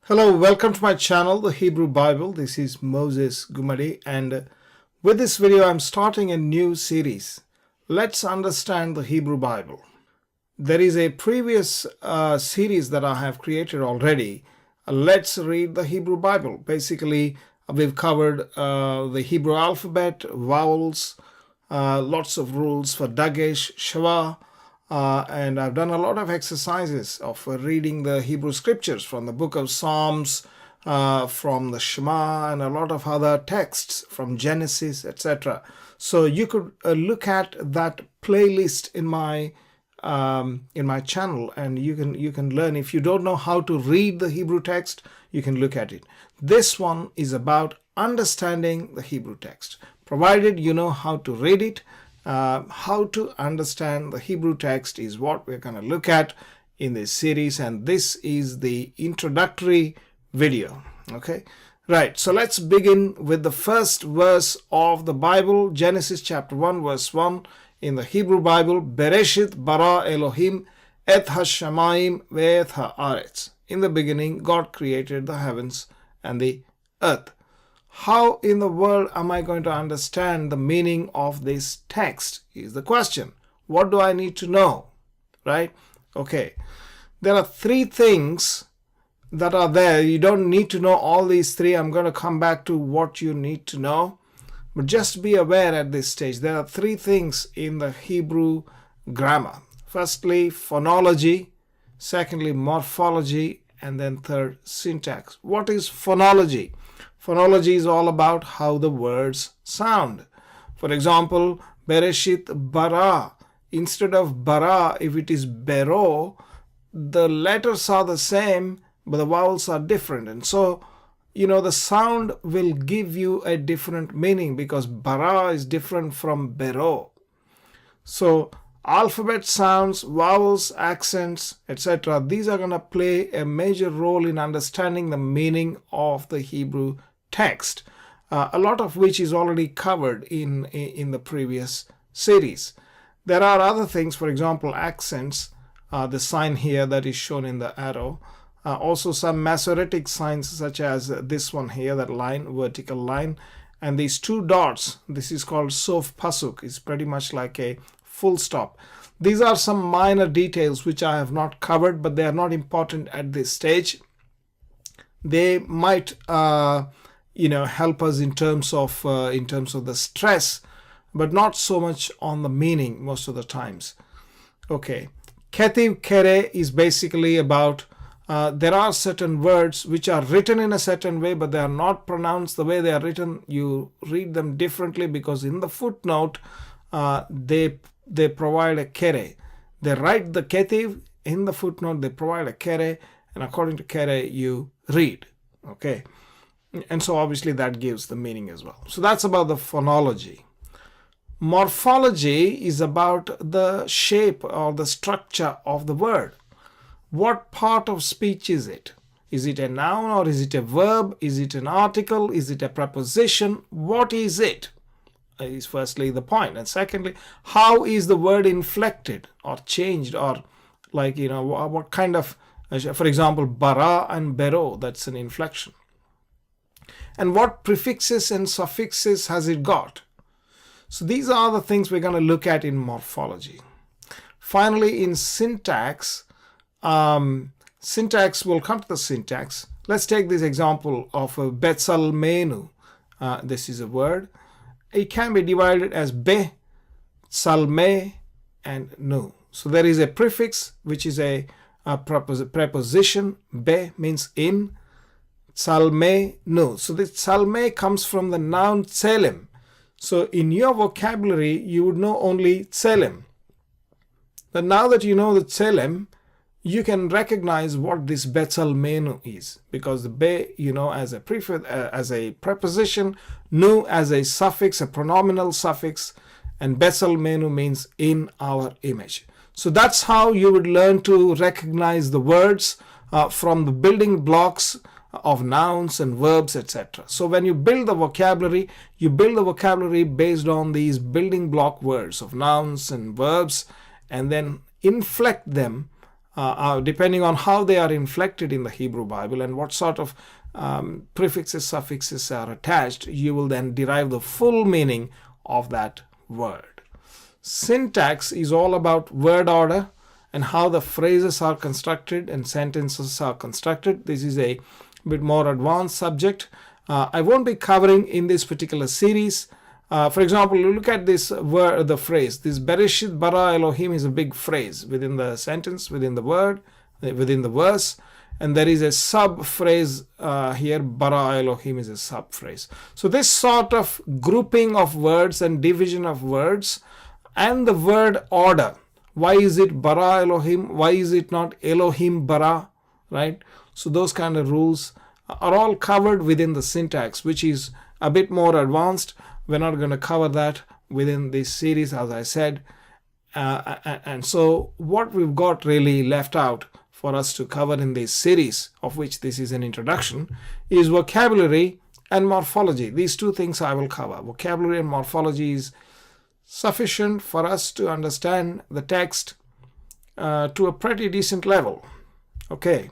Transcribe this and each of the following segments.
Hello, welcome to my channel, The Hebrew Bible. This is Moses Gumadi, and with this video I'm starting a new series. Let's understand the Hebrew Bible. There is a previous series that I have created already. Let's read the Hebrew Bible. Basically, we've covered the Hebrew alphabet, vowels, lots of rules for Dagesh, Shava, and I've done a lot of exercises of reading the Hebrew scriptures from the book of Psalms, from the Shema, and a lot of other texts from Genesis, etc. So you could look at that playlist in my channel, and you can learn. If you don't know how to read the Hebrew text, you can look at it. This one is about understanding the Hebrew text, provided you know how to read it. How to understand the Hebrew text is what we're going to look at in this series, and this is the introductory video. Okay, right, so let's begin with the first verse of the Bible, Genesis chapter 1 verse 1 in the Hebrew Bible. Bereshit bara Elohim et hashamayim ve'et haaretz. In the beginning God created the heavens and the earth. How in the world am I going to understand the meaning of this text is the question. What do I need to know? Right? Okay. There are three things that are there. You don't need to know all these three. I'm going to come back to what you need to know. But just be aware at this stage. There are three things in the Hebrew grammar. Firstly, phonology. Secondly, morphology. And then third, syntax. What is phonology? Phonology is all about how the words sound. For example, Bereshit bara. Instead of bara, if it is bero, the letters are the same, but the vowels are different. And so, the sound will give you a different meaning because bara is different from bero. So, alphabet sounds, vowels, accents, etc. These are going to play a major role in understanding the meaning of the Hebrew text, a lot of which is already covered in the previous series. There are other things, for example, accents, the sign here that is shown in the arrow. Also some Masoretic signs such as this one here, that line, vertical line, and these two dots. This is called sof pasuk. It's pretty much like a full stop. These are some minor details which I have not covered, but they are not important at this stage. They might help us in terms of the stress, but not so much on the meaning most of the times. Okay, ketiv kere is basically about there are certain words which are written in a certain way, but they are not pronounced the way they are written. You read them differently because in the footnote they provide a kere. They write the ketiv in the footnote. They provide a kere, and according to kere you read. Okay. And so obviously that gives the meaning as well. So that's about the phonology. Morphology is about the shape or the structure of the word. What part of speech is it? Is it a noun or is it a verb? Is it an article? Is it a preposition? What is it? Is firstly the point. And secondly, how is the word inflected or changed, or what kind of, for example, bara and bero, that's an inflection. And what prefixes and suffixes has it got? So these are the things we're going to look at in morphology. Finally, in syntax, we'll come to the syntax. Let's take this example of a betsalmenu. This is a word. It can be divided as be, salme, and nu. So there is a prefix which is a preposition. Be means in. Salme, no. So the salme comes from the noun tselem. So in your vocabulary, you would know only tselem. But now that you know the tselem, you can recognize what this betsalmenu is, because the be, as a prefix, as a preposition, nu as a suffix, a pronominal suffix, and betsalmenu means in our image. So that's how you would learn to recognize the words from the building blocks of nouns and verbs, etc. So when you build the vocabulary based on these building block words of nouns and verbs, and then inflect them depending on how they are inflected in the Hebrew Bible and what sort of prefixes, suffixes are attached, you will then derive the full meaning of that word. Syntax is all about word order and how the phrases are constructed and sentences are constructed. This is a bit more advanced subject. I won't be covering in this particular series. For example, look at this word, the phrase. This Bereshit bara Elohim is a big phrase within the sentence, within the word, within the verse. And there is a sub-phrase here, bara Elohim is a sub-phrase. So this sort of grouping of words and division of words and the word order. Why is it bara Elohim? Why is it not Elohim bara? Right? So those kind of rules are all covered within the syntax, which is a bit more advanced. We're not going to cover that within this series, as I said. And so what we've got really left out for us to cover in this series, of which this is an introduction, is vocabulary and morphology. These two things I will cover. Vocabulary and morphology is sufficient for us to understand the text to a pretty decent level. Okay.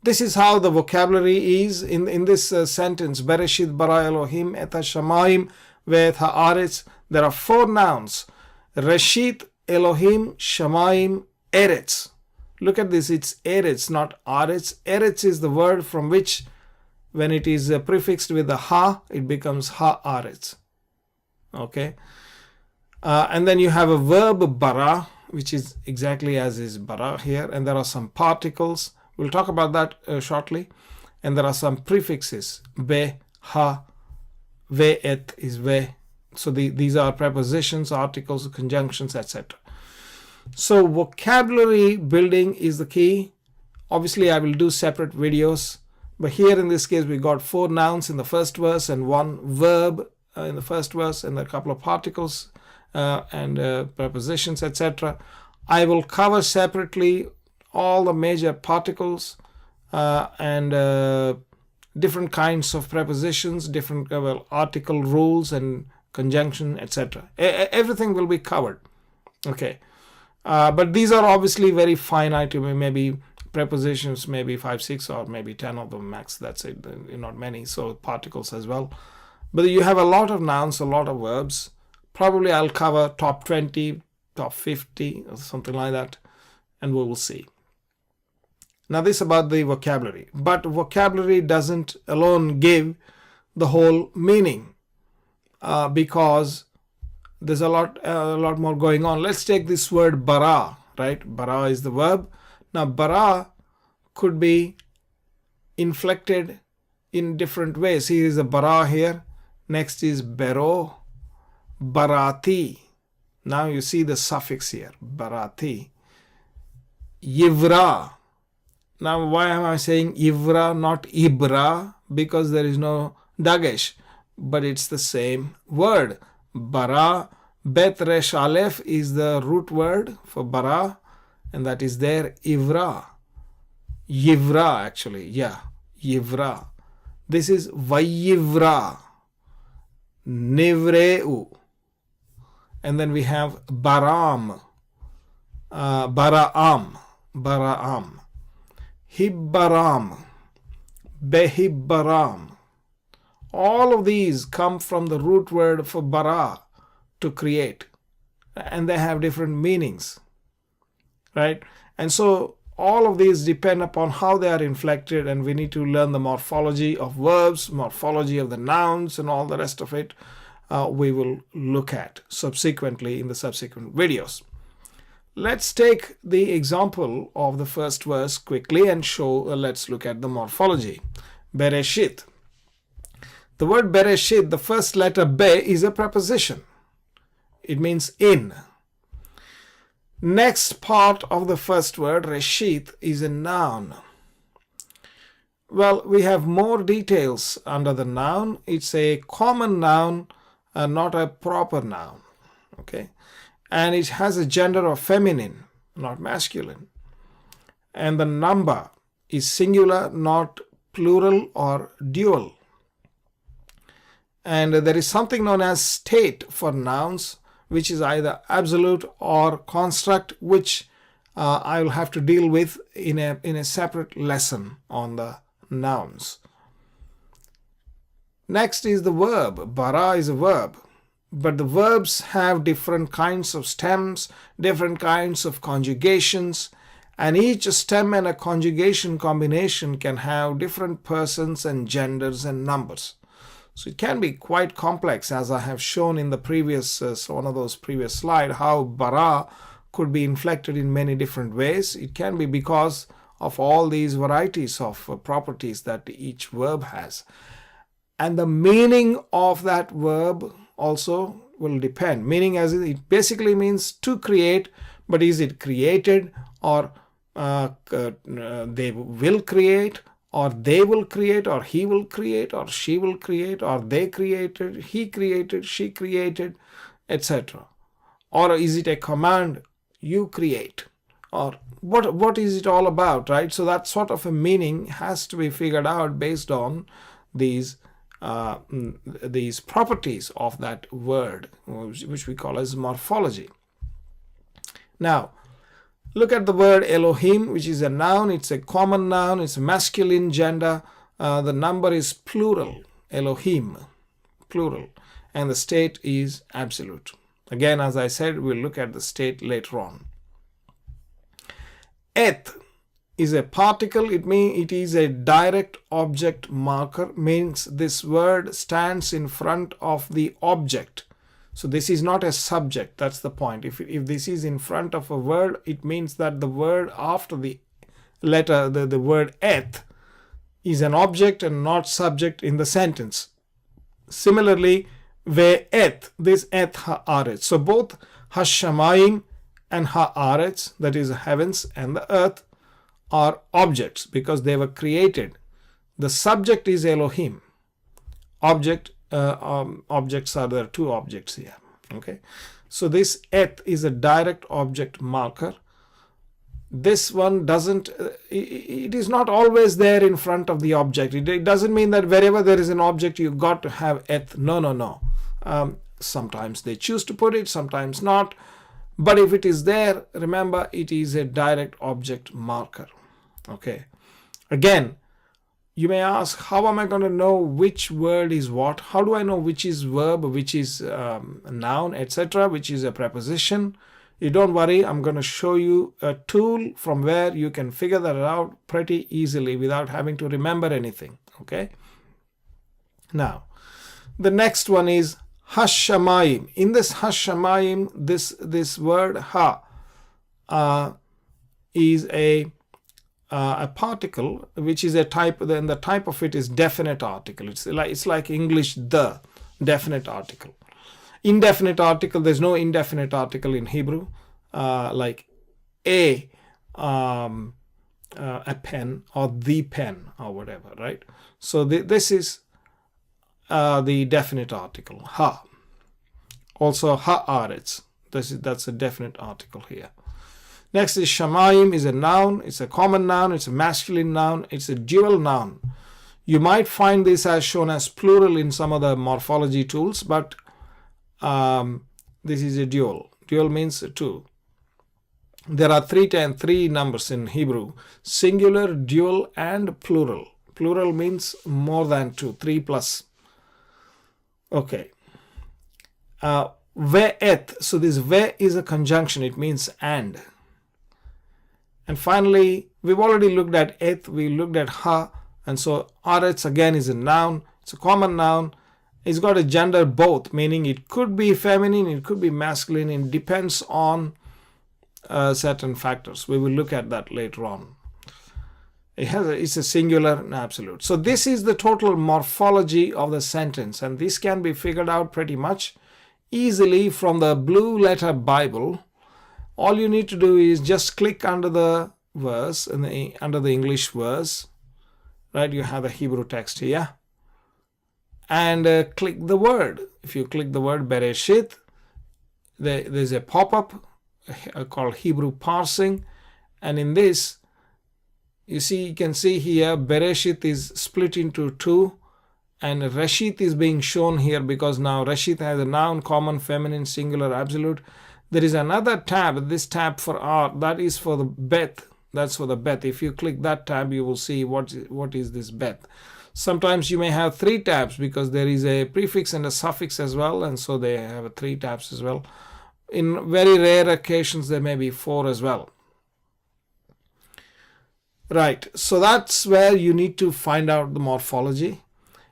This is how the vocabulary is in this sentence. Bereshit bara Elohim et ha-shamayim ve'et ha'aretz. There are 4 nouns. Reshit, Elohim, Shamayim, Eretz. Look at this. It's Eretz, not Aretz. Eretz is the word from which, when it is prefixed with the ha, it becomes ha-aretz. Okay. And then you have a verb bara, which is exactly as is bara here. And there are some particles. We'll talk about that shortly. And there are some prefixes. Be, ha, ve, et is ve. So these are prepositions, articles, conjunctions, etc. So vocabulary building is the key. Obviously, I will do separate videos. But here in this case, we got 4 nouns in the first verse and 1 verb in the first verse and a couple of particles and prepositions, etc. I will cover separately all the major particles and different kinds of prepositions, different article rules and conjunction, etc. Everything will be covered. Okay. But these are obviously very finite. Maybe prepositions, maybe 5, 6, or maybe 10 of them max. That's it. Not many. So particles as well. But you have a lot of nouns, a lot of verbs. Probably I'll cover top 20, top 50, or something like that. And we will see. Now this about the vocabulary. But vocabulary doesn't alone give the whole meaning. Because there's a lot more going on. Let's take this word bara, right? Bara is the verb. Now bara could be inflected in different ways. Here is a bara here. Next is bero, barati. Now you see the suffix here, barati. Yivra. Now why am I saying Yivra, not Ibra? Because there is no dagesh. But it's the same word. Bara, Bet Resh Aleph is the root word for bara, and that is there, Ivra. Yivra actually, yeah, Yivra. This is Vayivra, Nivreu. And then we have Baram, Baraam, Baraam, Hibbaram, Behibbaram. All of these come from the root word for bara, to create. And they have different meanings. Right? And so all of these depend upon how they are inflected, and we need to learn the morphology of verbs, morphology of the nouns, and all the rest of it we will look at subsequently in the subsequent videos. Let's take the example of the first verse quickly and let's look at the morphology. Bereshit. The word Bereshit, the first letter Be is a preposition. It means in. Next part of the first word, Reshit, is a noun. Well, we have more details under the noun. It's a common noun and not a proper noun. Okay? And it has a gender of feminine, not masculine. And the number is singular, not plural or dual. And there is something known as state for nouns, which is either absolute or construct, which I will have to deal with in a separate lesson on the nouns. Next is the verb. Bara is a verb. But the verbs have different kinds of stems, different kinds of conjugations, and each stem and a conjugation combination can have different persons and genders and numbers. So it can be quite complex, as I have shown in the previous, one of those previous slides, how bara could be inflected in many different ways. It can be because of all these varieties of properties that each verb has. And the meaning of that verb also will depend. Meaning, as it basically means to create, but is it created, or they will create, or they will create, or he will create, or she will create, or they created, he created, she created, etc. Or is it a command, you create, or what is it all about, right? So that sort of a meaning has to be figured out based on these properties of that word, which we call as morphology. Now, look at the word Elohim, which is a noun. It's a common noun. It's a masculine gender. The number is plural. Elohim, plural. And the state is absolute. Again, as I said, we'll look at the state later on. Eth is a particle. It means it is a direct object marker. Means this word stands in front of the object. So this is not a subject. That's the point. If this is in front of a word, it means that the word after the letter, the word eth, is an object and not subject in the sentence. Similarly, ve eth, this eth haaretz. So both hashamayim and haaretz, that is heavens and the earth, are objects because they were created. The subject is Elohim. Objects are there, two objects here. Okay, so this eth is a direct object marker. This one doesn't, it is not always there in front of the object. It doesn't mean that wherever there is an object you got to have eth. No. Sometimes they choose to put it, sometimes not. But if it is there, remember it is a direct object marker. Okay. Again, you may ask, how am I going to know which word is what? How do I know which is verb, which is a noun, etc., which is a preposition? You don't worry, I'm going to show you a tool from where you can figure that out pretty easily without having to remember anything. Okay. Now, the next one is Hashamayim. In this Hashamayim, this word ha is a particle, which is a type. Then the type of it is definite article. It's like English the definite article. Indefinite article. There's no indefinite article in Hebrew, like a pen or the pen or whatever, right? So this is the definite article, ha. Also haaretz. That's a definite article here. Next is shamayim, is a noun. It's a common noun. It's a masculine noun. It's a dual noun. You might find this as shown as plural in some of the morphology tools, but this is a dual. Dual means two. There are three numbers in Hebrew: singular, dual, and plural. Plural means more than two, 3 plus. Okay. Ve'et. So this ve is a conjunction. It means and. And finally, we've already looked at eth. We looked at ha. And so aretz again is a noun. It's a common noun. It's got a gender both, meaning it could be feminine, it could be masculine. It depends on certain factors. We will look at that later on. It's a singular and absolute. So this is the total morphology of the sentence, and this can be figured out pretty much easily from the Blue Letter Bible. All you need to do is just click under the verse, under the English verse, right? You have the Hebrew text here, and click the word. If you click the word Bereshit, there's a pop-up called Hebrew parsing, and in this, you can see here Bereshit is split into two, and Reshit is being shown here because now Reshit has a noun, common, feminine, singular, absolute. There is another tab, this tab for R, that is for the Beth. That's for the Beth. If you click that tab, you will see what is this Beth. Sometimes you may have 3 tabs because there is a prefix and a suffix as well, and so they have 3 tabs as well. In very rare occasions, there may be 4 as well. Right, so that's where you need to find out the morphology.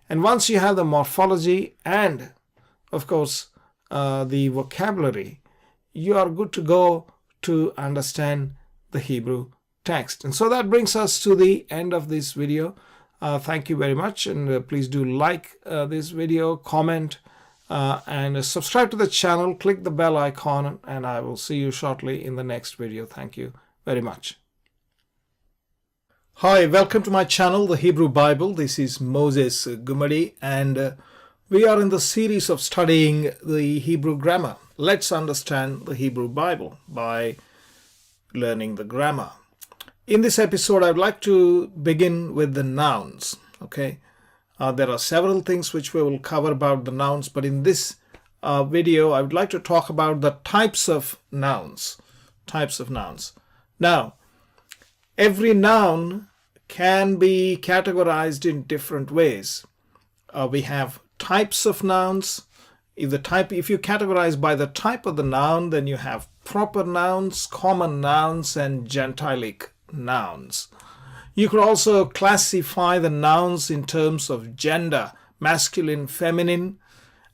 And once you have the morphology and, of course, the vocabulary, you are good to go to understand the Hebrew text. And so that brings us to the end of this video. Thank you very much, and please do like this video, comment, and subscribe to the channel. Click the bell icon, and I will see you shortly in the next video. Thank you very much. Hi, welcome to my channel, the Hebrew Bible. This is Moses Gumadi, and we are in the series of studying the Hebrew grammar. Let's understand the Hebrew Bible by learning the grammar. In this episode, I'd like to begin with the nouns. Okay, there are several things which we will cover about the nouns, but in this video, I would like to talk about the types of nouns. Now, every noun can be categorized in different ways. We have types of nouns. If you categorize by the type of the noun, then you have proper nouns, common nouns, and gentilic nouns. You could also classify the nouns in terms of gender, masculine, feminine,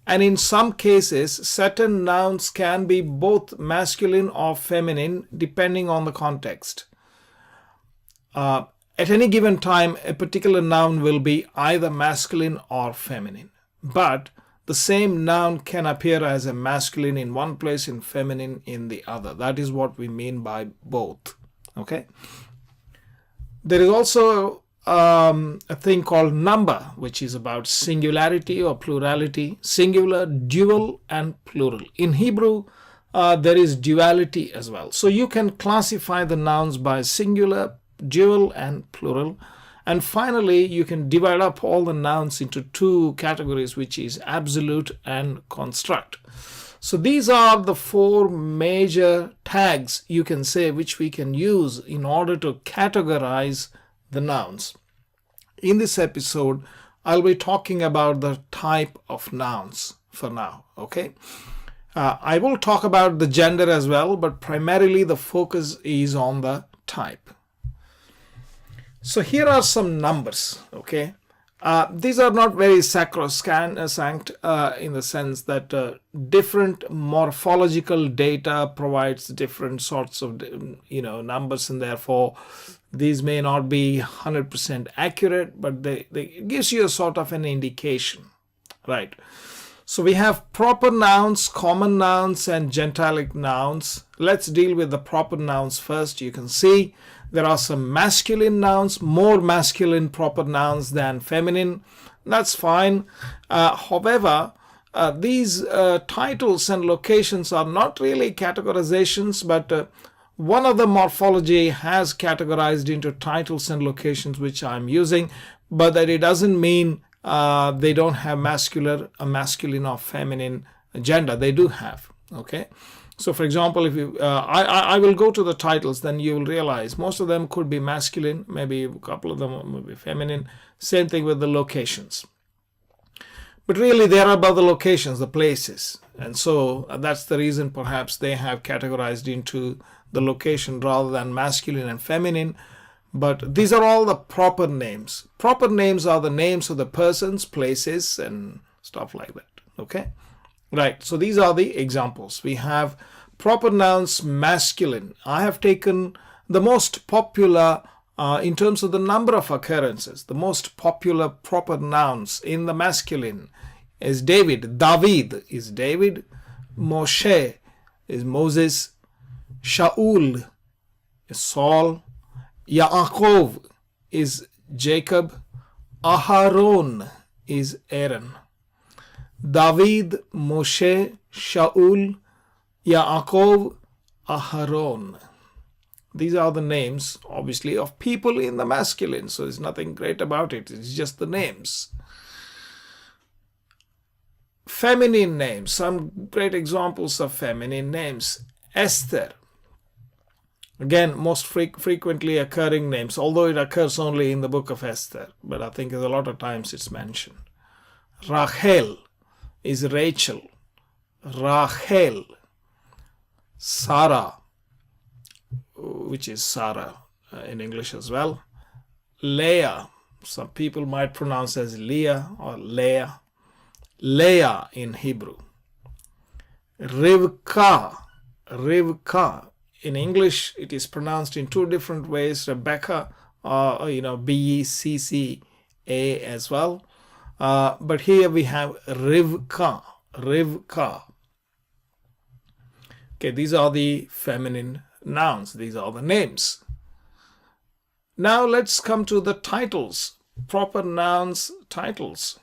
and in some cases, certain nouns can be both masculine or feminine depending on the context. At any given time, a particular noun will be either masculine or feminine, but the same noun can appear as a masculine in one place and feminine in the other. That is what we mean by both. Okay. There is also a thing called number, which is about singularity or plurality, singular, dual, and plural. In Hebrew, there is duality as well. So you can classify the nouns by singular, dual, and plural. And finally, you can divide up all the nouns into 2 categories, which is absolute and construct. So these are the 4 major tags, you can say, which we can use in order to categorize the nouns. In this episode, I'll be talking about the type of nouns for now. Okay, I will talk about the gender as well, but primarily the focus is on the type. So here are some numbers. Okay. These are not very sacrosanct in the sense that different morphological data provides different sorts of numbers, and therefore these may not be 100% accurate, but it gives you a sort of an indication, right? So we have proper nouns, common nouns, and gentilic nouns. Let's deal with the proper nouns first. You can see there are some masculine nouns, more masculine proper nouns than feminine. That's fine. However, these titles and locations are not really categorizations, but one of the morphology has categorized into titles and locations, which I'm using, but that it doesn't mean they don't have masculine or feminine gender. They do have. Okay. So, for example, if you, I will go to the titles, then you will realize most of them could be masculine, maybe a couple of them will be feminine. Same thing with the locations. But really, they are about the locations, the places. And so that's the reason perhaps they have categorized into the location rather than masculine and feminine. But these are all the proper names. Proper names are the names of the persons, places, and stuff like that. Okay? Right, so these are the examples. We have proper nouns, masculine. I have taken the most popular, in terms of the number of occurrences, the most popular proper nouns in the masculine is David. David is David. Moshe is Moses. Shaul is Saul. Yaakov is Jacob. Aharon is Aaron. David, Moshe, Shaul, Yaakov, Aharon. These are the names, obviously, of people in the masculine. So there's nothing great about it. It's just the names. Feminine names. Some great examples of feminine names. Esther. Again, most frequently occurring names, although it occurs only in the book of Esther, but I think a lot of times it's mentioned. Rachel is Rachel. Rachel. Sarah, which is Sarah in English as well. Leah, some people might pronounce as Leah or Leah. Leah in Hebrew. Rivka. Rivka. In English, it is pronounced in two different ways. Rebecca, B-E-C-C-A as well. But here we have Rivka. Rivka. Okay, these are the feminine nouns. These are the names. Now let's come to the titles. Proper nouns, titles.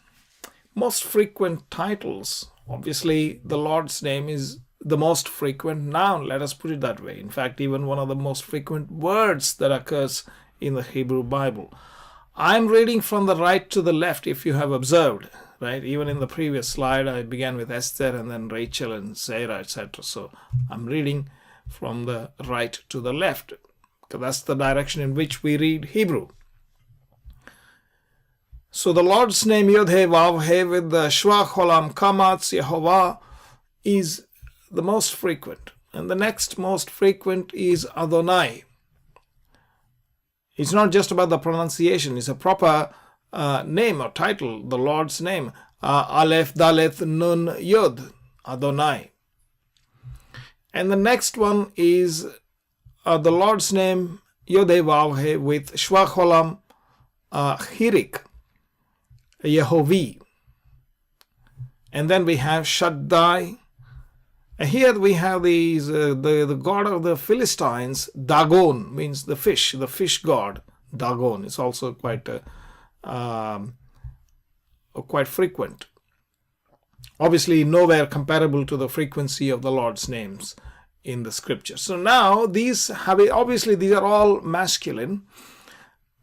Most frequent titles. Obviously, the Lord's name is the most frequent noun. Let us put it that way. In fact, even one of the most frequent words that occurs in the Hebrew Bible. I'm reading from the right to the left, if you have observed. Right? Even in the previous slide, I began with Esther and then Rachel and Sarah, etc. So I'm reading from the right to the left, because that's the direction in which we read Hebrew. So the Lord's name YHWH with the Shua Cholam Kamatz Jehovah is the most frequent. And the next most frequent is Adonai. It's not just about the pronunciation, it's a proper name or title, the Lord's name. Aleph, Daleth, Nun, Yod, Adonai. And the next one is the Lord's name, YHWH with Shua Cholam Hirik, Yehovah. And then we have Shaddai. And here we have these the god of the Philistines, Dagon, means the fish god, Dagon. It's also quite frequent. Obviously, nowhere comparable to the frequency of the Lord's names in the scripture. So now these are all masculine,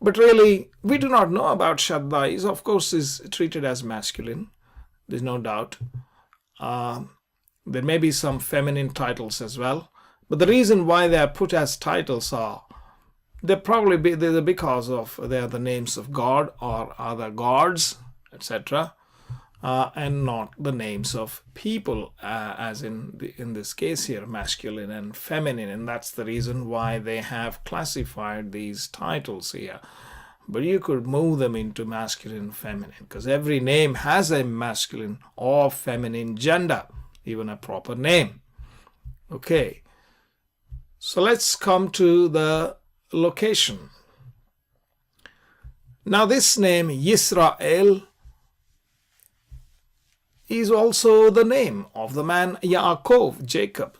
but really we do not know about Shaddai. Of course, is treated as masculine. There's no doubt. There may be some feminine titles as well, but the reason why they are put as titles are they're because of they are the names of God or other gods, etc., and not the names of people, as in this case here, masculine and feminine, and that's the reason why they have classified these titles here. But you could move them into masculine and feminine, because every name has a masculine or feminine gender, even a proper name. Okay, so let's come to the location. Now this name Yisrael is also the name of the man Yaakov, Jacob.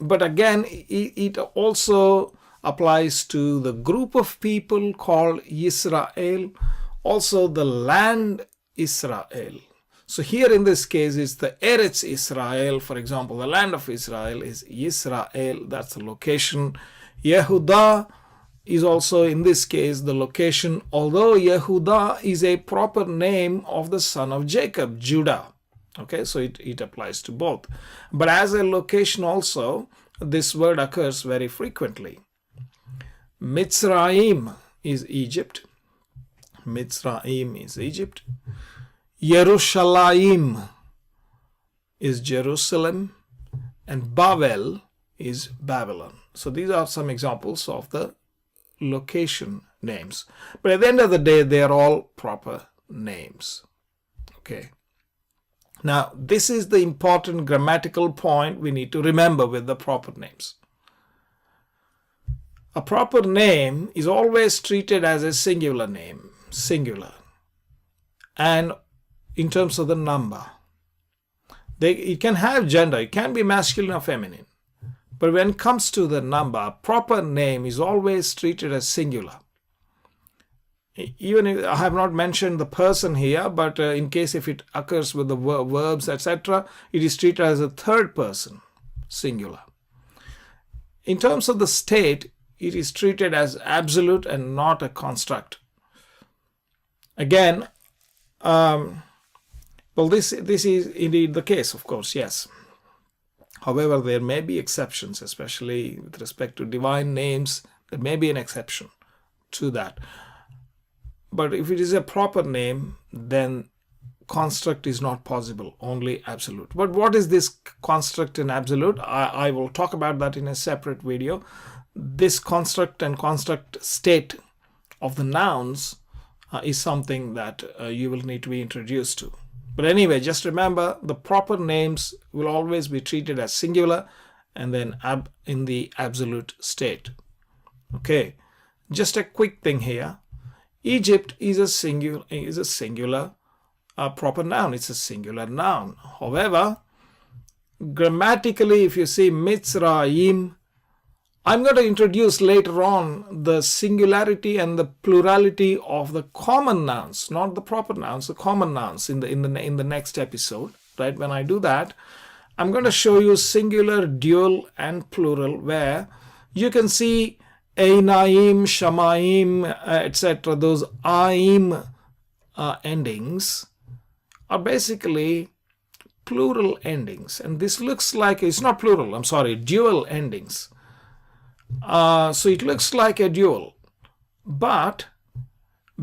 But again, it also applies to the group of people called Yisrael, also the land Israel. So here in this case is the Eretz Israel, for example, the land of Israel is Yisrael, that's the location. Yehudah is also in this case the location, although Yehudah is a proper name of the son of Jacob, Judah. Okay, so it applies to both. But as a location also, this word occurs very frequently. Mitzrayim is Egypt. Mitzrayim is Egypt. Yerushalayim is Jerusalem. And Babel is Babylon. So these are some examples of the location names. But at the end of the day, they are all proper names. Okay. Now, this is the important grammatical point we need to remember with the proper names. A proper name is always treated as a singular name, singular. And in terms of the number, it can have gender, it can be masculine or feminine. But when it comes to the number, a proper name is always treated as singular. Even if I have not mentioned the person here, but in case if it occurs with the verbs, etc., it is treated as a third person, singular. In terms of the state, it is treated as absolute and not a construct. Again, this is indeed the case, of course, yes. However, there may be exceptions, especially with respect to divine names. There may be an exception to that. But if it is a proper name, then construct is not possible, only absolute. But what is this construct and absolute? I will talk about that in a separate video. This construct and construct state of the nouns is something that you will need to be introduced to. But anyway, just remember the proper names will always be treated as singular and then in the absolute state. Okay, just a quick thing here. Egypt is a singular proper noun. It's a singular noun. However, grammatically, if you see Mitzrayim, I'm going to introduce later on the singularity and the plurality of the common nouns, not the proper nouns, the common nouns in the next episode. Right? When I do that, I'm going to show you singular, dual, and plural, where you can see Einaim, Shamaim, etc. Those Aim endings are basically plural endings, and this looks like, it's not plural, I'm sorry, dual endings. So it looks like a dual, but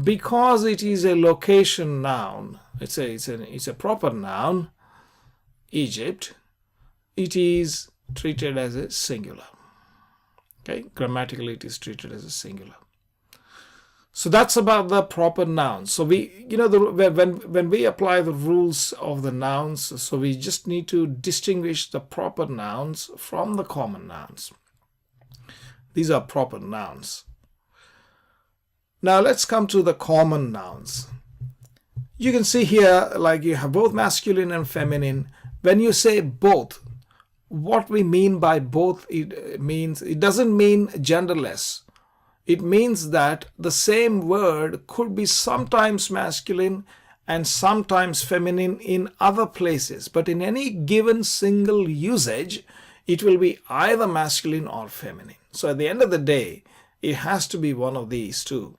because it is a location noun, it's a proper noun, Egypt, it is treated as a singular. Okay, grammatically it is treated as a singular. So that's about the proper nouns. So we, when we apply the rules of the nouns, so we just need to distinguish the proper nouns from the common nouns. These are proper nouns. Now let's come to the common nouns. You can see here, like you have both masculine and feminine. When you say both, what we mean by both, it doesn't mean genderless. It means that the same word could be sometimes masculine and sometimes feminine in other places. But in any given single usage, it will be either masculine or feminine. So at the end of the day, it has to be one of these two.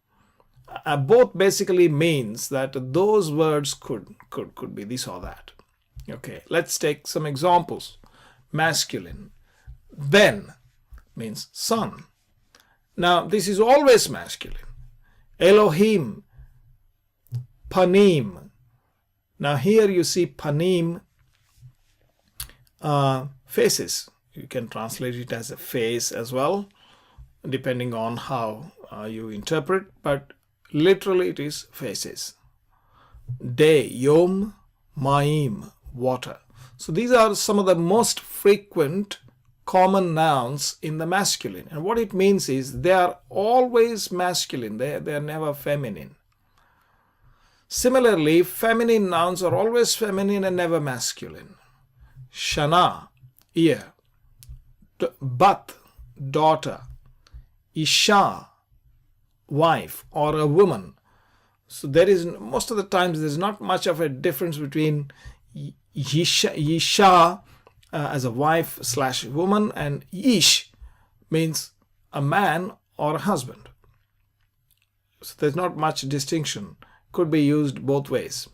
Both basically means that those words could be this or that. Okay, let's take some examples. Masculine. Ben means son. Now this is always masculine. Elohim, panim. Now here you see panim, faces. You can translate it as a face as well, depending on how you interpret, but literally it is faces. De, yom, maim, water. So these are some of the most frequent common nouns in the masculine. And what it means is they are always masculine. They are never feminine. Similarly, feminine nouns are always feminine and never masculine. Shana, ear. Bat, daughter. Isha, wife or a woman. So there is, most of the times, there's not much of a difference between Yisha as a wife / woman, and Ish means a man or a husband. So there's not much distinction. Could be used both ways.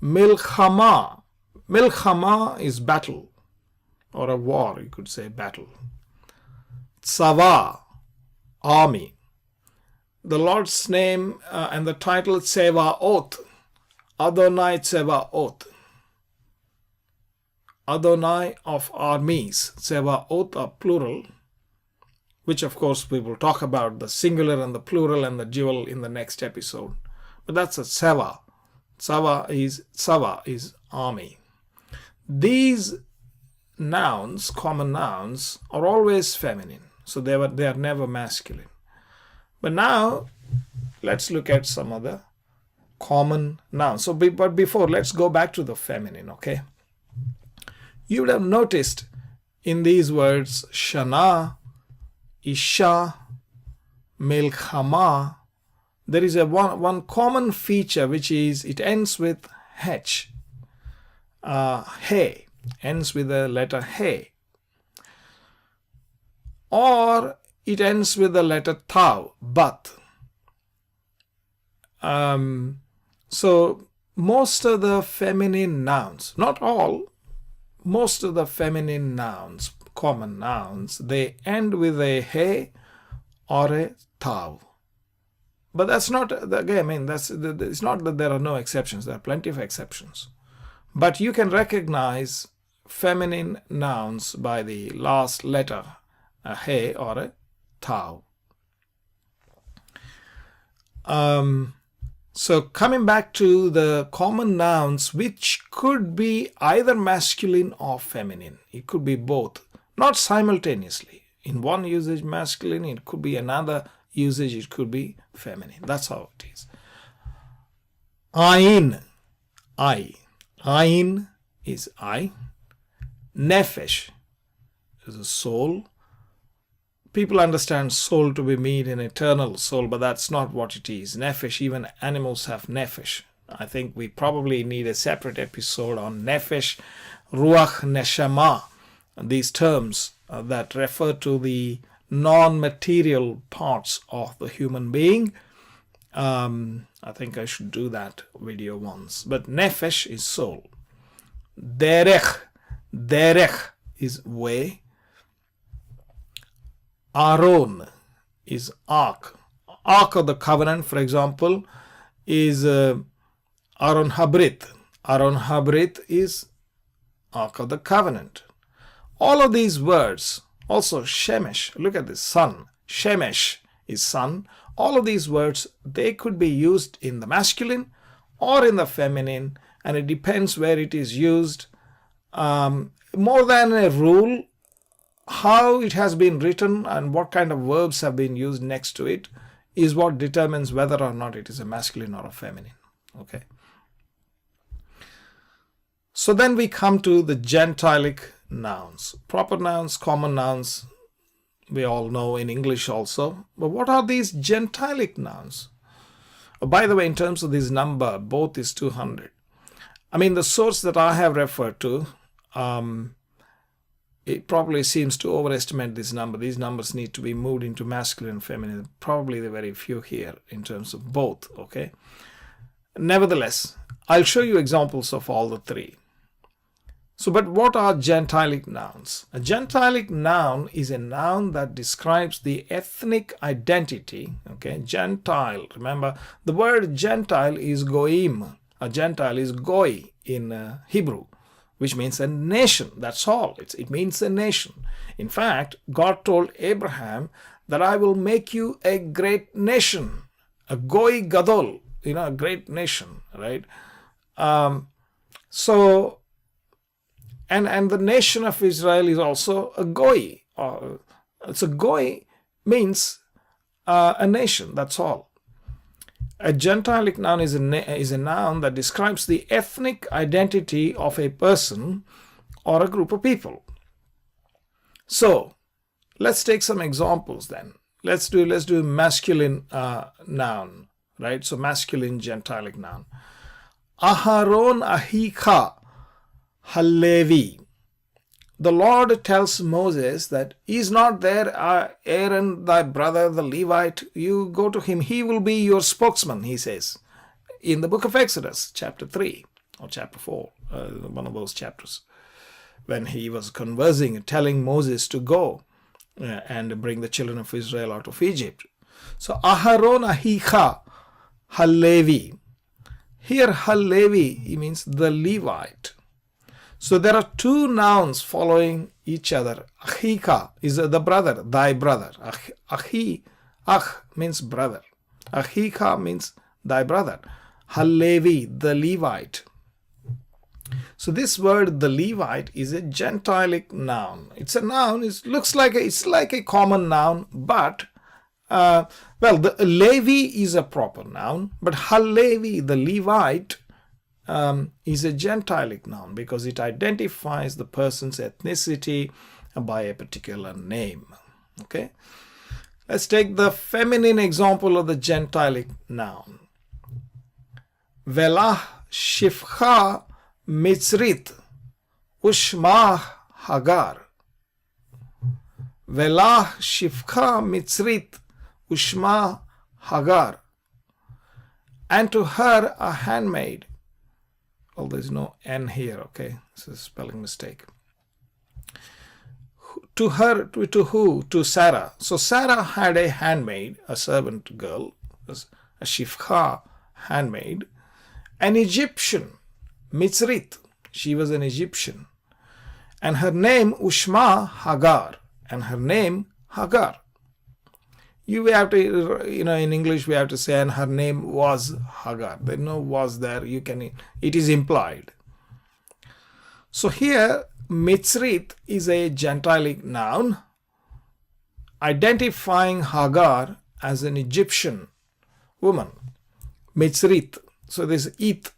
Milchama. Milchama is battle or a war, you could say battle. Tzava, army. The Lord's name and the title Tsevaot. Adonai Tsevaot. Adonai of armies. Tsevaot are plural, which of course we will talk about the singular and the plural and the dual in the next episode. But that's a Tseva. Tsava is army. These nouns, common nouns, are always feminine. So they are never masculine. But now let's look at some other common nouns. But before, let's go back to the feminine, okay? You would have noticed in these words, Shana, Isha, Milchama, there is one common feature, which is it ends with H. He, ends with the letter He. Or it ends with the letter Tau, Bat. So most of the feminine nouns, not all, most of the feminine nouns, common nouns, they end with a he or a tav. But that's not, again, I mean, it's not that there are no exceptions. There are plenty of exceptions. But you can recognize feminine nouns by the last letter, a he or a tav. So coming back to the common nouns, which could be either masculine or feminine. It could be both, not simultaneously. In one usage masculine, it could be another usage, it could be feminine. That's how it is. Ain, I. Ain is I. Nefesh is a soul. People understand soul to be mean an eternal soul, but that's not what it is. Nefesh, even animals have nefesh. I think we probably need a separate episode on nefesh, ruach, neshama, these terms that refer to the non-material parts of the human being. I think I should do that video once. But nefesh is soul. Derech is way. Aaron is ark. Ark of the covenant, for example, is Aaron Habrit. Aaron Habrit is ark of the covenant. All of these words, also Shemesh, look at this, sun. Shemesh is sun. All of these words, they could be used in the masculine or in the feminine, and it depends where it is used. More than a rule, how it has been written and what kind of verbs have been used next to it is what determines whether or not it is a masculine or a feminine. Okay. So then we come to the gentilic nouns. Proper nouns, common nouns, we all know in English also. But what are these gentilic nouns? By the way, in terms of this number, both is 200. I mean, the source that I have referred to, it probably seems to overestimate this number. These numbers need to be moved into masculine and feminine. Probably there are very few here in terms of both, okay? Nevertheless, I'll show you examples of all the three. So, but what are gentilic nouns? A gentilic noun is a noun that describes the ethnic identity, okay? Gentile, remember, the word Gentile is goim. A Gentile is goy in Hebrew, which means a nation. That's all. It means a nation. In fact, God told Abraham that I will make you a great nation, a goy gadol, a great nation, right? So, and the nation of Israel is also a goy. So goy means a nation. That's all. A gentilic noun is a noun that describes the ethnic identity of a person or a group of people. So let's take some examples then. Let's do masculine noun, right? So masculine gentilic noun. Aharon ahika halevi. The Lord tells Moses that he's not there, Aaron, thy brother, the Levite. You go to him. He will be your spokesman, he says. In the book of Exodus, chapter 3 or chapter 4, one of those chapters, when he was conversing, telling Moses to go and bring the children of Israel out of Egypt. So, Aharon ahicha halevi. Here, halevi means the Levite. So there are two nouns following each other. Ahika is the brother, thy brother. Ach means brother. Ahika means thy brother. Halevi, the Levite. So this word, the Levite, is a gentilic noun. It's a noun. It's like a common noun, but the Levi is a proper noun, but Halevi, the Levite, is a gentilic noun because it identifies the person's ethnicity by a particular name. Okay, let's take the feminine example of the gentilic noun. Velah shifcha mitzrit ushma hagar. Velah shifcha mitzrit ushma hagar. And to her a handmaid. Well, there's no N here, okay? This is a spelling mistake. to her, to who? To Sarah. So Sarah had a handmaid, a servant girl, a shifcha, handmaid, an Egyptian, Mitzrit. She was an Egyptian. And her name Ushma Hagar. And her name Hagar. You have to, in English we have to say, and her name was Hagar. There no was there. It is implied. So here, Mitzrit is a Gentilic noun identifying Hagar as an Egyptian woman. Mitzrit. So this it,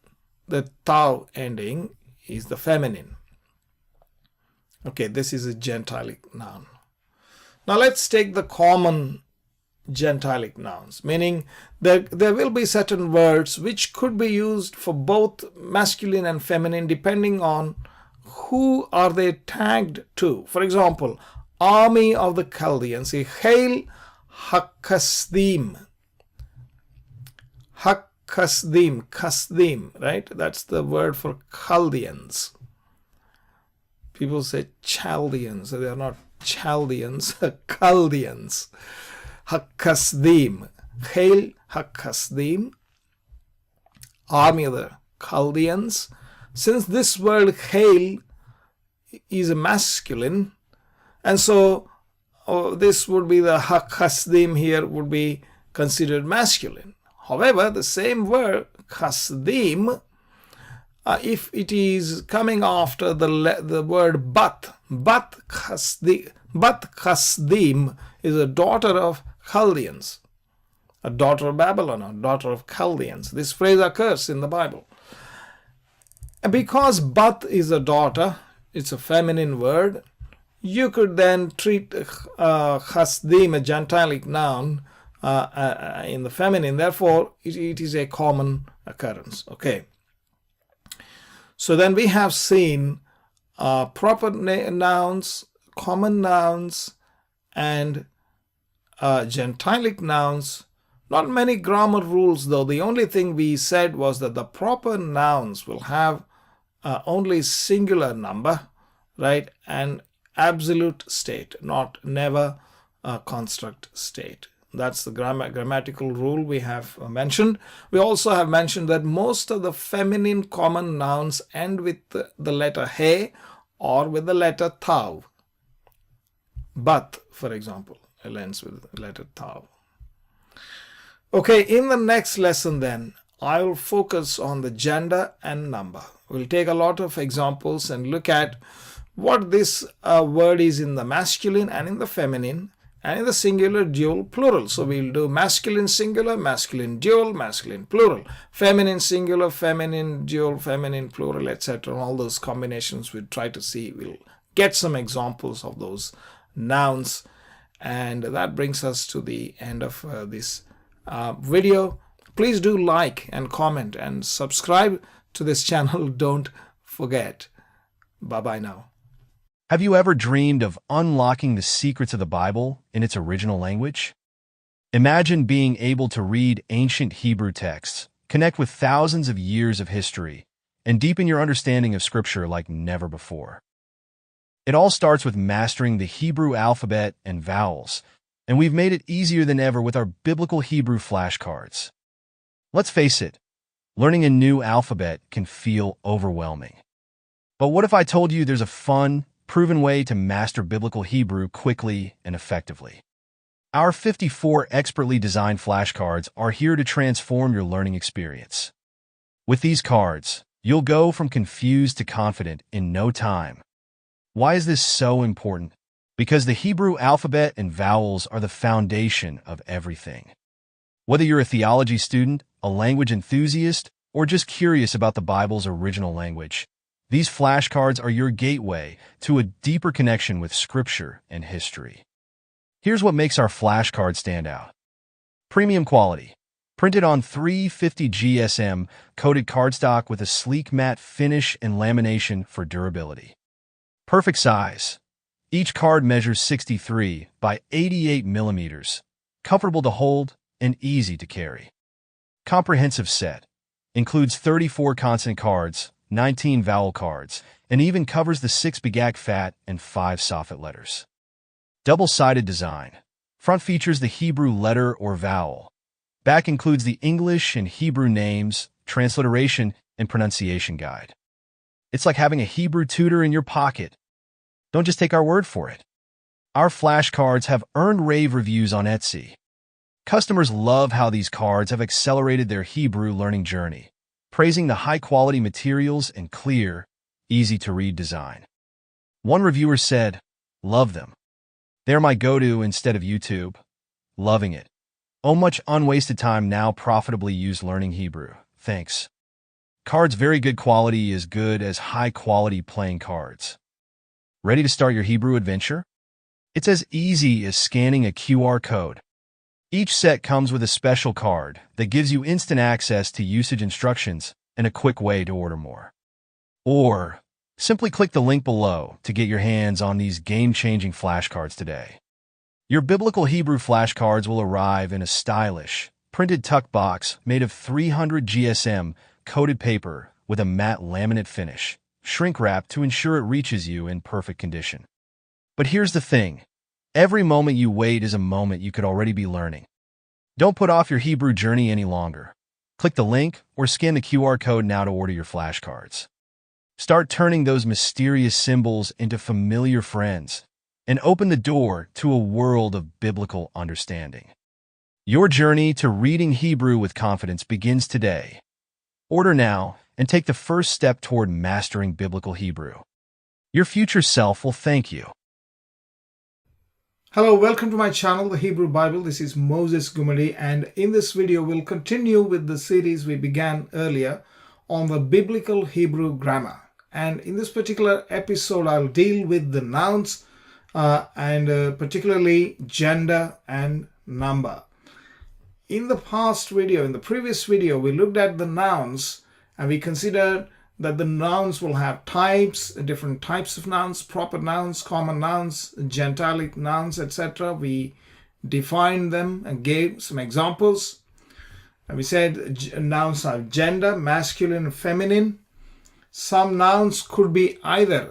the tav ending, is the feminine. Okay, this is a Gentilic noun. Now let's take the common Gentilic nouns, meaning there will be certain words which could be used for both masculine and feminine depending on who are they tagged to. For example, army of the Chaldeans, Hail Hakasdim. Kasdim, right? That's the word for Chaldeans. People say Chaldeans, they are not Chaldeans, Chaldeans. Hakasdim, Hail Hakasdim, army of the Chaldeans. Since this word Hail is a masculine, and so this would be the Hakasdim here would be considered masculine. However, the same word Kasdim, if it is coming after the word Bat Kasdim is a daughter of Chaldeans, a daughter of Babylon, a daughter of Chaldeans. This phrase occurs in the Bible. And because Bat is a daughter, it's a feminine word, you could then treat Chasdim, a Gentilic noun, in the feminine. Therefore, it is a common occurrence. Okay. So then we have seen proper nouns, common nouns, and Gentilic nouns. Not many grammar rules though. The only thing we said was that the proper nouns will have only singular number, right? And absolute state, not never construct state. That's the grammatical rule we have mentioned. We also have mentioned that most of the feminine common nouns end with the letter he or with the letter tav. But, for example, it ends with the letter tav. Okay, in the next lesson then, I will focus on the gender and number. We'll take a lot of examples and look at what this word is in the masculine and in the feminine, and in the singular, dual, plural. So we'll do masculine singular, masculine dual, masculine plural, feminine singular, feminine dual, feminine plural, etc. All those combinations we'll try to see. We'll get some examples of those nouns. And that brings us to the end of this video. Please do like and comment and subscribe to this channel. Don't forget. Bye-bye now. Have you ever dreamed of unlocking the secrets of the Bible in its original language? Imagine being able to read ancient Hebrew texts, connect with thousands of years of history, and deepen your understanding of Scripture like never before. It all starts with mastering the Hebrew alphabet and vowels, and we've made it easier than ever with our biblical Hebrew flashcards. Let's face it, learning a new alphabet can feel overwhelming. But what if I told you there's a fun, proven way to master biblical Hebrew quickly and effectively? Our 54 expertly designed flashcards are here to transform your learning experience. With these cards, you'll go from confused to confident in no time. Why is this so important? Because the Hebrew alphabet and vowels are the foundation of everything. Whether you're a theology student, a language enthusiast, or just curious about the Bible's original language, these flashcards are your gateway to a deeper connection with Scripture and history. Here's what makes our flashcards stand out. Premium quality. Printed on 350 GSM, coated cardstock with a sleek matte finish and lamination for durability. Perfect size. Each card measures 63 by 88 millimeters, comfortable to hold and easy to carry. Comprehensive set. Includes 34 constant cards, 19 vowel cards, and even covers the 6 begak fat and 5 soffit letters. Double-sided design. Front features the Hebrew letter or vowel. Back includes the English and Hebrew names, transliteration, and pronunciation guide. It's like having a Hebrew tutor in your pocket. Don't just take our word for it. Our flashcards have earned rave reviews on Etsy. Customers love how these cards have accelerated their Hebrew learning journey, praising the high-quality materials and clear, easy-to-read design. One reviewer said, "Love them. They're my go-to instead of YouTube. Loving it. Oh, much unwasted time now profitably used learning Hebrew. Thanks." Cards very good quality, as good as high-quality playing cards. Ready to start your Hebrew adventure? It's as easy as scanning a QR code. Each set comes with a special card that gives you instant access to usage instructions and a quick way to order more. Or simply click the link below to get your hands on these game-changing flashcards today. Your biblical Hebrew flashcards will arrive in a stylish, printed tuck box made of 300 GSM coated paper with a matte laminate finish, shrink-wrapped to ensure it reaches you in perfect condition. But here's the thing. Every moment you wait is a moment you could already be learning. Don't put off your Hebrew journey any longer. Click the link or scan the QR code now to order your flashcards. Start turning those mysterious symbols into familiar friends and open the door to a world of biblical understanding. Your journey to reading Hebrew with confidence begins today. Order now and take the first step toward mastering biblical Hebrew. Your future self will thank you. Hello, welcome to my channel, The Hebrew Bible. This is Moses Gumadi, and in this video we'll continue with the series we began earlier on the biblical Hebrew grammar. And in this particular episode I'll deal with the nouns and particularly gender and number. In the previous video, we looked at the nouns and we considered that the nouns will have types, different types of nouns, proper nouns, common nouns, gentilic nouns, etc. We defined them and gave some examples. And we said nouns have gender, masculine and feminine. Some nouns could be either,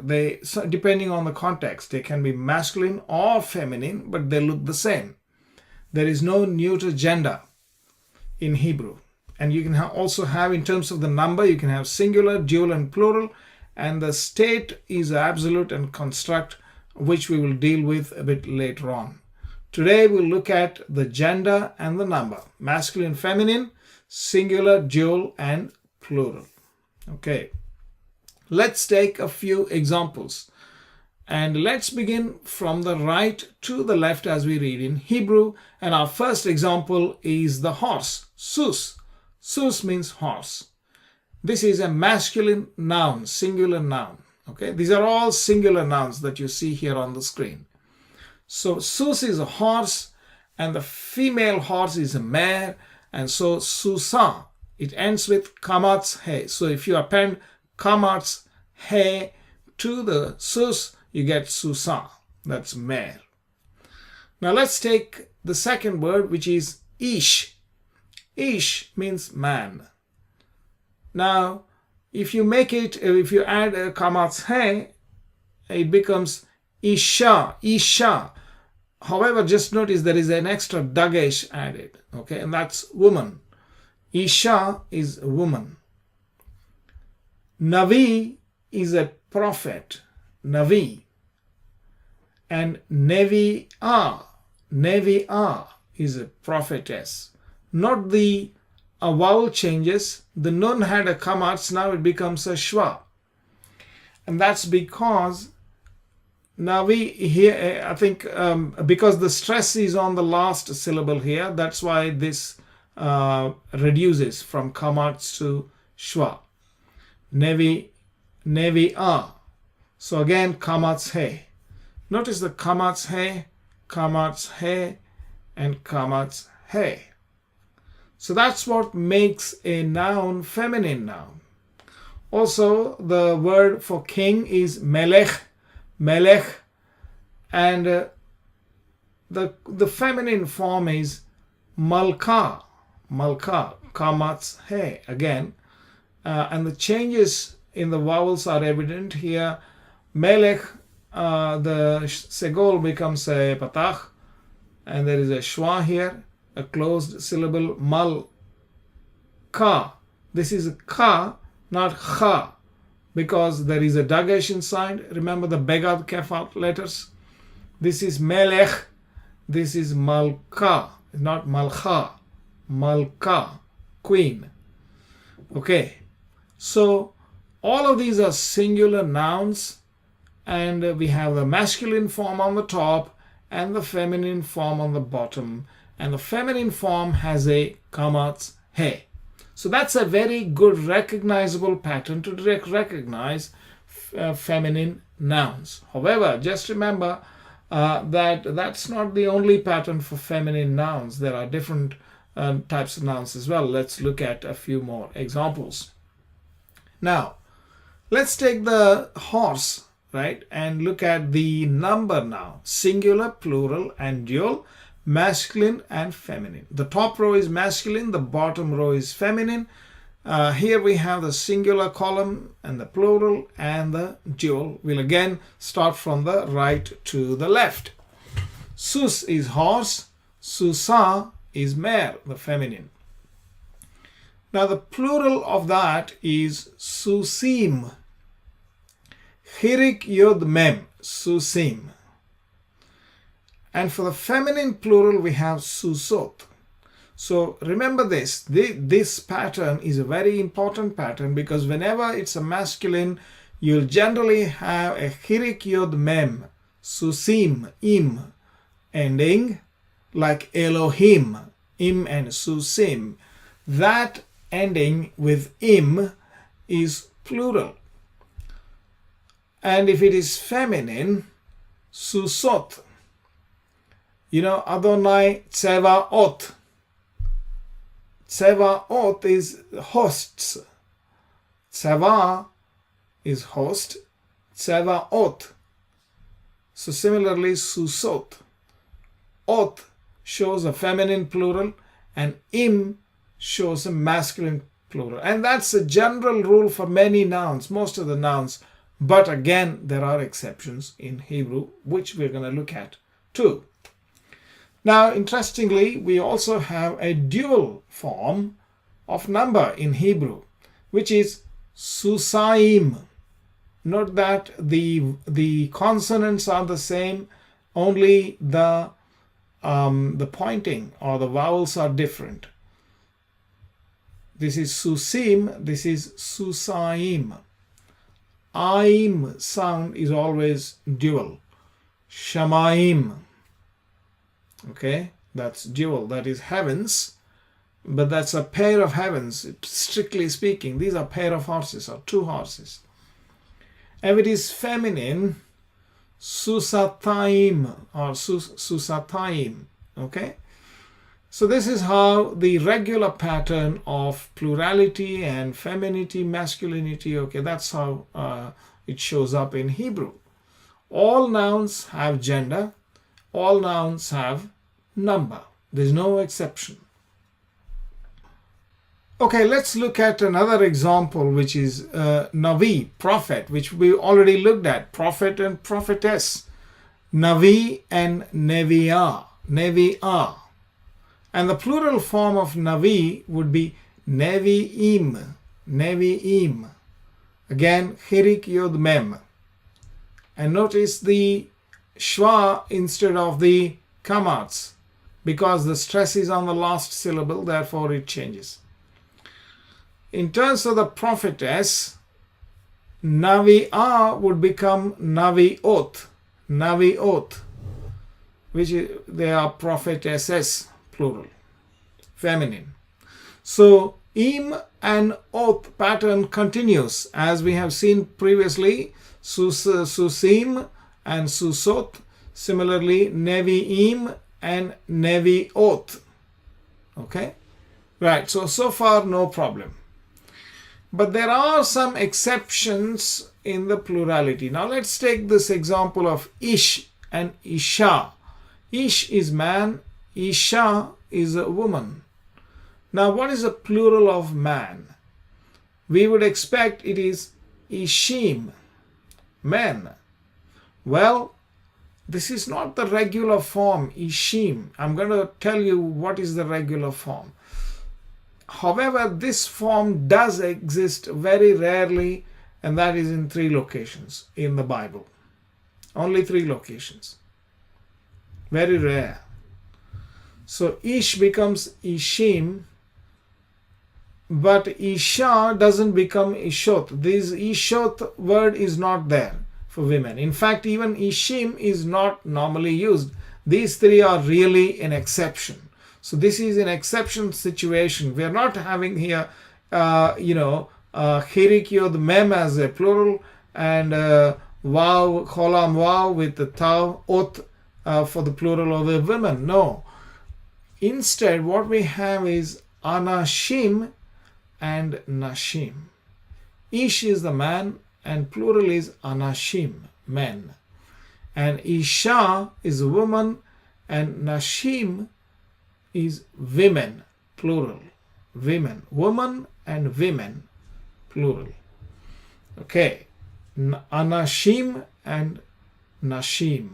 depending on the context, they can be masculine or feminine, but they look the same. There is no neuter gender in Hebrew. And you can also have, in terms of the number, you can have singular, dual, and plural. And the state is absolute and construct, which we will deal with a bit later on. Today we'll look at the gender and the number. Masculine, feminine, singular, dual, and plural. Okay. Let's take a few examples. And let's begin from the right to the left as we read in Hebrew. And our first example is the horse, sus. Sus means horse. This is a masculine noun, singular noun. Okay, these are all singular nouns that you see here on the screen. So sus is a horse and the female horse is a mare, and so susa, it ends with kamatz he. So if you append kamatz he to the sus, you get susa, that's mare. Now let's take the second word, which is ish. Ish means man. Now, if you add a kamatz he, it becomes isha, isha. However, just notice there is an extra dagesh added, okay, and that's woman. Isha is a woman. Navi is a prophet, Navi. And Nevi'ah is a prophetess. Not the vowel changes. The nun had a kamatz, now it becomes a shwa. And that's because Navi here, I think, because the stress is on the last syllable here, that's why this reduces from kamatz to shwa. Nevi'ah. So again, kamatz he. Notice the kamatz he, and kamatz he. So that's what makes a noun feminine noun. Also, the word for king is melech, and the feminine form is malka, kamatz he again. And the changes in the vowels are evident here. Melech, the segol becomes a patach, and there is a shwa here, a closed syllable. Mal ka, this is ka, not kha, because there is a dagesh inside. Remember the begad kefat letters. This is melech, this is malka, not malcha, malka, queen. Okay, so all of these are singular nouns, and we have the masculine form on the top and the feminine form on the bottom, and the feminine form has a kamatz he. So that's a very good recognizable pattern to recognize feminine nouns. However, just remember that that's not the only pattern for feminine nouns. There are different types of nouns as well. Let's look at a few more examples. Now, let's take the horse, right, and look at the number now. Singular, plural, and dual, masculine and feminine. The top row is masculine, the bottom row is feminine. Here we have the singular column and the plural and the dual. We'll again start from the right to the left. Sus is horse, susa is mare, the feminine. Now the plural of that is susim. Hirik yod mem, susim. And for the feminine plural, we have susot. So remember this. This pattern is a very important pattern, because whenever it's a masculine, you'll generally have a hirik yod mem, susim, im, ending, like Elohim, im and susim. That ending with im is plural. And if it is feminine, susot. You know, Adonai tsevaot. Tsevaot is hosts. Tseva is host. Tsevaot. So similarly, susot. Ot shows a feminine plural, and im shows a masculine plural. And that's a general rule for many nouns, most of the nouns. But again, there are exceptions in Hebrew, which we're going to look at too. Now, interestingly, we also have a dual form of number in Hebrew, which is susaim. Note that the consonants are the same, only the pointing or the vowels are different. This is susim, this is susaim. Aim sound is always dual. Shamaim. Okay, that's dual, that is heavens, but that's a pair of heavens. Strictly speaking, these are pair of horses or two horses. If it is feminine, susataim or susataim. Okay, so this is how the regular pattern of plurality and femininity, masculinity, okay, that's how it shows up in Hebrew. All nouns have gender. All nouns have number. There's no exception. Okay, let's look at another example, which is Navi, prophet, which we already looked at. Prophet and prophetess. Navi and Neviah. Neviah. And the plural form of Navi would be Nevi'im. Nevi'im. Again, Hirik Yod Mem. And notice the shwa instead of the kamatz, because the stress is on the last syllable, therefore it changes. In terms of the prophetess, Navi'ah would become Navi'ot. Navi'ot, which is, they are prophetesses, plural, feminine. So im and ot pattern continues, as we have seen previously. Susim and susot, similarly Nevi'im and Nevi'ot. Okay, right, so far no problem. But there are some exceptions in the plurality. Now let's take this example of Ish and Isha. Ish is man, Isha is a woman. Now what is a plural of man? We would expect it is Ishim, men. Well, this is not the regular form, Ishim. I'm going to tell you what is the regular form. However, this form does exist very rarely, and that is in 3 locations in the Bible. Only 3 locations. Very rare. So Ish becomes Ishim, but Isha doesn't become Ishot. This Ishot word is not there for women. In fact, even Ishim is not normally used. These 3 are really an exception. So this is an exception situation. We are not having here, Hirik Yod Mem as a plural, and Vav, Cholam Vav with the Tav, Ot for the plural of the women. No. Instead, what we have is Anashim and Nashim. Ish is the man, and plural is Anashim, men. And Isha is a woman, and Nashim is women, plural. Women. Woman and women, plural. Okay. Anashim and Nashim.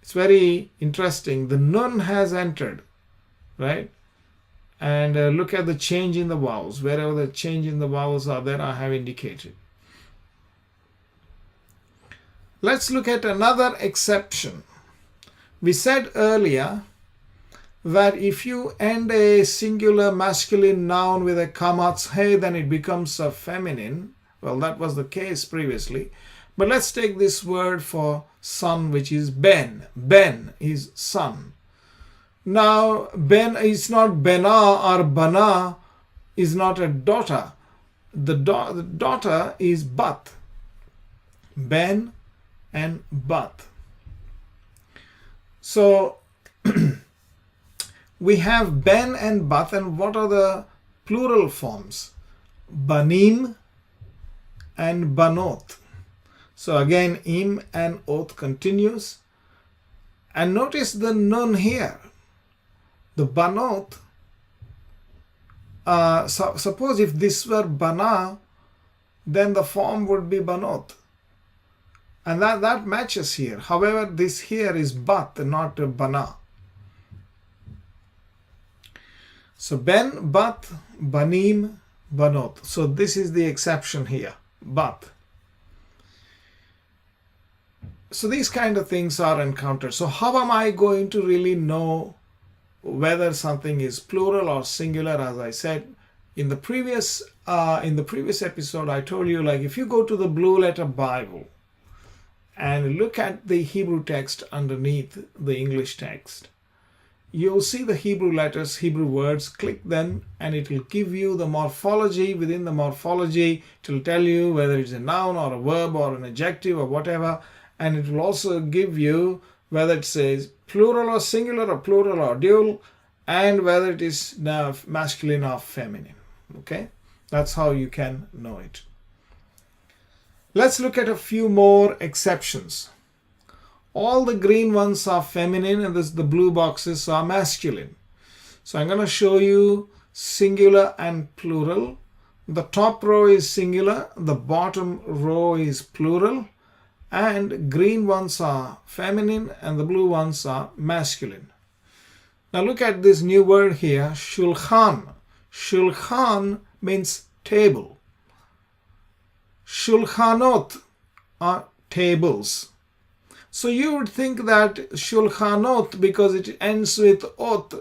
It's very interesting. The nun has entered, right? And look at the change in the vowels. Wherever the change in the vowels are there, I have indicated. Let's look at another exception. We said earlier that if you end a singular masculine noun with a kamatz he, then it becomes a feminine. Well, that was the case previously. But let's take this word for son, which is ben. Ben is son. Now, ben is not bena, or bana is not a daughter. The daughter is bat. Ben and bat. So, we have ben and bat, and what are the plural forms? Banim and banot. So again, im and ot continues. And notice the nun here. The banot, suppose if this were bana, then the form would be banot. And that matches here. However, this here is bat, not bana. So ben, bat, banim, banot. So this is the exception here, bat. So these kind of things are encountered. So how am I going to really know whether something is plural or singular? As I said in the previous episode, I told you, like, if you go to the Blue Letter Bible and look at the Hebrew text underneath the English text, you'll see the Hebrew letters, Hebrew words, click them, and it will give you the morphology. Within the morphology, it will tell you whether it's a noun or a verb or an adjective or whatever. And it will also give you whether it says plural or singular or plural or dual, and whether it is now masculine or feminine. Okay? That's how you can know it. Let's look at a few more exceptions. All the green ones are feminine, and the blue boxes are masculine. So I'm going to show you singular and plural. The top row is singular, the bottom row is plural, and green ones are feminine and the blue ones are masculine. Now look at this new word here, shulchan. Shulchan means table. Shulchanot are tables. So you would think that shulchanot, because it ends with ot,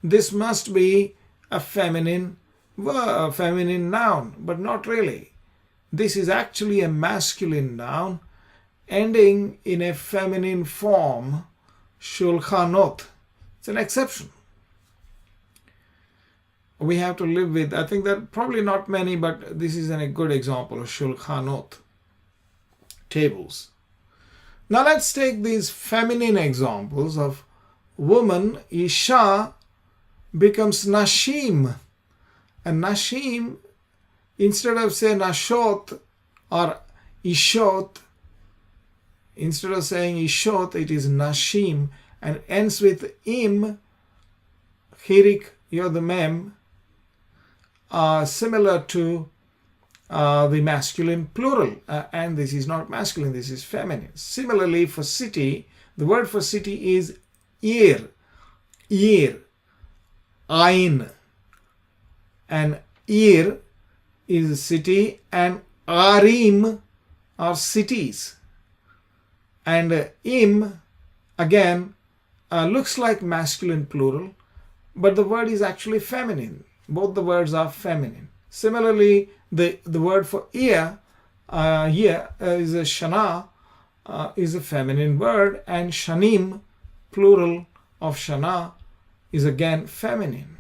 this must be a feminine noun, but not really. This is actually a masculine noun ending in a feminine form, shulchanot. It's an exception. We have to live with, I think that probably not many, but this is a good example of shulchanot, tables. Now let's take these feminine examples of woman. Isha becomes nashim. And nashim, instead of say nashot or ishot, instead of saying ishot, it is nashim, and ends with im, hirik yod mem, similar to the masculine plural, and this is not masculine, this is feminine. Similarly, for city, the word for city is ear, ain, and ear is city, and arim are cities, and im again looks like masculine plural, but the word is actually feminine. Both the words are feminine. Similarly, the word for ear here is a shana, is a feminine word, and shanim, plural of shana, is again feminine.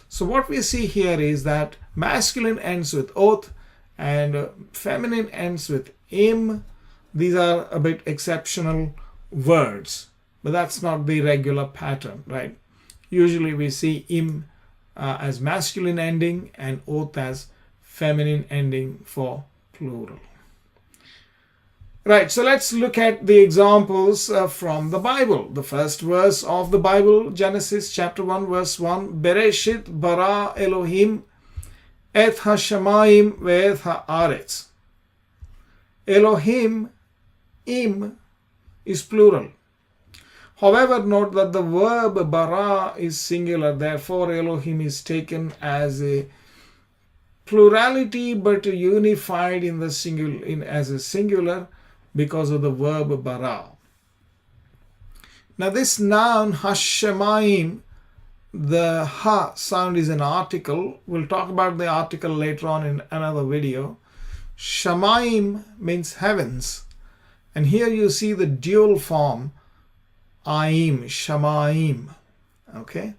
So what we see here is that masculine ends with oth and feminine ends with im. These are a bit exceptional words, but that's not the regular pattern, right? Usually we see im as masculine ending and oth as feminine ending for plural. Right, so let's look at the examples from the Bible. The first verse of the Bible, Genesis chapter 1 verse 1, Bereshit bara Elohim et ha-shamayim ve'et ha'aretz. Elohim, im, is plural. However, note that the verb bara is singular, therefore Elohim is taken as a plurality but unified in the as a singular because of the verb bara. Now this noun Hashemayim, the ha sound is an article. We'll talk about the article later on in another video. Shamayim means heavens, and here you see the dual form Aim, Shamayim. Okay,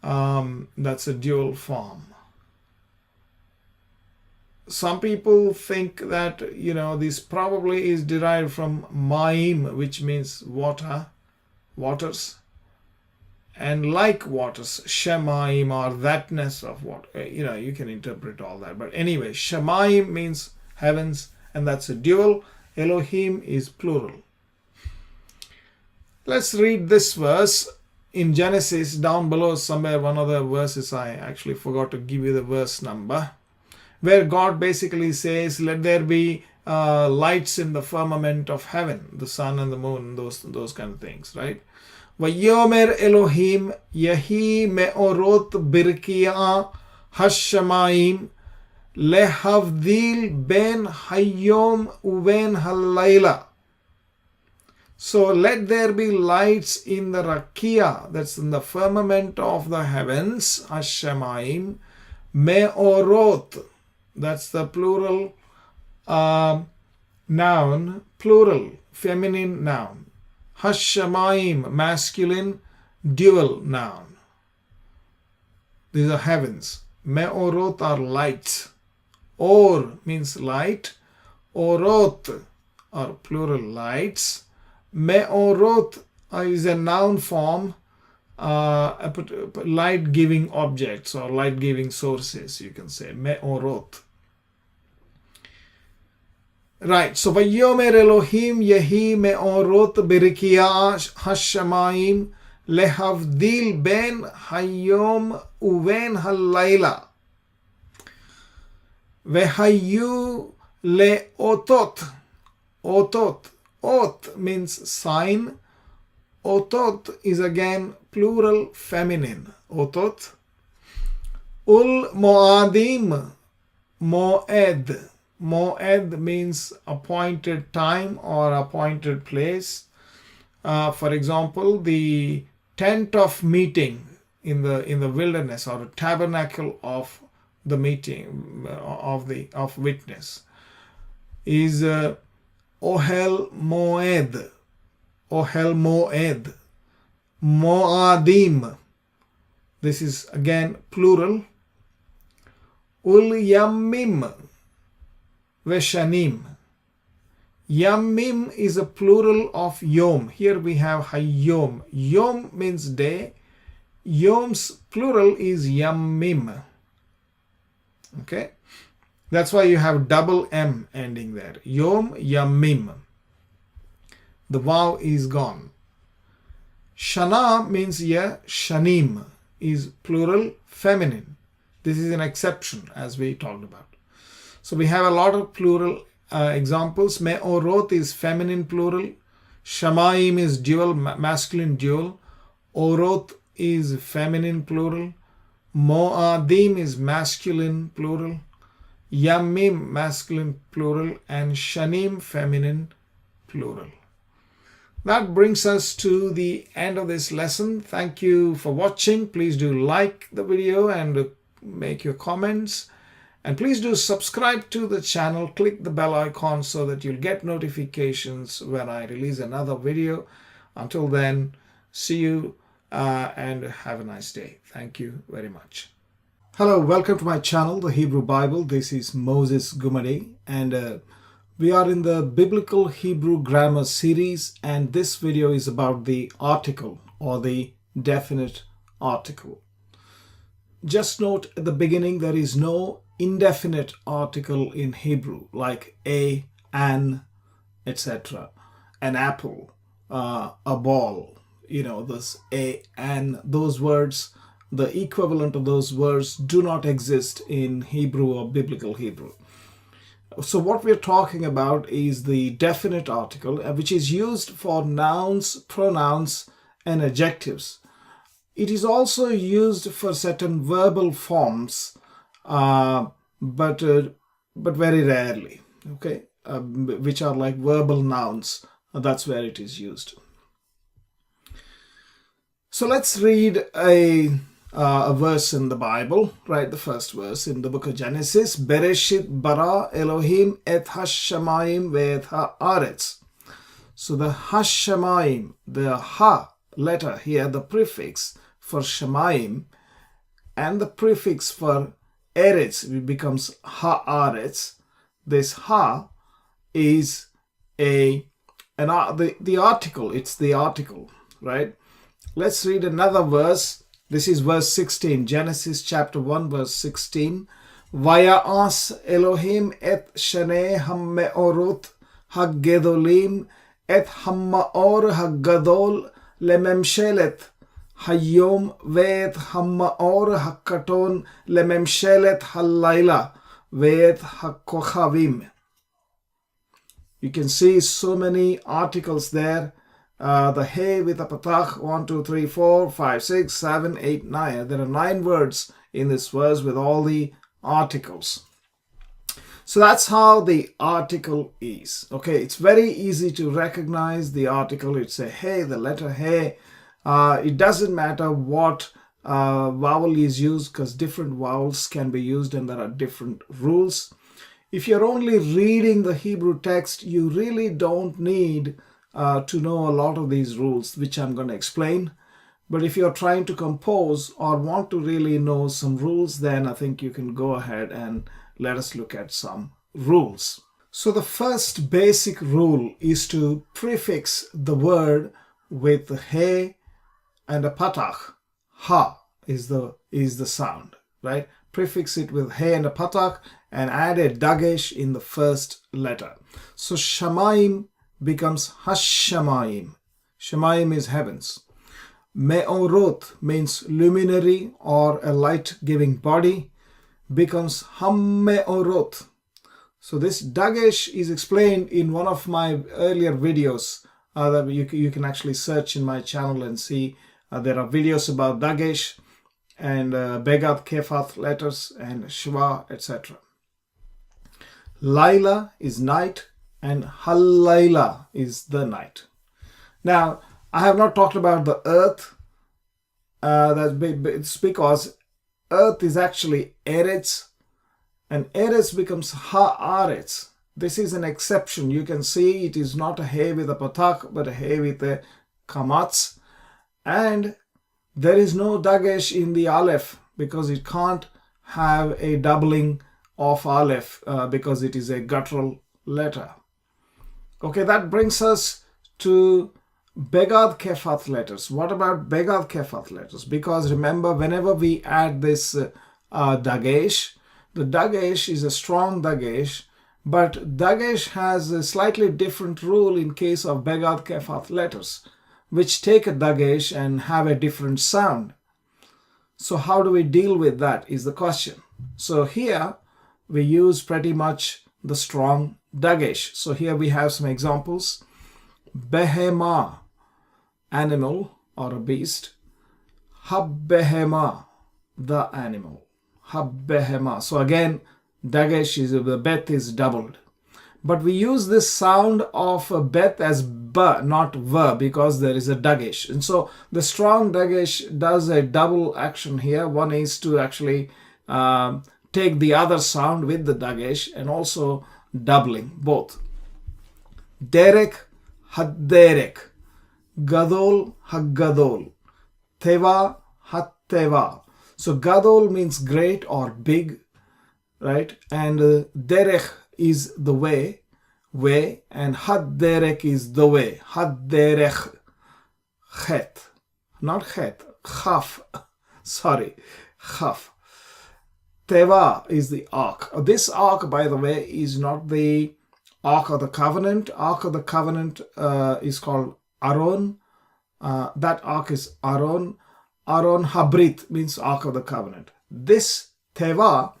that's a dual form. Some people think that, this probably is derived from Maim, which means water, waters, and like waters, Shemaim, or thatness of water. You can interpret all that. But anyway, Shemaim means heavens, and that's a dual. Elohim is plural. Let's read this verse in Genesis, down below somewhere, one of the verses. I actually forgot to give you the verse number, where God basically says, let there be lights in the firmament of heaven, the sun and the moon, those kind of things, right? Vayomer Elohim Yehi me'orot birkiya hashamayim lehavdil ben hayom uven halayla. So let there be lights in the rakia, that's in the firmament of the heavens, hashamayim, me'orot, that's the plural noun, plural, feminine noun. Hashamayim, masculine, dual noun. These are heavens. Me'orot are lights. Or means light. Orot are plural lights. Me'orot is a noun form, light-giving objects or light-giving sources, you can say. Me'orot. Right, so Vayomer Elohim Yehi me'orot birikiya hashamayim lehavdil ben hayom uven halayla vehayu leotot. Otot. Ot means sign. Otot is again plural feminine. Otot. Ul moadim, moed. Moed means appointed time or appointed place. For example, the tent of meeting in the wilderness, or a tabernacle of the meeting of witness, is Ohel Moed. Ohel Moed. Moadim. This is again plural. Ul Yammim Veshanim. Yammim is a plural of Yom. Here we have Hayom. Yom means day. Yom's plural is Yammim. Okay? That's why you have double M ending there. Yom, Yammim. The vowel is gone. Shana means Shanim is plural feminine. This is an exception, as we talked about. So we have a lot of plural examples. Me'orot is feminine plural. Shamayim is dual, masculine dual. Orot is feminine plural. Mo'adim is masculine plural. Yamim masculine plural. And Shanim feminine plural. That brings us to the end of this lesson. Thank you for watching. Please do like the video and make your comments. And please do subscribe to the channel. Click the bell icon so that you'll get notifications when I release another video. Until then, see you and have a nice day. Thank you very much. Hello, welcome to my channel, The Hebrew Bible. This is Moses Gumade, and we are in the Biblical Hebrew Grammar series, and this video is about the article or the definite article. Just note at the beginning there is no indefinite article in Hebrew like a, an, etc. An apple, a ball, this a, an, those words, the equivalent of those words do not exist in Hebrew or Biblical Hebrew. So what we're talking about is the definite article, which is used for nouns, pronouns, and adjectives. It is also used for certain verbal forms, but very rarely, okay, which are like verbal nouns. That's where it is used. So let's read a verse in the Bible, right? The first verse in the book of Genesis. Bereshit bara Elohim et hashamayim ve'et haaretz. So the hashamayim, the ha letter here, the prefix for shamayim, and the prefix for eretz, it becomes haaretz. This ha is the article. It's the article, right? Let's read another verse. This is verse 16, Genesis chapter 1, verse 16. Vaya'as Elohim et shanei hammeorot haggedolim et hammaor haggadol lememshelet hayom ve'et hammaor hakkaton lememshelet halayla ve'et hakochavim. You can see so many articles there. The hey with a patach, 1, 2, 3, 4, 5, 6, 7, 8, 9. There are 9 words in this verse with all the articles. So that's how the article is. Okay, it's very easy to recognize the article. It's a hey, the letter hey. It doesn't matter what vowel is used, because different vowels can be used and there are different rules. If you're only reading the Hebrew text, you really don't need to know a lot of these rules, which I'm going to explain. But if you're trying to compose or want to really know some rules, then I think you can go ahead and let us look at some rules. So the first basic rule is to prefix the word with he and a patach. Ha is the sound, right? Prefix it with he and a patach and add a dagesh in the first letter. So shamayim becomes hashamayim. Shamayim is heavens. Me'orot means luminary or a light-giving body, becomes hammeorot. So this dagesh is explained in one of my earlier videos that you can actually search in my channel and see. There are videos about dagesh and begad kefath letters and shva, etc. Laila is night, and halayla is the night. Now, I have not talked about the earth. It's because earth is actually eretz, and eretz becomes haaretz. This is an exception. You can see it is not a he with a patach, but a he with a kamatz. And there is no dagesh in the aleph because it can't have a doubling of aleph because it is a guttural letter. Okay, that brings us to begad kefath letters. What about begad kefath letters? Because remember, whenever we add this dagesh, the dagesh is a strong dagesh, but dagesh has a slightly different rule in case of begad kefath letters, which take a dagesh and have a different sound. So how do we deal with that is the question. So here we use pretty much the strong dagesh. So here we have some examples. Behema, animal or a beast. Habbehema, the animal. Habbehema. So again, dagesh is, the bet is doubled. But we use this sound of bet as ba, not v, because there is a dagesh. And so the strong dagesh does a double action here. One is to actually take the other sound with the dagesh and also doubling both. Derek, hadderek. Gadol, haggadol. Teva, hatteva. So gadol means great or big, right? And derech is the way, and hadderek is the way. Hadderech, chet, not chet, chaf, sorry, chaf. Teva is the ark. This ark, by the way, is not the Ark of the Covenant. Ark of the Covenant is called Aaron. That ark is Aaron. Aaron Habrit means Ark of the Covenant. This Teva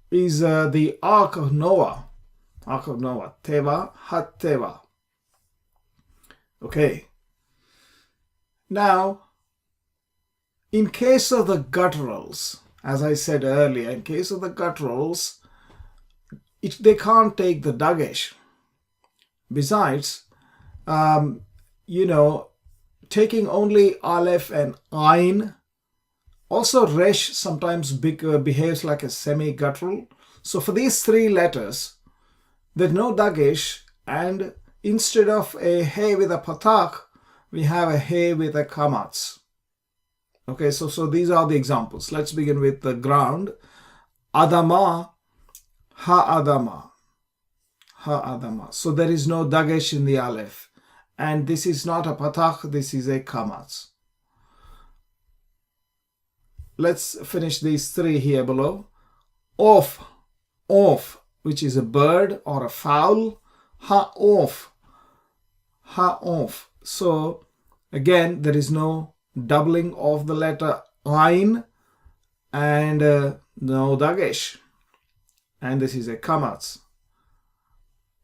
is the Ark of Noah. Ark of Noah. Teva, Hat Teva. Okay. Now, in case of the gutturals, as I said earlier, in case of the gutturals, they can't take the dagesh. Besides, taking only aleph and ayin. Also, resh sometimes behaves like a semi-guttural. So for these three letters, there's no dagesh, and instead of a hey with a patak, we have a hey with a kamatz. Okay, so these are the examples. Let's begin with the ground. Adama, ha-adama. Ha-adama. So there is no dagesh in the aleph. And this is not a patak, this is a kamatz. Let's finish these three here below. Off, which is a bird or a fowl. Ha-off, ha-off. So again, there is no doubling of the letter ayin and no dagesh. And this is a kamatz.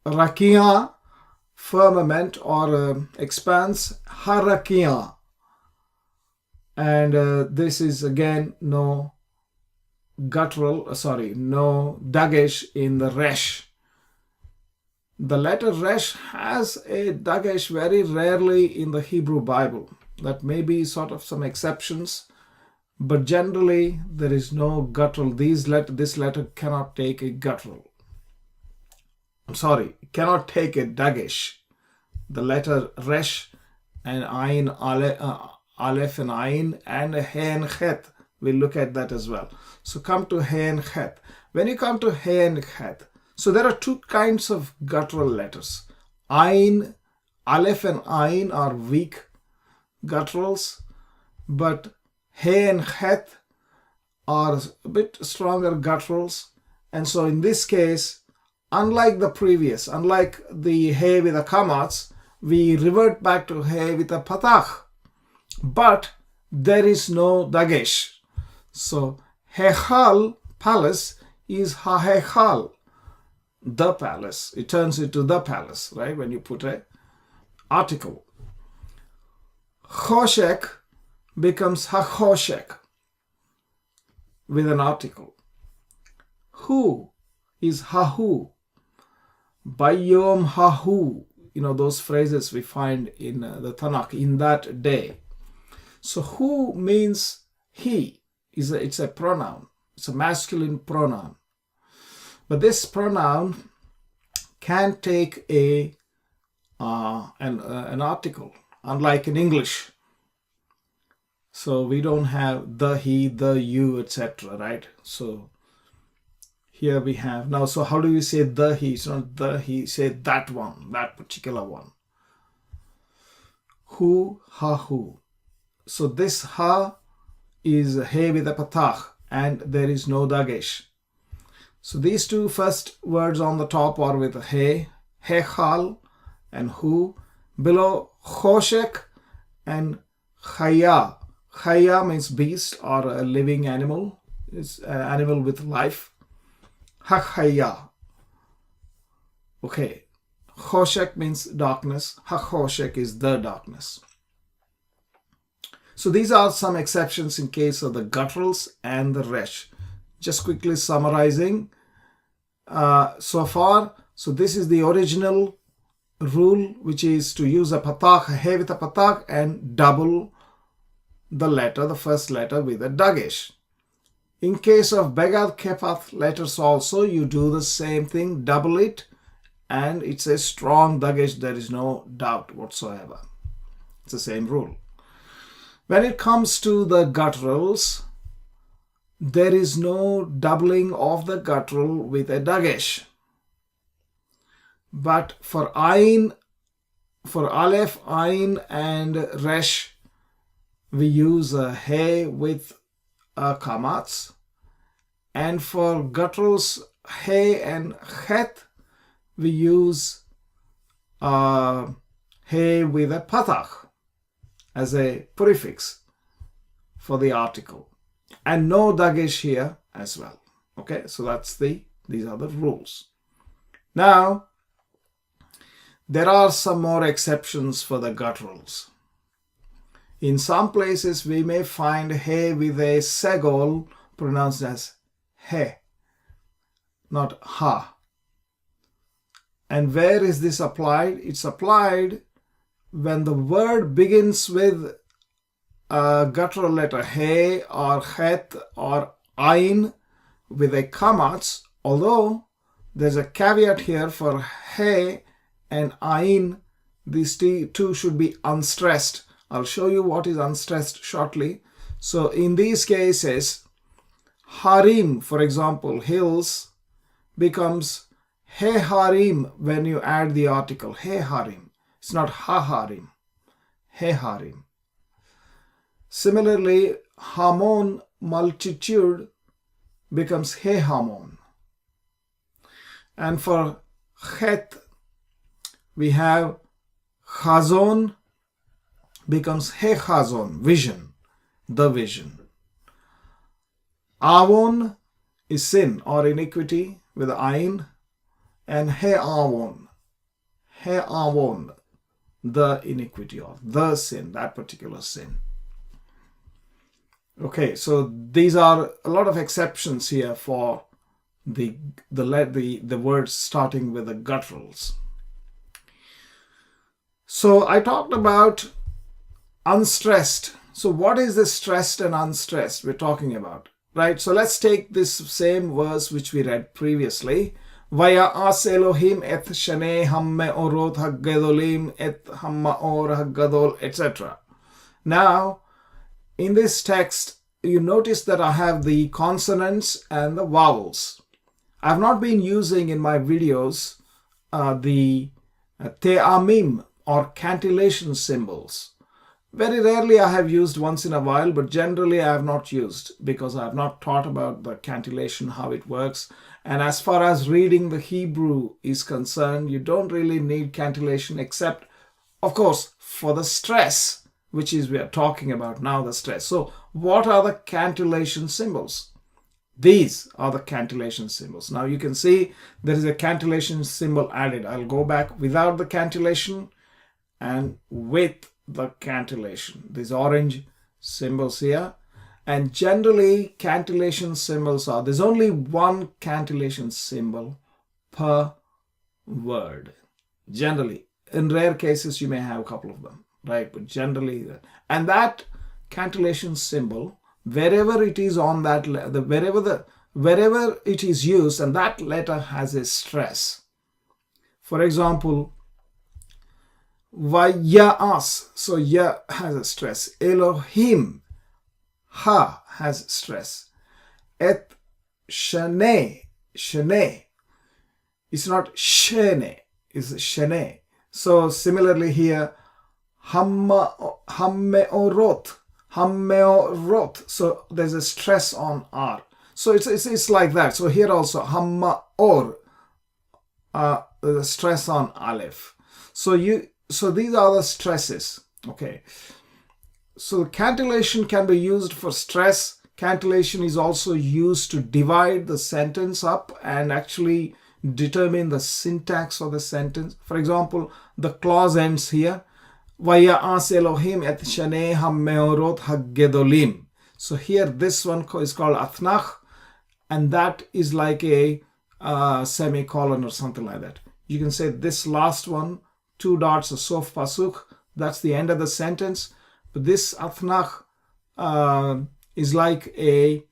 Rakia, firmament or expanse. Harakia. And this is again no guttural, no dagesh in the resh. The letter resh has a dagesh very rarely in the Hebrew Bible. That may be sort of some exceptions, but generally there is no guttural. This letter cannot take a guttural. Cannot take a dagesh. The letter resh and ayin, aleph and ayin, and he and chet. We'll look at that as well. So come to he and chet. When you come to he and chet, so there are two kinds of guttural letters. Ayin, aleph and ayin are weak gutturals, but he and chet are a bit stronger gutturals. And so in this case, unlike the previous, unlike the he with a kamatz, we revert back to he with a patach. But there is no dagesh. So hechal, palace, is ha-hechal, the palace. It turns into the palace, right? When you put a article. Choshek becomes ha-choshek with an article. Hu is ha-hu. Bayom ha-hu. Those phrases we find in the Tanakh, in that day. So hu means he. It's a pronoun. It's a masculine pronoun. But this pronoun can take an article, unlike in English. So we don't have the, he, the, you, etc., right? So here we have, now, so how do we say the he? It's not the he, say that one, that particular one. Hu, ha, hu. So this ha is he with a patach, and there is no dagesh. So these two first words on the top are with he, hechal, and hu. Below, choshek and chaya. Chaya means beast or a living animal. It's an animal with life. Hachaya. Okay. Choshek means darkness. Hachoshek is the darkness. So these are some exceptions in case of the gutturals and the resh. Just quickly summarizing so far. So this is the original rule, which is to use a patak, a he with a patak, and double the letter, the first letter, with a dagesh. In case of begad kepath letters also, you do the same thing, double it, and it's a strong dagesh, there is no doubt whatsoever. It's the same rule. When it comes to the gutturals, there is no doubling of the guttural with a dagesh. But for ayin, for aleph, ayin, and resh, we use a he with a kamats. And for gutturals, he and chet, we use he with a patach as a prefix for the article. And no dagesh here as well. Okay, so these are the rules. Now, there are some more exceptions for the gutturals. In some places, we may find he with a segol pronounced as he, not ha. And where is this applied? It's applied when the word begins with a guttural letter he or het or ayin with a kamats, although there's a caveat here for he and ayin, these two should be unstressed. I'll show you what is unstressed shortly. So in these cases, harim, for example, hills, becomes he harim when you add the article he harim. It's not ha harim, he harim. Similarly, hamon, multitude, becomes he hamon. And for chet, we have chazon, becomes he chazon, vision, the vision. Avon is sin or iniquity with ayin, and he avon, the iniquity or the sin, that particular sin. Okay, so these are a lot of exceptions here for the words starting with the gutturals. So I talked about unstressed. So what is this stressed and unstressed we're talking about? Right, so let's take this same verse which we read previously. Vaya'as Elohim et shanei hamme orot haggadolim et hamma or haggadol, etc. Now, in this text, you notice that I have the consonants and the vowels. I have not been using in my videos the te'amim or cantillation symbols. Very rarely I have used once in a while, but generally I have not used because I have not taught about the cantillation, how it works. And as far as reading the Hebrew is concerned, you don't really need cantillation except, of course, for the stress, which is we are talking about now, the stress. So what are the cantillation symbols? These are the cantillation symbols. Now you can see there is a cantillation symbol added. I'll go back without the cantillation and with the cantillation. These orange symbols here. And generally cantillation symbols are, there's only one cantillation symbol per word. Generally, in rare cases you may have a couple of them, right? But generally, and that cantillation symbol, wherever it is on that, wherever it is used, and that letter has a stress. For example, Vaya'as, so ya has a stress. Elohim, ha has stress. Et shane, it's not shene, it's shene. So similarly here, hammeorot, so there's a stress on R. So it's like that. So here also hammaor, the stress on aleph. So these are the stresses. Okay. So cantillation can be used for stress, Cantillation is also used to divide the sentence up and actually determine the syntax of the sentence. For example, the clause ends here. Vaya'as Elohim et shanei ha-meorot ha-gedolim. So here this one is called athnach, and that is like a semicolon or something like that. You can say this last one, 2 dots, a sof pasuk, that's the end of the sentence. But this athnach is like a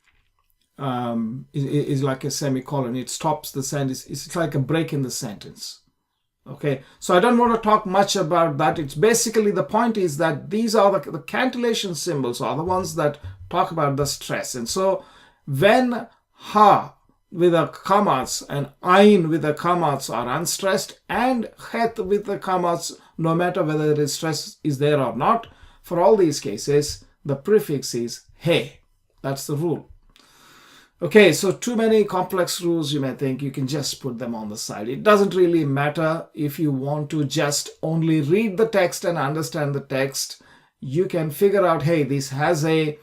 semicolon. It stops the sentence. It's like a break in the sentence. Okay, so I don't want to talk much about that. It's basically, the point is that these are the cantillation symbols are the ones that talk about the stress. And so when ha with the commas and ain with the commas are unstressed, and het with the commas, no matter whether the stress is there or not, for all these cases, the prefix is he. That's the rule. Okay, so too many complex rules, you may think, you can just put them on the side. It doesn't really matter if you want to just only read the text and understand the text. You can figure out, hey, this has a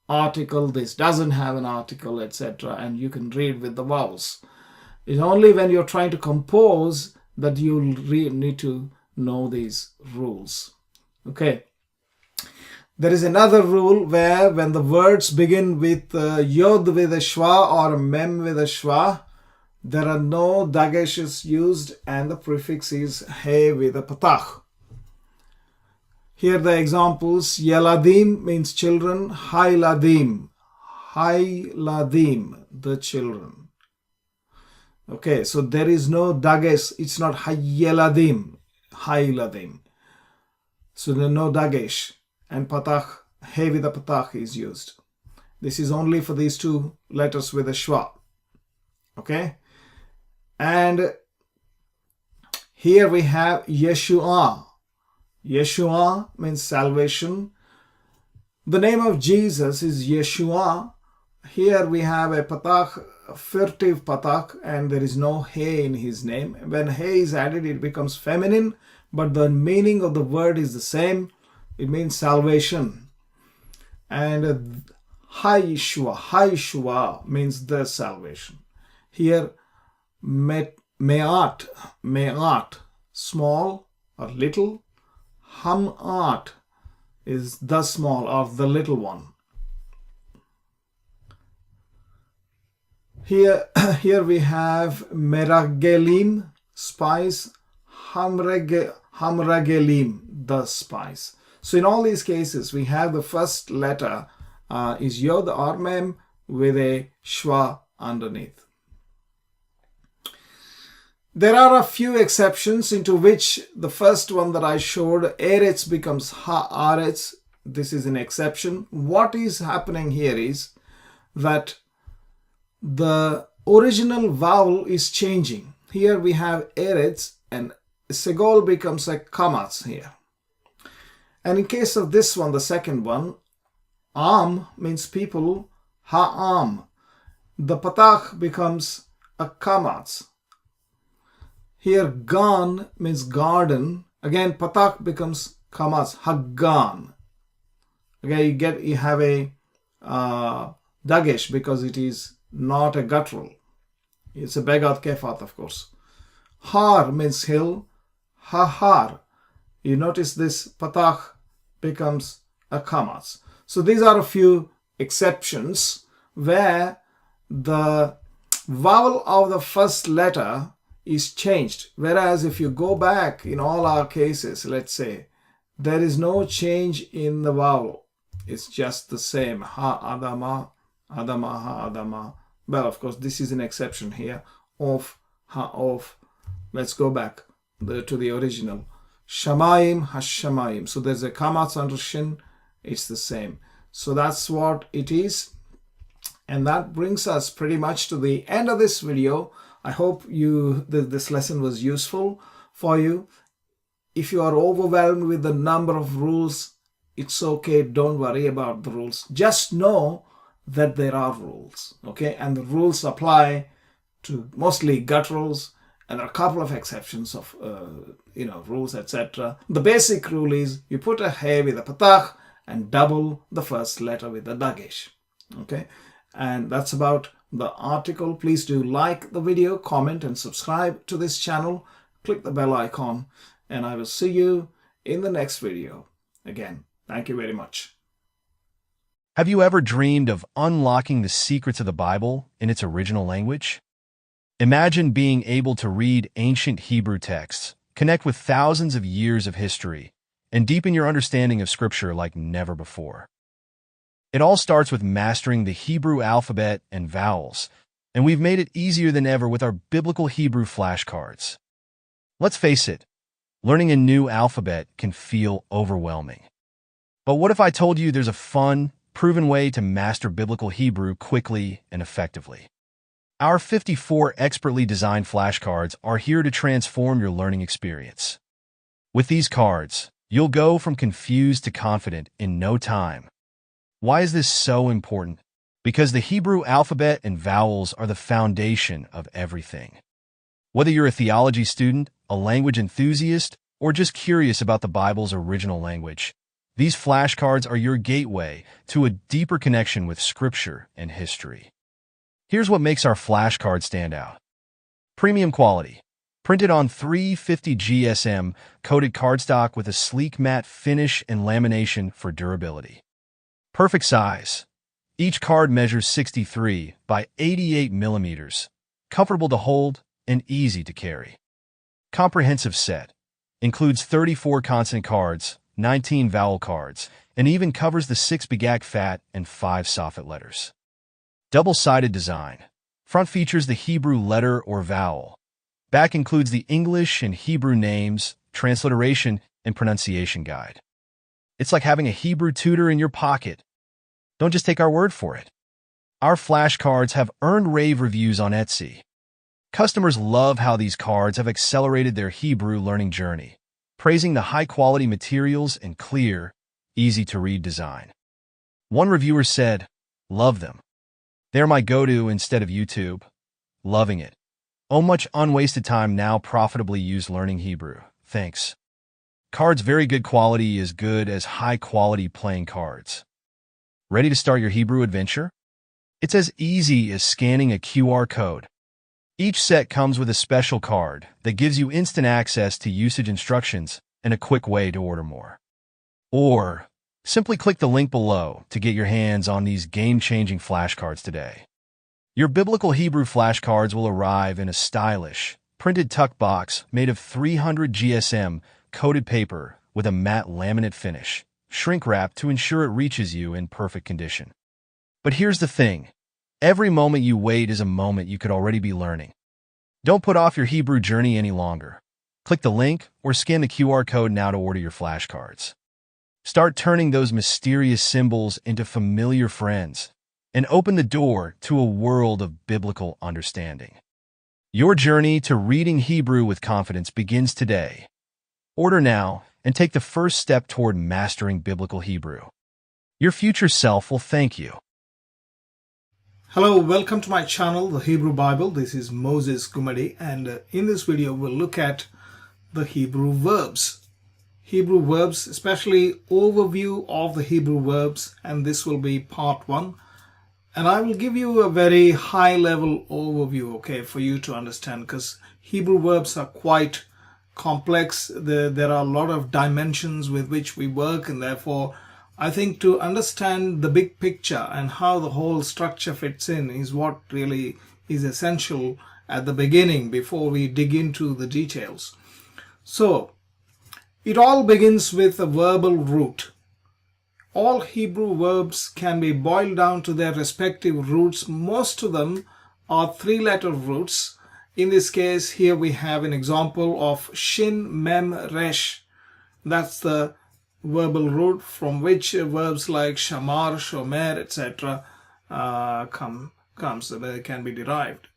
article, this doesn't have an article, etc. And you can read with the vowels. It's only when you're trying to compose that you need to know these rules. Okay. There is another rule where when the words begin with yod with a shwa or mem with a shwa, there are no dageshes used and the prefix is he with a patach. Here the examples: yeladim means children, hailadim, the children. Okay, so there is no dagesh, it's not hayeladim, hailadim. So there are no dagesh. And patach, he with a patach is used. This is only for these 2 letters with a shwa. Okay? And here we have Yeshua. Yeshua means salvation. The name of Jesus is Yeshua. Here we have a patach, a furtive patach, and there is no he in his name. When he is added, it becomes feminine, but the meaning of the word is the same. It means salvation. And Yahshua means the salvation. Here, me'at, small or little. Ham'at is the small or the little one. Here we have meragelim, spice, hamragelim, the spice. So in all these cases, we have the first letter is yod or mem with a shwa underneath. There are a few exceptions into which the first one that I showed, eretz becomes haaretz. This is an exception. What is happening here is that the original vowel is changing. Here we have eretz and segol becomes a kamatz here. And in case of this one, the second one, am means people, ha'am. The patach becomes a kamatz. Here gan means garden. Again, patach becomes kamatz, hagan. Okay, you have a dagesh because it is not a guttural. It's a begat kefat, of course. Har means hill, ha-har. You notice this patach becomes a kamatz. So these are a few exceptions where the vowel of the first letter is changed. Whereas if you go back in all our cases, let's say, there is no change in the vowel. It's just the same. Ha-adama, adama, ha-adama. Well, of course, this is an exception here. Of, ha-of. Let's go back to the original. Shamayim, hashamayim. So there's a kamatz under shin. It's the same. So that's what it is. And that brings us pretty much to the end of this video. I hope this lesson was useful for you. If you are overwhelmed with the number of rules, it's okay. Don't worry about the rules. Just know that there are rules. Okay? And the rules apply to mostly gutturals. And there are a couple of exceptions of, rules, etc. The basic rule is you put a he with a patach and double the first letter with a dagesh. Okay, and that's about the article. Please do like the video, comment, and subscribe to this channel. Click the bell icon, and I will see you in the next video. Again, thank you very much. Have you ever dreamed of unlocking the secrets of the Bible in its original language? Imagine being able to read ancient Hebrew texts, connect with thousands of years of history, and deepen your understanding of Scripture like never before. It all starts with mastering the Hebrew alphabet and vowels, and we've made it easier than ever with our biblical Hebrew flashcards. Let's face it, learning a new alphabet can feel overwhelming. But what if I told you there's a fun, proven way to master biblical Hebrew quickly and effectively? Our 54 expertly designed flashcards are here to transform your learning experience. With these cards, you'll go from confused to confident in no time. Why is this so important? Because the Hebrew alphabet and vowels are the foundation of everything. Whether you're a theology student, a language enthusiast, or just curious about the Bible's original language, these flashcards are your gateway to a deeper connection with Scripture and history. Here's what makes our flashcard stand out. Premium quality. Printed on 350 GSM, coated cardstock with a sleek matte finish and lamination for durability. Perfect size. Each card measures 63 by 88 millimeters, comfortable to hold and easy to carry. Comprehensive set. Includes 34 consonant cards, 19 vowel cards, and even covers the 6 begak fat and 5 soffit letters. Double-sided design. Front features the Hebrew letter or vowel. Back includes the English and Hebrew names, transliteration, and pronunciation guide. It's like having a Hebrew tutor in your pocket. Don't just take our word for it. Our flashcards have earned rave reviews on Etsy. Customers love how these cards have accelerated their Hebrew learning journey, praising the high-quality materials and clear, easy-to-read design. One reviewer said, "Love them. They're my go-to instead of YouTube. Loving it. Oh, much unwasted time now profitably used learning Hebrew. Thanks." Cards very good quality, as good as high-quality playing cards. Ready to start your Hebrew adventure? It's as easy as scanning a QR code. Each set comes with a special card that gives you instant access to usage instructions and a quick way to order more. Or simply click the link below to get your hands on these game-changing flashcards today. Your biblical Hebrew flashcards will arrive in a stylish, printed tuck box made of 300 GSM coated paper with a matte laminate finish, shrink wrap to ensure it reaches you in perfect condition. But here's the thing. Every moment you wait is a moment you could already be learning. Don't put off your Hebrew journey any longer. Click the link or scan the QR code now to order your flashcards. Start turning those mysterious symbols into familiar friends and open the door to a world of biblical understanding. Your journey to reading Hebrew with confidence begins today. Order now and take the first step toward mastering biblical Hebrew. Your future self will thank you. Hello, welcome to my channel, The Hebrew Bible. This is Moses Gumadi, and in this video we'll look at the Hebrew verbs. Hebrew verbs, especially overview of the Hebrew verbs, and this will be part 1. And I will give you a very high level overview, okay, for you to understand, because Hebrew verbs are quite complex. There are a lot of dimensions with which we work, and therefore I think to understand the big picture and how the whole structure fits in is what really is essential at the beginning before we dig into the details. So it all begins with a verbal root. All Hebrew verbs can be boiled down to their respective roots. Most of them are 3-letter roots. In this case, here we have an example of shin, mem, resh. That's the verbal root from which verbs like shamar, shomer, etc. They can be derived.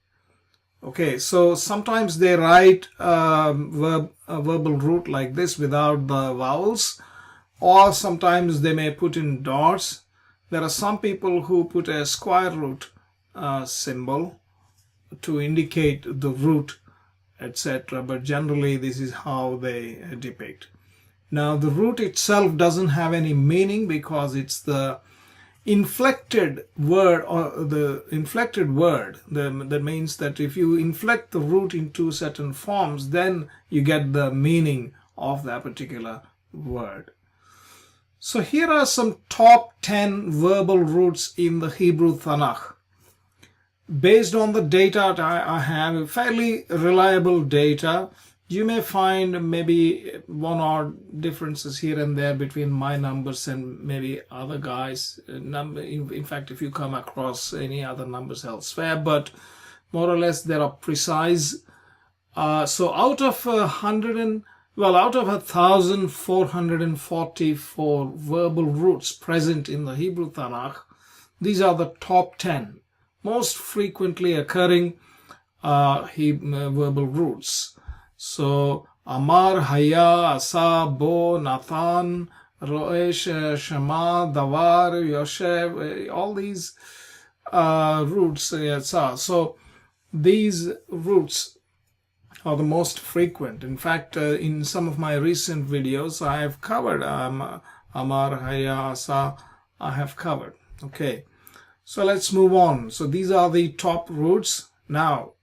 Okay, so sometimes they write a verbal root like this without the vowels, or sometimes they may put in dots. There are some people who put a square root symbol to indicate the root, etc. But generally this is how they depict. Now the root itself doesn't have any meaning because it's the inflected word, or the inflected word, that means that if you inflect the root into certain forms, then you get the meaning of that particular word. So here are some top 10 verbal roots in the Hebrew Tanakh. Based on the data that I have, fairly reliable data. You may find maybe one or differences here and there between my numbers and maybe other guys' number. In fact, if you come across any other numbers elsewhere, but more or less they are precise. So out of 1,444 verbal roots present in the Hebrew Tanakh, these are the top 10 most frequently occurring verbal roots. So Amar, Haya, Asa, Bo, Nathan, Roesh, Shema, Davar, Yoshev, all these roots. So these roots are the most frequent. In fact, in some of my recent videos, I have covered Amar, Haya, Asa, I have covered. Okay, so let's move on. So these are the top roots. Now,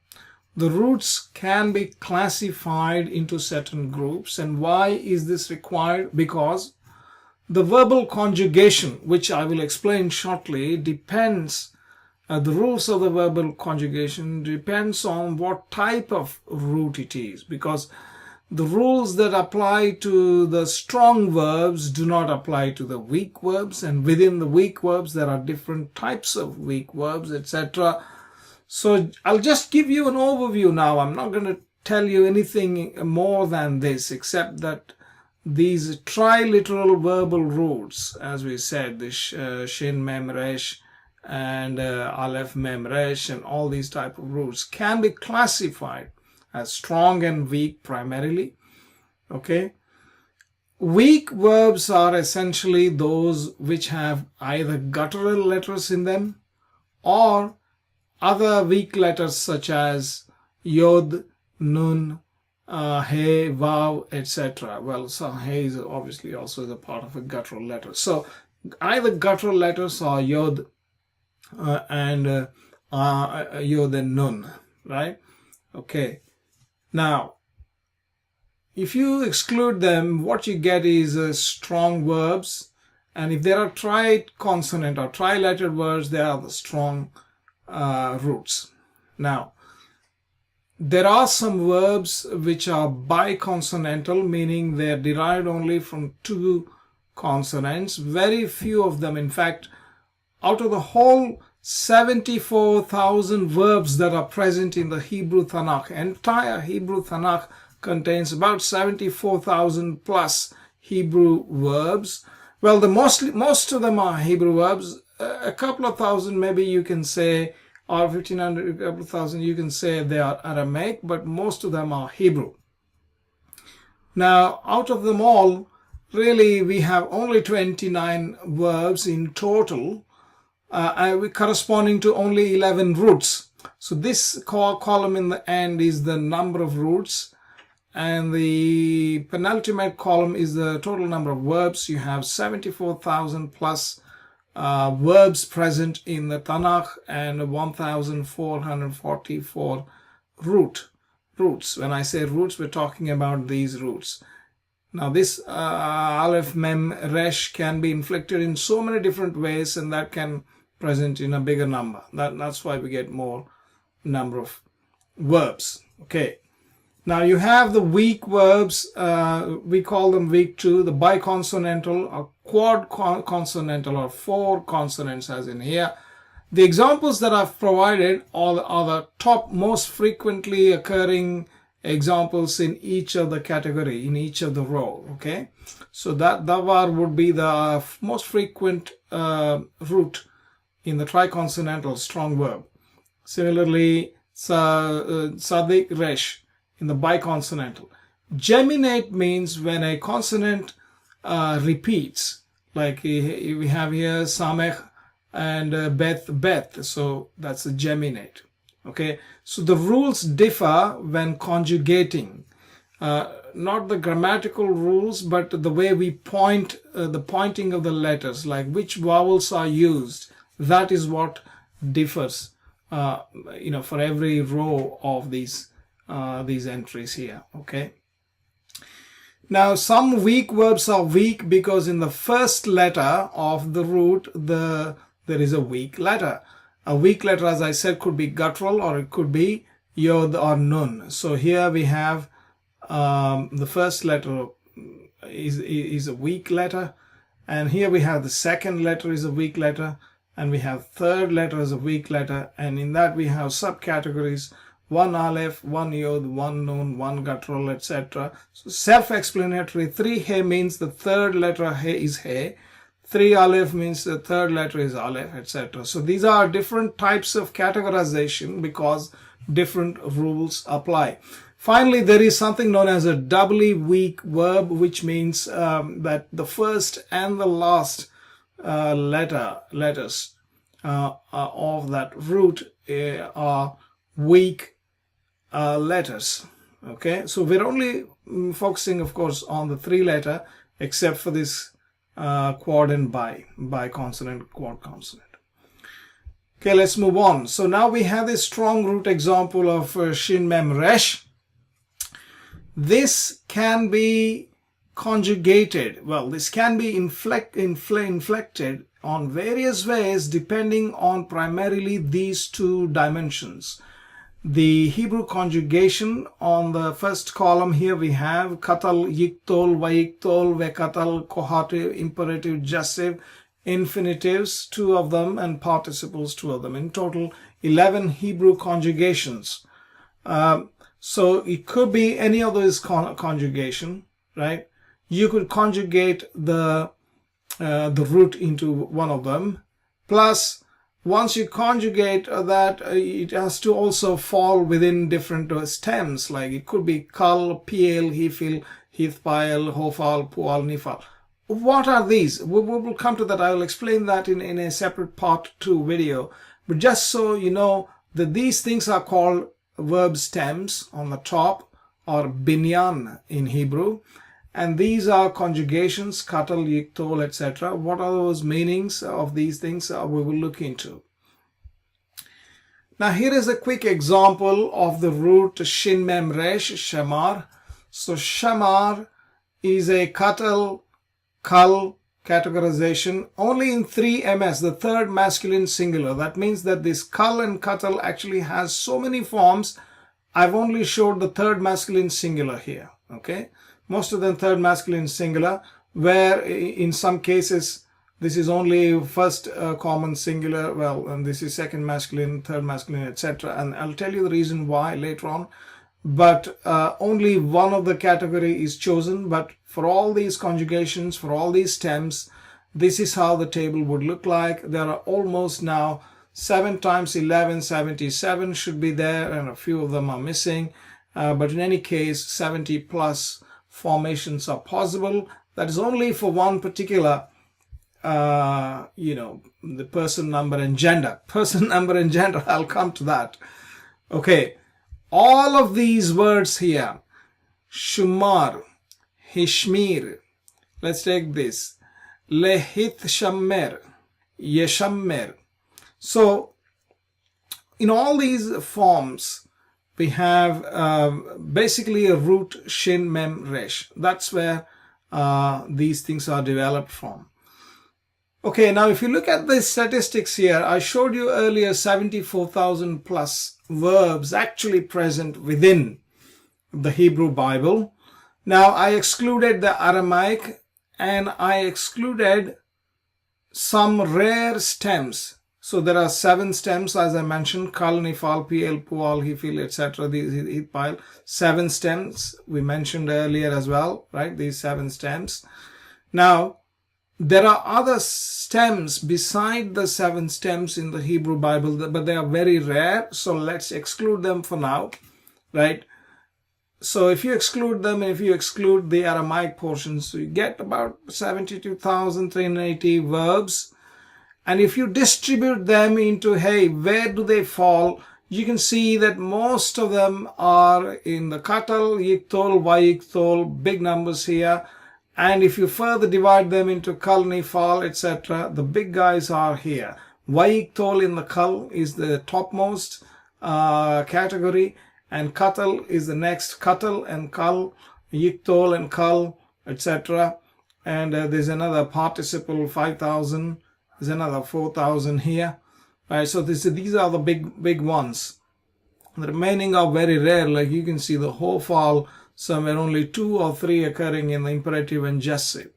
the roots can be classified into certain groups. And why is this required? Because the verbal conjugation, which I will explain shortly, depends, the rules of the verbal conjugation depends on what type of root it is. Because the rules that apply to the strong verbs do not apply to the weak verbs. And within the weak verbs, there are different types of weak verbs, etc. So I'll just give you an overview now. I'm not going to tell you anything more than this, except that these triliteral verbal roots, as we said, the shin mem resh and aleph mem resh and all these type of roots can be classified as strong and weak primarily. Okay. Weak verbs are essentially those which have either guttural letters in them or other weak letters such as yod, nun, he, vav, etc. Well, so he is obviously also the part of a guttural letter. So either guttural letters or yod and yod and nun, right? Okay. Now, if you exclude them, what you get is strong verbs. And if there are tri-consonant or tri-lettered words, they are the strong roots. Now, there are some verbs which are biconsonantal, meaning they are derived only from two consonants. Very few of them, in fact, out of the whole 74,000 verbs that are present in the Hebrew Tanakh, entire Hebrew Tanakh contains about 74,000 plus Hebrew verbs. Well, most of them are Hebrew verbs. A couple of thousand, maybe you can say, or 1,500, a couple of thousand, you can say they are Aramaic, but most of them are Hebrew. Now, out of them all, really, we have only 29 verbs in total, corresponding to only 11 roots. So this column in the end is the number of roots, and the penultimate column is the total number of verbs. You have 74,000 plus verbs present in the Tanakh and 1,444 roots. When I say roots, we're talking about these roots. Now this aleph mem resh can be inflected in so many different ways, and that can present in a bigger number. That's why we get more number of verbs. Okay. Now you have the weak verbs, we call them weak too, the biconsonantal or quad consonantal or four consonants as in here. The examples that I've provided are the top most frequently occurring examples in each of the category, in each of the row. Okay, so that davar would be the most frequent root in the triconsonantal strong verb. Similarly, sadik resh in the biconsonantal. Geminate means when a consonant repeats, like we have here samech and beth, so that's a geminate. Okay, so the rules differ when conjugating. not the grammatical rules, but the way we point, the pointing of the letters, like which vowels are used. That is what differs, for every row of these entries here. Okay. Now, some weak verbs are weak because in the first letter of the root, there is a weak letter. A weak letter, as I said, could be guttural or it could be yod or nun. So here we have the first letter is a weak letter, and here we have the second letter is a weak letter, and we have third letter as a weak letter, and in that we have subcategories: one aleph, one yod, one nun, one guttural, etc. So self-explanatory. 3 he means the third letter he is he. 3 aleph means the third letter is aleph, etc. So these are different types of categorization because different rules apply. Finally, there is something known as a doubly weak verb, which means that the first and the last letters of that root are weak letters. Okay, so we're only focusing, of course, on the 3 letter, except for this quad and bi consonant, quad consonant. Okay, let's move on. So now we have this strong root example of shin mem resh. This can be conjugated. Well, this can be inflected on various ways depending on primarily these 2 dimensions. The Hebrew conjugation on the first column here we have katal, yiktol, vayiktol, vekatal, kohative, imperative, jussive, infinitives, 2 of them, and participles, 2 of them. In total, 11 Hebrew conjugations. So it could be any of those conjugation, right? You could conjugate the root into one of them. Plus, once you conjugate that, it has to also fall within different stems. Like it could be kal, piel, hifil, hithpael, hofal, pual, nifal. What are these? We will come to that. I will explain that in a separate part 2 video. But just so you know that these things are called verb stems on the top, or binyan in Hebrew. And these are conjugations, katal, yiktol, etc. What are those meanings of these things? We will look into. Now here is a quick example of the root shin mem resh, shamar. So shamar is a katal, kal categorization only in 3 ms, the third masculine singular. That means that this kal and katal actually has so many forms. I've only showed the third masculine singular here. Okay. Most of them third masculine singular, where in some cases this is only first common singular, well, and this is second masculine, third masculine, etc. And I'll tell you the reason why later on. But only one of the category is chosen. But for all these conjugations, for all these stems, this is how the table would look like. There are almost now 7 times 11, 77 should be there, and a few of them are missing. But in any case, 70 plus formations are possible. That is only for one particular, the person, number, and gender. Person, number, and gender, I'll come to that. Okay, all of these words here, shumar, hishmir, let's take this, lehith shammer, yeshammer. So, in all these forms, we have basically a root shin mem resh. That's where these things are developed from. Okay, now if you look at the statistics here, I showed you earlier 74,000 plus verbs actually present within the Hebrew Bible. Now I excluded the Aramaic and I excluded some rare stems. So there are 7 stems, as I mentioned, kal, nifal, piel, pual, hifil, etc. These hitpile, 7 stems we mentioned earlier as well, right? These 7 stems. Now, there are other stems beside the 7 stems in the Hebrew Bible, but they are very rare. So let's exclude them for now, right? So if you exclude them, if you exclude the Aramaic portions, you get about 72,380 verbs. And if you distribute them into, hey, where do they fall? you can see that most of them are in the katal, yiktol, vayiktol, big numbers here. And if you further divide them into kal, nifal, etc., the big guys are here. Vayiktol in the kal is the topmost category, and katal is the next, katal and kal, yiktol and kal, etc. And there's another participle 5,000. There's another 4,000 here. Right, so these are the big ones. The remaining are very rare. Like you can see the hofal, somewhere only 2 or 3 occurring in the imperative and gessive.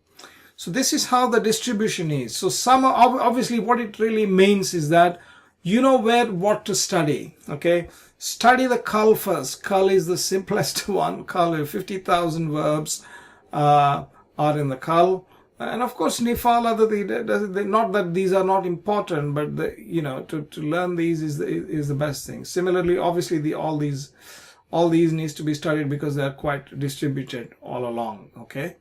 So this is how the distribution is. So some obviously what it really means is that you know what to study. Okay, study the kal first. Kal is the simplest one. Kal, 50,000 verbs are in the kal. And of course, nifal, not that these are not important, but to learn these is the best thing. Similarly, obviously, all these needs to be studied because they are quite distributed all along. Okay.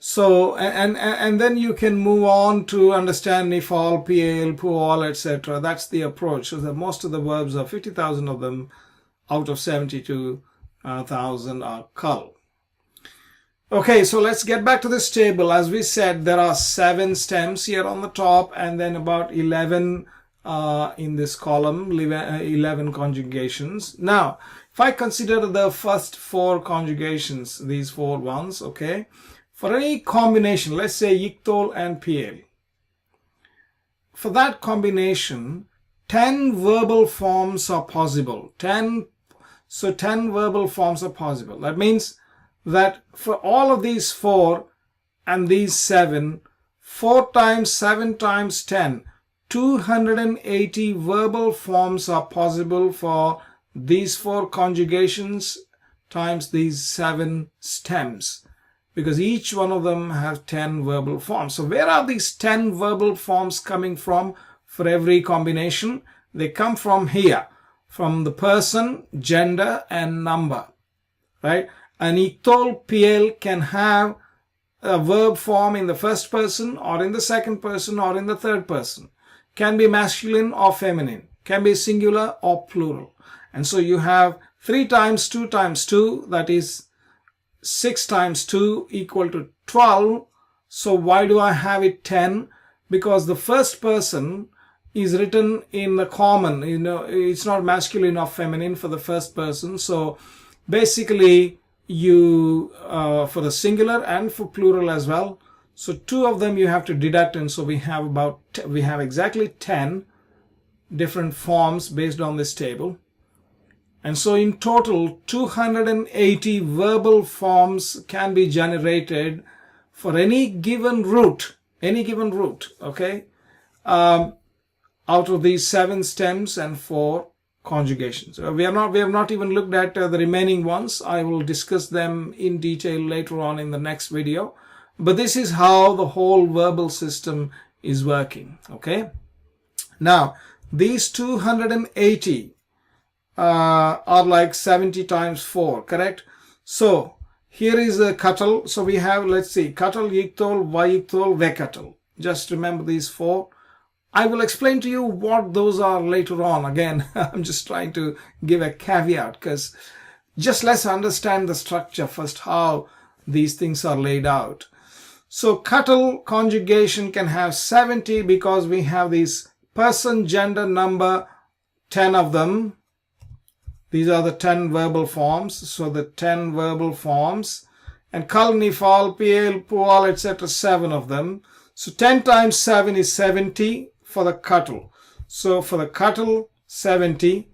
So and then you can move on to understand nifal, pal, pual, etc. That's the approach. So that most of the verbs are 50,000 of them out of 72,000 are kal. Okay, so let's get back to this table. As we said, there are 7 stems here on the top, and then about 11 in this column, 11 conjugations. Now, if I consider the first 4 conjugations, these 4 ones, okay, for any combination, let's say yiktol and pal, for that combination, 10 verbal forms are possible. 10 verbal forms are possible. That means that for all of these 4 and these 7, 4 times 7 times 10, 280 verbal forms are possible for these 4 conjugations times these 7 stems, because each one of them has 10 verbal forms. So where are these 10 verbal forms coming from for every combination? They come from here, from the person, gender, and number, right? An yiktol pal can have a verb form in the first person or in the second person or in the third person. Can be masculine or feminine. Can be singular or plural. And so you have 3 times 2 times 2, that is 6 times 2 equal to 12. So why do I have it 10? Because the first person is written in the common. It's not masculine or feminine for the first person. So basically, you for the singular and for plural as well. So 2 of them you have to deduct, and so we have exactly 10 different forms based on this table. And so in total, 280 verbal forms can be generated for any given root, okay, out of these 7 stems and 4 conjugations. We have not even looked at the remaining ones. I will discuss them in detail later on in the next video. But this is how the whole verbal system is working. Okay. Now, these 280 are like 70 times 4, correct? So here is a katal. So we have, let's see, katal, yiktol, vayiktol, vekatal. Just remember these 4. I will explain to you what those are later on. Again, I'm just trying to give a caveat, because just let's understand the structure first, how these things are laid out. So katal conjugation can have 70 because we have these person, gender, number, 10 of them. These are the 10 verbal forms. So the 10 verbal forms. And kal, nifal, pal, pual, etc., 7 of them. So 10 times 7 is 70 for the katal. So for the katal, 70.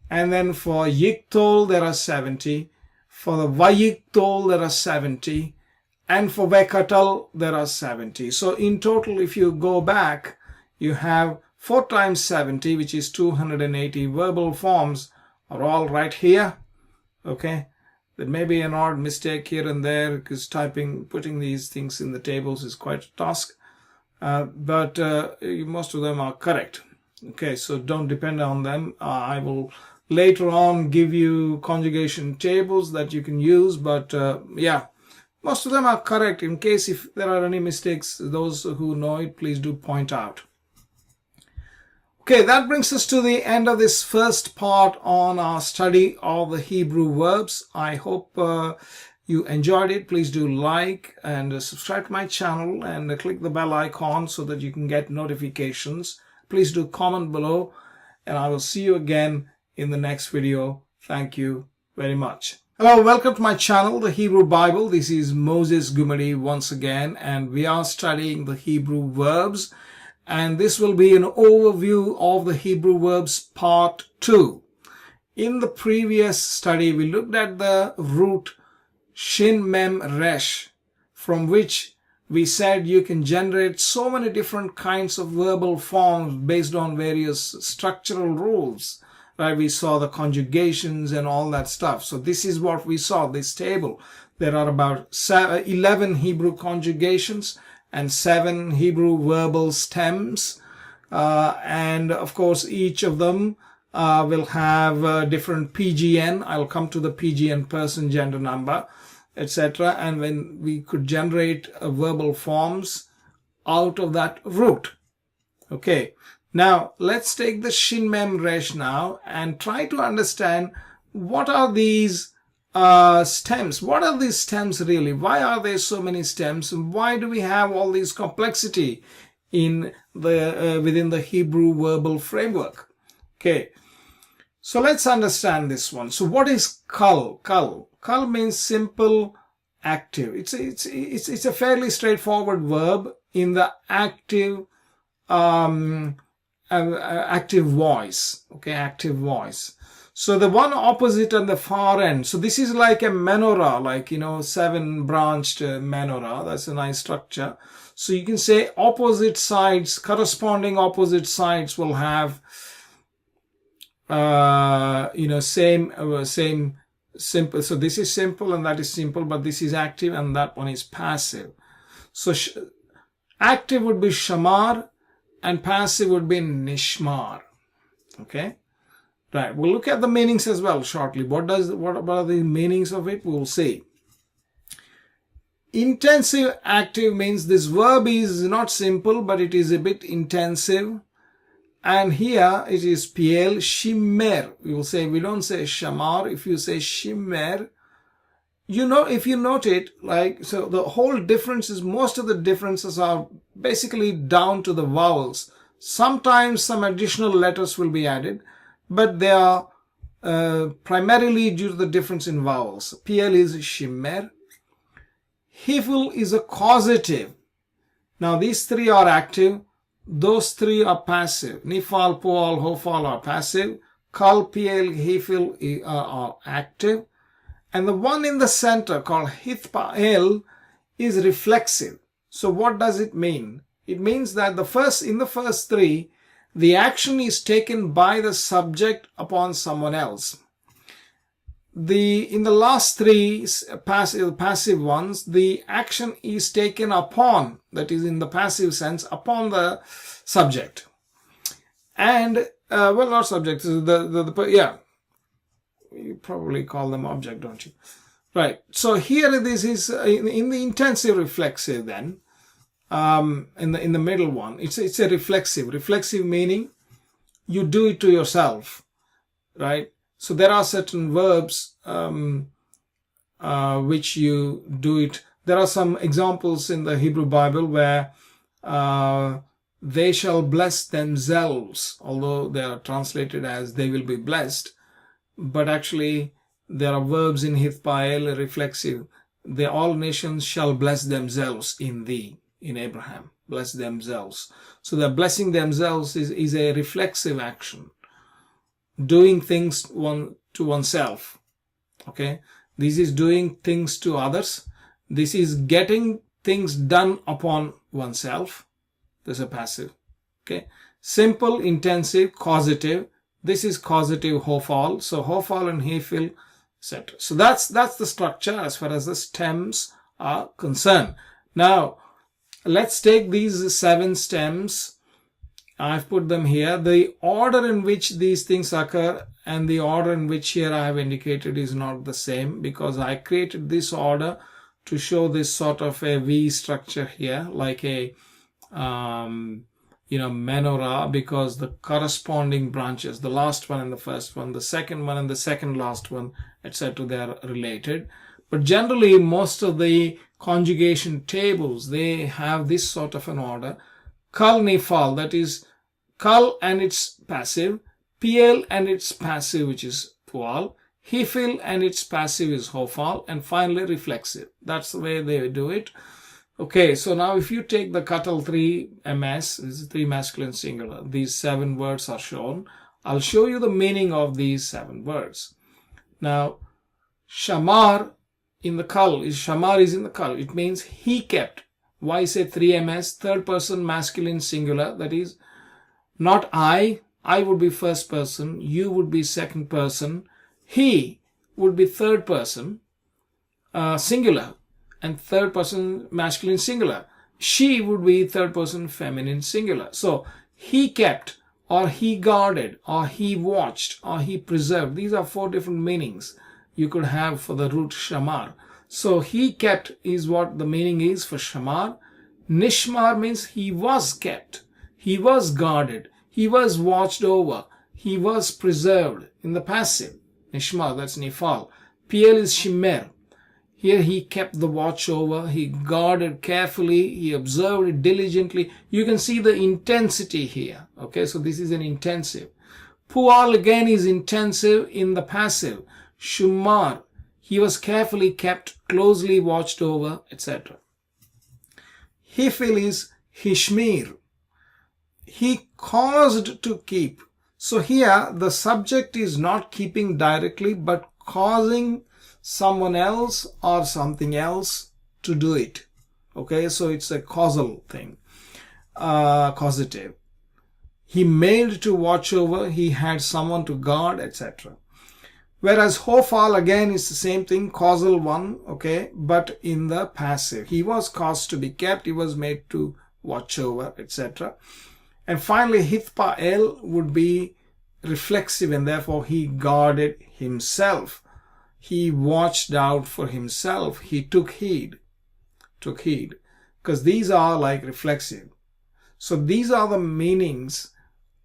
And then for yiktol, there are 70. For the vayiktol, there are 70. And for vekatal, there are 70. So in total, if you go back, you have 4 times 70, which is 280 verbal forms, are all right here. Okay. There may be an odd mistake here and there, because putting these things in the tables is quite a task. But most of them are correct. Okay, so don't depend on them. I will later on give you conjugation tables that you can use, but yeah, most of them are correct. In case if there are any mistakes, those who know it, please do point out. Okay, that brings us to the end of this first part on our study of the Hebrew verbs. I hope you enjoyed it. Please do like and subscribe to my channel and click the bell icon so that you can get notifications. Please do comment below, and I will see you again in the next video. Thank you very much. Hello, welcome to my channel, the Hebrew Bible. This is Moses Gumadi once again, and we are studying the Hebrew verbs. And this will be an overview of the Hebrew verbs part 2. In the previous study, we looked at the root shin mem resh, from which we said you can generate so many different kinds of verbal forms based on various structural rules. Right? We saw the conjugations and all that stuff. So this is what we saw, this table. There are about 11 Hebrew conjugations and 7 Hebrew verbal stems, and of course each of them will have different PGN. I'll come to the PGN, person, gender, number, etc. And when we could generate verbal forms out of that root. Okay, now let's take the Shin Mem Resh now and try to understand what are these stems. What are these stems really? Why are there so many stems? Why do we have all this complexity in the within the Hebrew verbal framework? Okay, so let's understand this one. So what is kal? Kal means simple active. It's a fairly straightforward verb in the active active voice. Okay, active voice. So the one opposite on the far end. So this is like a menorah, like, 7-branched menorah. That's a nice structure. So you can say opposite sides, corresponding opposite sides will have, same simple. So this is simple and that is simple, but this is active and that one is passive. So active would be shamar and passive would be nishmar. Okay. Right, we'll look at the meanings as well shortly. What are the meanings of it? We'll see. Intensive active means this verb is not simple, but it is a bit intensive. And here it is PL, shimmer. We will say, we don't say shamar. If you say shimmer, if you note it, so the whole difference is, most of the differences are basically down to the vowels. Sometimes some additional letters will be added, but they are primarily due to the difference in vowels. PL is shimmer. Hifl is a causative. Now these 3 are active. Those 3 are passive. Nifal, poal, hofal are passive. Kal, PL, hifl are active. And the one in the center called hithpael is reflexive. So what does it mean? It means that in the first 3, the action is taken by the subject upon someone else. In the last 3 passive ones, the action is taken upon, that is in the passive sense, upon the subject. And, not subject, you probably call them object, don't you? Right. So here this is in the intensive reflexive then. In the middle one, it's a reflexive meaning you do it to yourself, right? So there are certain verbs which you do it. There are some examples in the Hebrew Bible where they shall bless themselves, although they are translated as they will be blessed, but actually there are verbs in hithpael, reflexive. All nations shall bless themselves in thee. In Abraham, bless themselves. So the blessing themselves is a reflexive action, doing things to oneself. Okay, this is doing things to others. This is getting things done upon oneself. This is a passive. Okay, simple, intensive, causative. This is causative hofal. So hofal and hefil, etc. So that's the structure as far as the stems are concerned. Now, let's take these 7 stems. I've put them here. The order in which these things occur and the order in which here I have indicated is not the same, because I created this order to show this sort of a V structure here, like a menorah, because the corresponding branches, the last one and the first one, the second one and the second last one, etc., they are related. But generally, most of the conjugation tables, they have this sort of an order. Kal nifal, that is kal and its passive, piel and its passive, which is pual, hifil and its passive is hofal, and finally reflexive. That's the way they do it. Okay, so now if you take the Katal 3 MS, this is 3 masculine singular, these 7 words are shown. I'll show you the meaning of these 7 words. Now, shamar in the kal, shamar is in the kal. It means he kept. Why say 3 MS, third person masculine singular, that is not I would be first person, you would be second person, he would be third person singular, and third person masculine singular. She would be third person feminine singular. So he kept, or he guarded, or he watched, or he preserved. These are 4 different meanings you could have for the root shamar. So he kept is what the meaning is for shamar. Nishmar means he was kept, he was guarded, he was watched over, he was preserved in the passive. Nishmar, that's nifal. Piel is shimer. Here he kept the watch over, he guarded carefully, he observed it diligently. You can see the intensity here. Okay, so this is an intensive. Pual again is intensive in the passive. Shumar, he was carefully kept, closely watched over, etc. Hifil is hishmir. He caused to keep. So here the subject is not keeping directly, but causing someone else or something else to do it. Okay, so it's a causal thing, causative. He made to watch over, he had someone to guard, etc. Whereas hofal again is the same thing, causal one, okay, but in the passive. He was caused to be kept, he was made to watch over, etc. And finally, hitpael would be reflexive, and therefore he guarded himself. He watched out for himself. He took heed, because these are like reflexive. So these are the meanings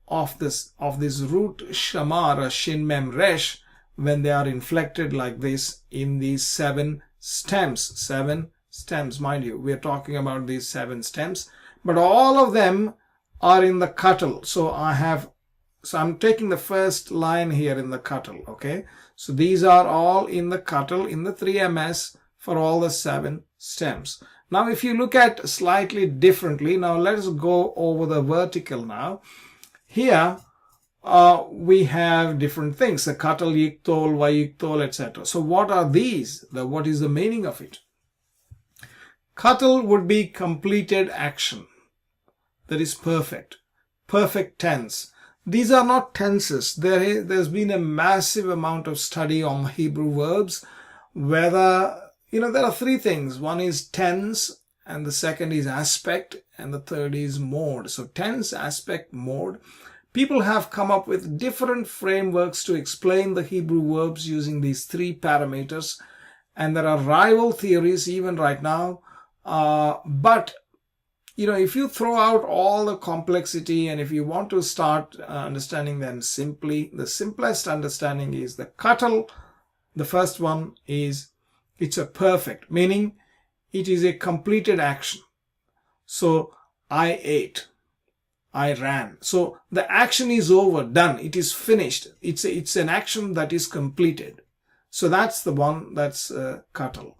of this root shamar, shin mem resh, when they are inflected like this in these 7 stems. 7 stems, mind you, we are talking about these 7 stems, but all of them are in the katal. So I'm taking the first line here in the katal, okay? So these are all in the katal, in the 3 MS for all the 7 stems. Now if you look at slightly differently, now let us go over the vertical now. Here we have different things, the katal, yiktol, vayiktol, etc. So what are these? What is the meaning of it? Katal would be completed action. That is perfect tense. These are not tenses. There's been a massive amount of study on Hebrew verbs, whether, there are 3 things. One is tense, and the second is aspect, and the third is mode. So tense, aspect, mode. People have come up with different frameworks to explain the Hebrew verbs using these 3 parameters, and there are rival theories even right now. But if you throw out all the complexity, and if you want to start understanding them simply, the simplest understanding is the katal. The first one is, it's a perfect, meaning it is a completed action. So I ate, I ran. So the action is over, done, it is finished. It's an action that is completed. So that's the one, that's katal.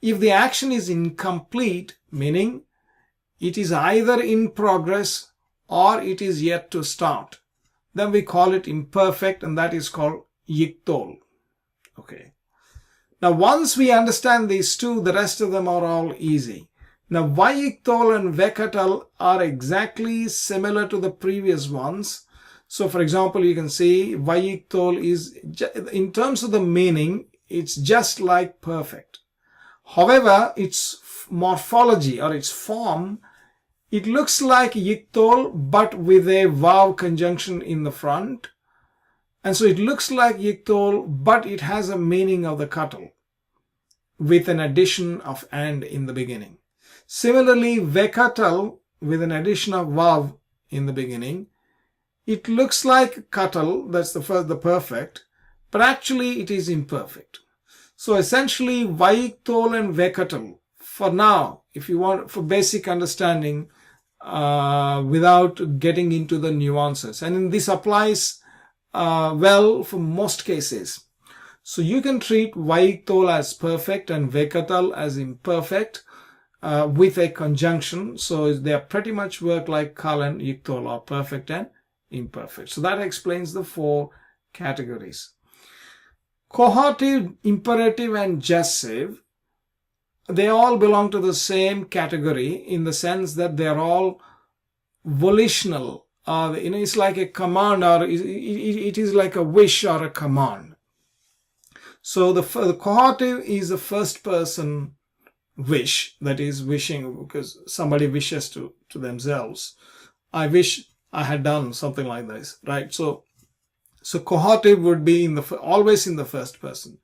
If the action is incomplete, meaning it is either in progress or it is yet to start, then we call it imperfect, and that is called yiktol. Okay. Now once we understand these 2, the rest of them are all easy. Now vayiktol and vekatal are exactly similar to the previous ones. So for example, you can see vayiktol is, in terms of the meaning, it's just like perfect. However, its morphology or its form, it looks like yiktol, but with a vav conjunction in the front. And so it looks like yiktol, but it has a meaning of the katal, with an addition of and in the beginning. Similarly, vekatal, with an addition of vav in the beginning. It looks like katal, that's the perfect, but actually it is imperfect. So essentially vayikthol and vekatal, for now, if you want, for basic understanding, without getting into the nuances. And this applies well for most cases. So you can treat vayikthol as perfect and vekatal as imperfect with a conjunction. So they are pretty much work like kal and yikthol, are perfect and imperfect. So that explains the 4 categories. Cohative, imperative, and gessive, they all belong to the same category in the sense that they are all volitional. It's like a command, or it is like a wish or a command. So the cohative is the first person wish, that is wishing because somebody wishes to themselves. I wish I had done something like this, right? So cohative would be always in the first person,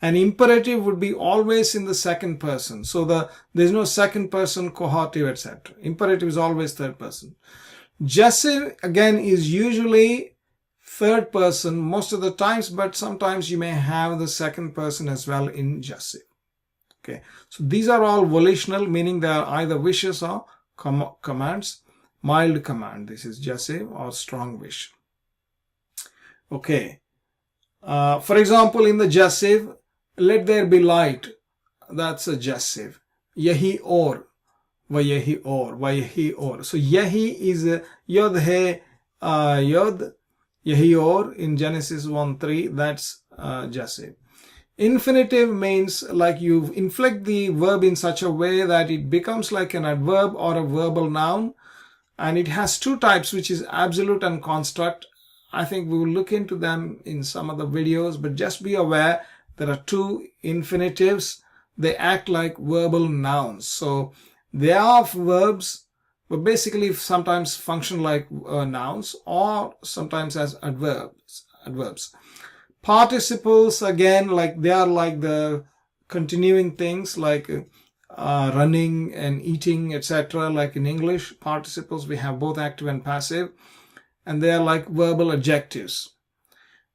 and imperative would be always in the second person. So there's no second person cohative, etc. Imperative is always third person. Gessive again is usually third person most of the times, but sometimes you may have the second person as well in gessive. Okay, so these are all volitional, meaning they are either wishes or commands. Mild command, this is gessive, or strong wish. Okay, for example, in the gessive, let there be light, that's a gessive. Yahi or, vayahi or, vayahi or. So yahi is yod he yod, yahi or in Genesis 1:3, that's gessive. Infinitive means like you inflect the verb in such a way that it becomes like an adverb or a verbal noun, and it has 2 types, which is absolute and construct. I think we will look into them in some of the videos, but just be aware there are 2 infinitives. They act like verbal nouns. So they are verbs, but basically sometimes function like nouns or sometimes as adverbs. Participles, again, like they are like the continuing things like running and eating, etc. Like in English, participles, we have both active and passive, and they are like verbal adjectives.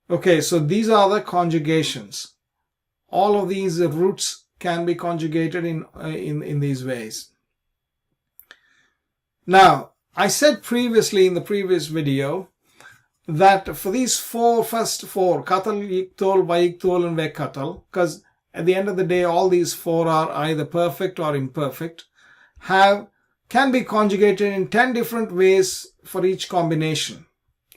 Okay, so these are the conjugations. All of these roots can be conjugated in these ways. Now, I said previously in the previous video that for these first four, katal, yikthol, vayikthol, and vekatal, because at the end of the day, all these 4 are either perfect or imperfect, can be conjugated in 10 different ways for each combination,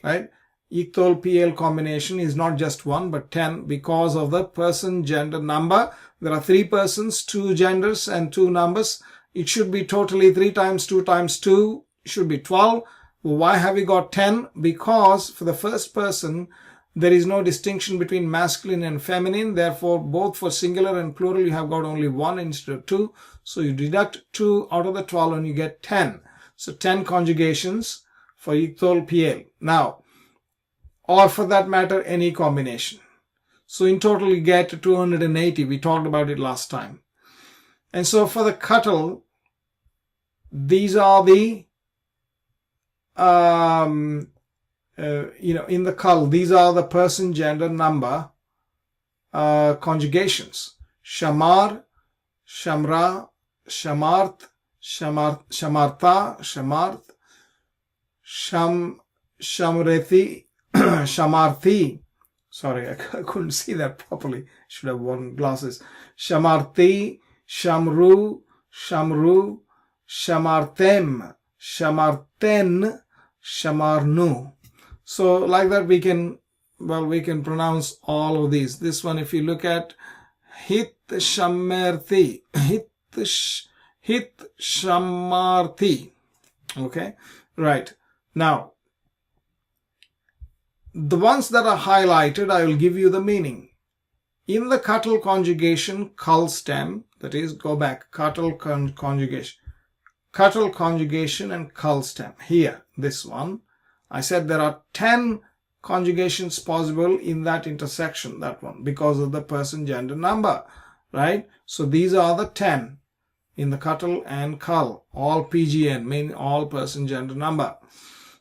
right? Yikthol PL combination is not just 1 but 10 because of the person gender number. There are 3 persons, 2 genders, and 2 numbers. It should be totally 3 times 2 times 2 should be 12. Why have we got 10? Because for the first person, there is no distinction between masculine and feminine. Therefore, both for singular and plural, you have got only 1 instead of 2. So you deduct 2 out of the 12 and you get 10. So 10 conjugations for yikthol PL. Now, or for that matter, any combination. So in total, you get 280. We talked about it last time. And so for the katal, these are the in the kal, these are the person, gender, number conjugations. Shamar, shamra, shamarth, shamartha, shamarth, shamrethi, shamarthi. Sorry, I couldn't see that properly. Should have worn glasses. Shamarthi, shamru, shamru, shamartem, shamarten, shamarnu. So like that we can pronounce all of these. This one, if you look at hit shamarthi, hit shamarthi. Okay, right. Now, the ones that are highlighted, I will give you the meaning. In the katal conjugation, kal stem, that is, go back, katal conjugation. Katal conjugation and kal stem. Here, this one, I said there are 10 conjugations possible in that intersection, that one, because of the person, gender, number, right? So these are the 10 in the katal and kal, all PGN, mean all person, gender, number.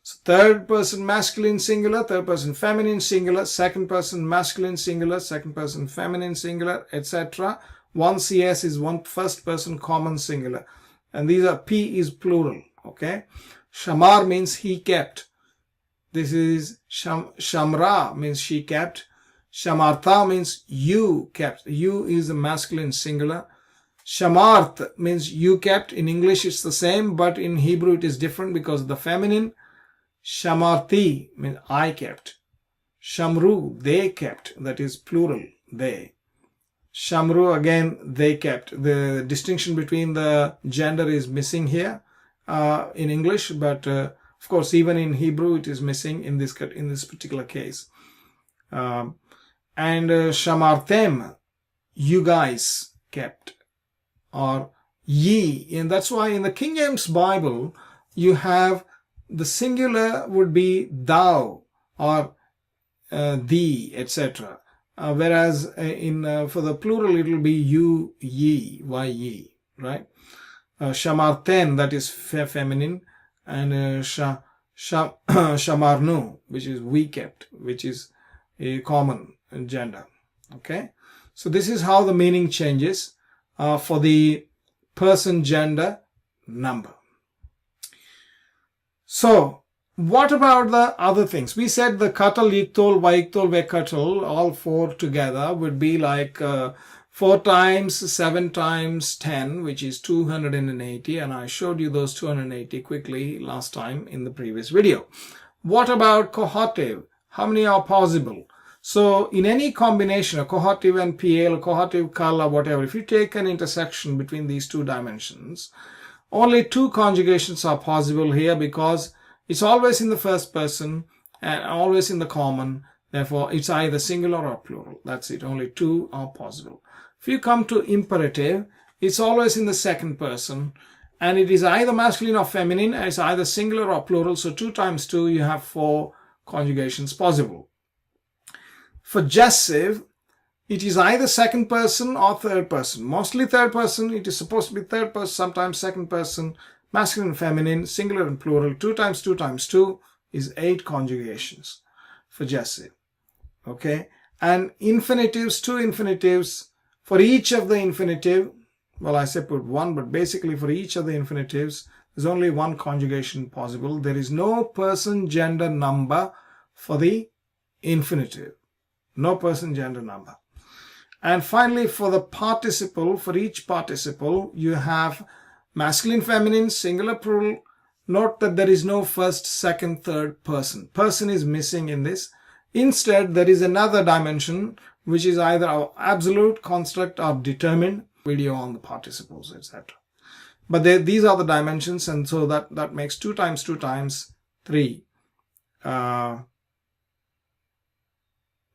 So third person masculine singular, third person feminine singular, second person masculine singular, second person feminine singular, etc. One CS is one first person common singular. And these are P is plural. Okay. Shamar means he kept. This is Shamra means she kept. Shamartha means you kept. You is the masculine singular. Shamarth means you kept. In English it's the same, but in Hebrew it is different because of the feminine. Shamarti means I kept. Shamru, they kept. That is plural, they. Shamru, again, they kept. The distinction between the gender is missing here in English, but of course even in Hebrew it is missing in this particular case. And Shamartem, you guys kept, or ye. And that's why in the King James Bible you have the singular would be thou or thee, etc. Whereas for the plural it will be you, ye, ye, right? Shamarten, that is feminine, and shamarnu, which is we kept, which is a common gender. Okay, so this is how the meaning changes for the person, gender, number. So what about the other things? We said the katal, yiktol, vaiktol, vekatal, all four together would be like 4 times 7 times 10, which is 280, and I showed you those 280 quickly last time in the previous video. What about cohative? How many are possible? So in any combination, a cohative and PL, a cohative kala, whatever, if you take an intersection between these two dimensions, only 2 conjugations are possible here because it's always in the first person and always in the common. Therefore, it's either singular or plural. That's it. Only 2 are possible. If you come to imperative, it's always in the second person and it is either masculine or feminine. And it's either singular or plural. So 2 times 2, you have 4 conjugations possible. For gessive, it is either second person or third person. Mostly third person. It is supposed to be third person, sometimes second person, masculine and feminine, singular and plural. 2 times 2 times 2 is 8 conjugations for gessive. Okay. And infinitives, 2 infinitives. For each of the infinitive, well, I say put 1, but basically for each of the infinitives, there's only 1 conjugation possible. There is no person, gender, number for the infinitive. No person, gender, number. And finally, for the participle, for each participle, you have masculine, feminine, singular, plural. Note that there is no first, second, third person. Person is missing in this. Instead, there is another dimension, which is either our absolute, construct, or determined. Video on the participles, etc. But these are the dimensions, and so that makes 2 times 2 times 3.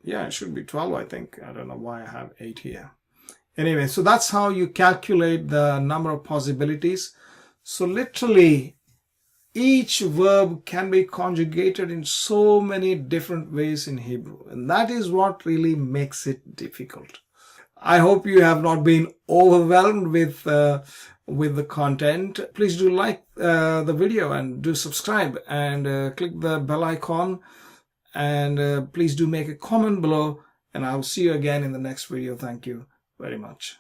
Yeah, it should be 12, I think. I don't know why I have 8 here. Anyway, so that's how you calculate the number of possibilities. So literally, each verb can be conjugated in so many different ways in Hebrew. And that is what really makes it difficult. I hope you have not been overwhelmed with the content. Please do like the video and do subscribe and click the bell icon. And please do make a comment below, and I'll see you again in the next video. Thank you very much.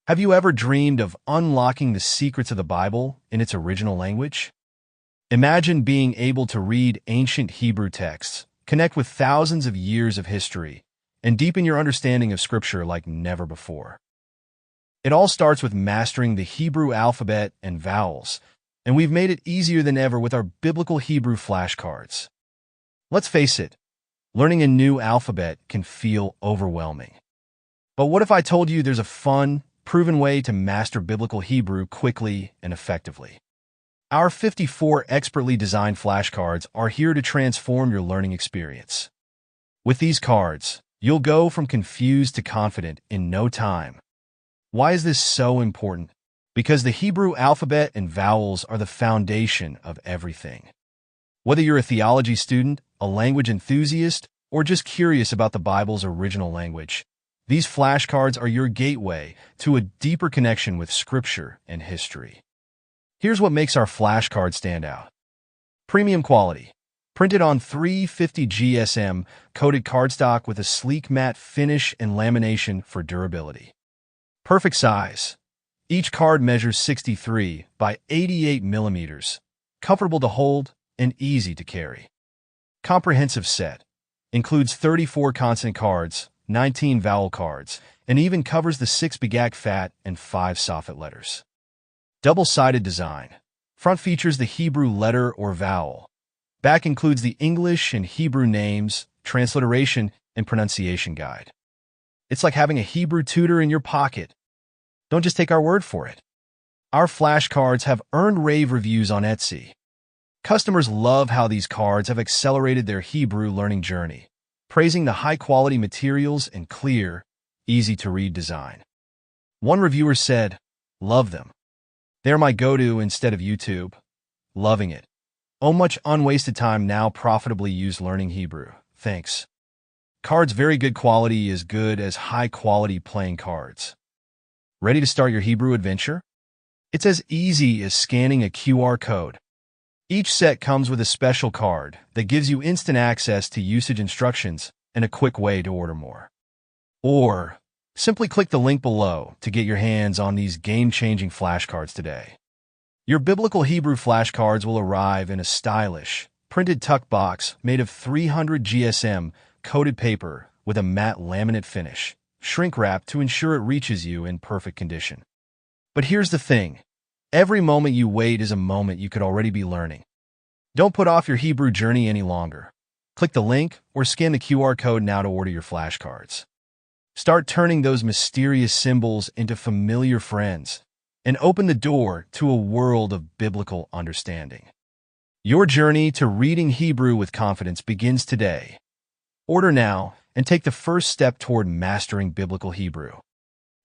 Have you ever dreamed of unlocking the secrets of the Bible in its original language? Imagine being able to read ancient Hebrew texts, connect with thousands of years of history, and deepen your understanding of Scripture like never before. It all starts with mastering the Hebrew alphabet and vowels, and we've made it easier than ever with our biblical Hebrew flashcards. Let's face it, learning a new alphabet can feel overwhelming. But what if I told you there's a fun, proven way to master biblical Hebrew quickly and effectively? Our 54 expertly designed flashcards are here to transform your learning experience. With these cards, you'll go from confused to confident in no time. Why is this so important? Because the Hebrew alphabet and vowels are the foundation of everything. Whether you're a theology student, a language enthusiast, or just curious about the Bible's original language, these flashcards are your gateway to a deeper connection with Scripture and history. Here's what makes our flashcards stand out. Premium quality. Printed on 350 GSM, coated cardstock with a sleek matte finish and lamination for durability. Perfect size. Each card measures 63 by 88 millimeters. Comfortable to hold and easy to carry. Comprehensive set. Includes 34 consonant cards, 19 vowel cards, and even covers the 6 begak fat and 5 soffit letters. Double-sided design. Front features the Hebrew letter or vowel. Back includes the English and Hebrew names, transliteration, and pronunciation guide. It's like having a Hebrew tutor in your pocket. Don't just take our word for it. Our flashcards have earned rave reviews on Etsy. Customers love how these cards have accelerated their Hebrew learning journey, praising the high-quality materials and clear, easy-to-read design. One reviewer said, "Love them. They're my go-to instead of YouTube. Loving it. Oh, much unwasted time now profitably used learning Hebrew. Thanks." Cards very good quality, as good as high-quality playing cards. Ready to start your Hebrew adventure? It's as easy as scanning a QR code. Each set comes with a special card that gives you instant access to usage instructions and a quick way to order more. Or simply click the link below to get your hands on these game-changing flashcards today. Your biblical Hebrew flashcards will arrive in a stylish, printed tuck box made of 300 GSM coated paper with a matte laminate finish, shrink wrap to ensure it reaches you in perfect condition. But here's the thing. Every moment you wait is a moment you could already be learning. Don't put off your Hebrew journey any longer. Click the link or scan the QR code now to order your flashcards. Start turning those mysterious symbols into familiar friends and open the door to a world of biblical understanding. Your journey to reading Hebrew with confidence begins today. Order now and take the first step toward mastering biblical Hebrew.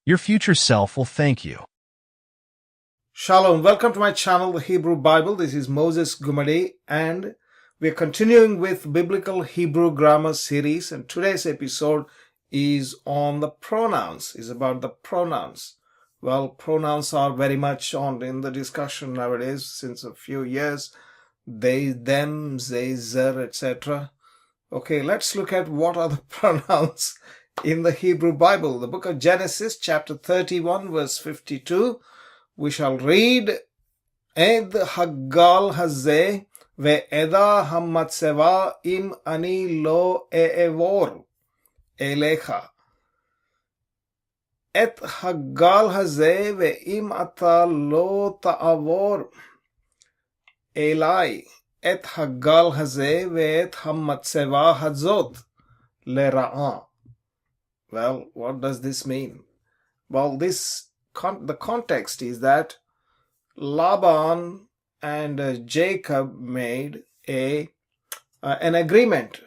Your future self will thank you. Shalom, welcome to my channel, the Hebrew Bible. This is Moses Gumade, and we're continuing with Biblical Hebrew Grammar series, and today's episode is on the pronouns, is about the pronouns. Well, pronouns are very much in the discussion nowadays since a few years. They, them, they, zer, etc. Okay, let's look at what are the pronouns in the Hebrew Bible. The book of Genesis, chapter 31, verse 52. We shall read, Ed Haggal Hazeh ve'eda hamatzeva im ani lo e'evor elecha. Et Haggal Hazeh ve'im ata lo ta'avor elai. Et Haggal Hazeh ve'et hamatzeva hazot lera'ah. Well, what does this mean? Well, the context is that Laban and Jacob made an agreement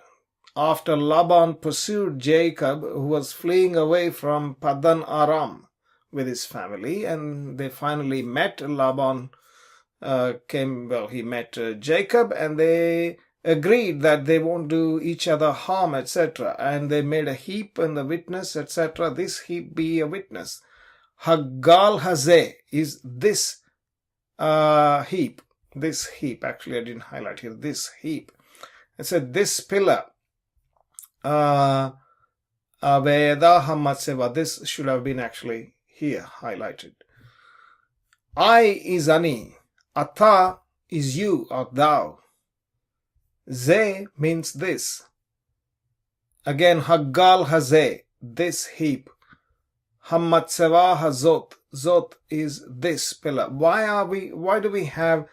after Laban pursued Jacob, who was fleeing away from Padan Aram with his family, and they finally met. Laban he met Jacob, and they agreed that they won't do each other harm, etc. And they made a heap, and the witness, etc. This heap be a witness. Haggal Hazeh is this heap. This heap, actually I didn't highlight here, this heap. It said this pillar. Veda Hamatzeva. This should have been actually here highlighted. I is ani. Ata is you or thou. Ze means this. Again, Haggal Hazeh, this heap. Hamatzeva hazot. Zot is this pillar. Why do we have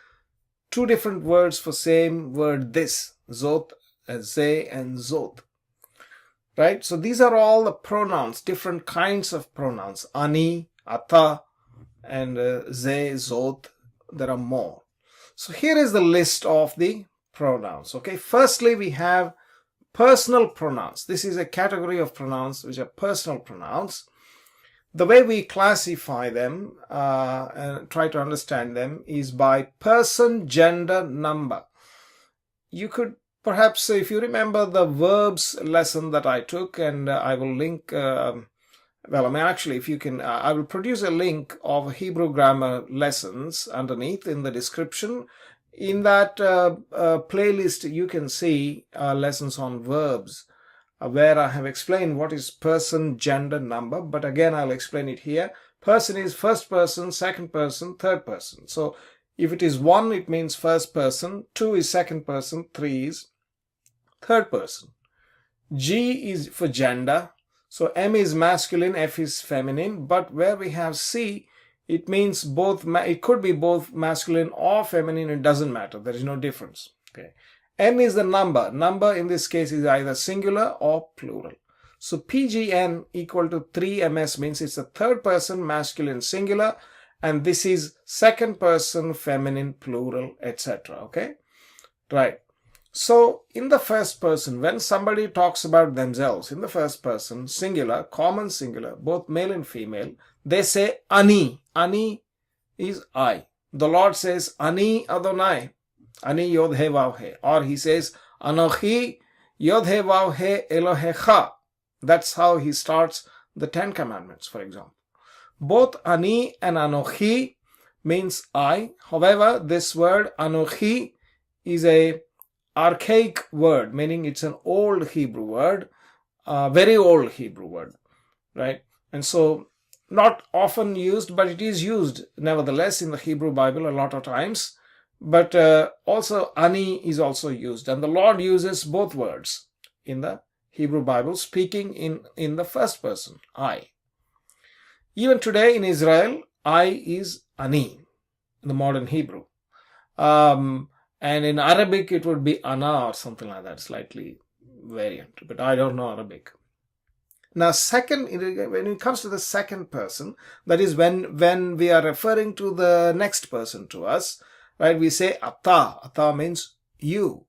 two different words for same word this? Zot, ze, and zot. Right? So these are all the pronouns, different kinds of pronouns. Ani, ata, and ze, zot. There are more. So here is the list of the pronouns. Okay. Firstly, we have personal pronouns. This is a category of pronouns which are personal pronouns. The way we classify them and try to understand them is by person, gender, number. You could perhaps, if you remember the verbs lesson that I took, and I will link, if you can, I will produce a link of Hebrew grammar lessons underneath in the description. In that playlist, you can see lessons on verbs, where I have explained what is person, gender, number. But again, I'll explain it here. Person is first person, second person, third person. So if it is 1, it means first person. 2 is second person. 3 is third person. G is for gender. So M is masculine, F is feminine. But where we have C, it means both. It could be both masculine or feminine. It doesn't matter. There is no difference. Okay. N is the number. Number in this case is either singular or plural. So PGN equal to 3MS means it's a third person masculine singular, and this is second person feminine plural, etc. Okay. Right. So in the first person, when somebody talks about themselves in the first person, singular, common singular, both male and female, they say Ani. Ani is I. The Lord says Ani Adonai. Ani YHWH. Or he says Anochi YHWH Elohecha. That's how he starts the 10 Commandments, for example. Both Ani and Anochi means I. However, this word Anochi is a archaic word, meaning it's an old Hebrew word, very old Hebrew word, right? And so not often used, but it is used nevertheless in the Hebrew Bible a lot of times. But also Ani is also used, and the Lord uses both words in the Hebrew Bible, speaking in the first person, I. Even today in Israel, I is Ani in the modern Hebrew. And in Arabic, it would be Ana or something like that, slightly variant, but I don't know Arabic. Now, second, when it comes to the second person, that is when we are referring to the next person to us, right? We say Ata. Ata means you.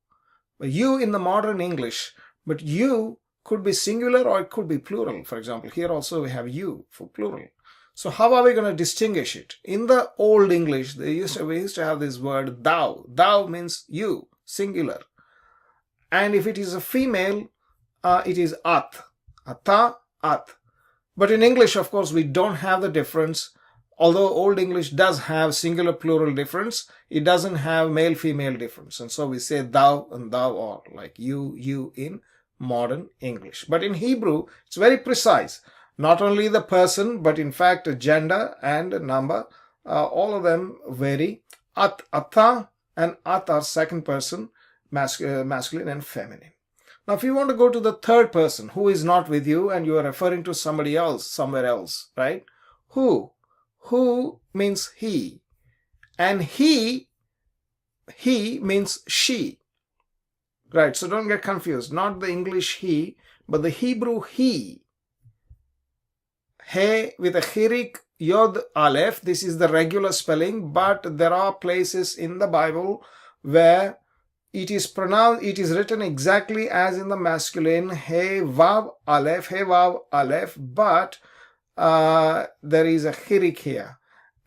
You in the modern English, but you could be singular or it could be plural. For example, here also we have you for plural. So how are we going to distinguish it? In the Old English, we used to have this word thou. Thou means you, singular. And if it is a female, it is at. Ata, at. But in English, of course, we don't have the difference. Although Old English does have singular plural difference, it doesn't have male female difference. And so we say thou and thou are, like you in modern English. But in Hebrew, it's very precise. Not only the person, but in fact gender and number, all of them vary. At, ata and at are second person, masculine and feminine. Now if you want to go to the third person who is not with you and you are referring to somebody else, somewhere else, right? Who means he, and he means she, right? So don't get confused. Not the English he, but the Hebrew he. He with a chirik yod aleph. This is the regular spelling, but there are places in the Bible where it is pronounced, it is written exactly as in the masculine, he vav aleph, but there is a chirik here.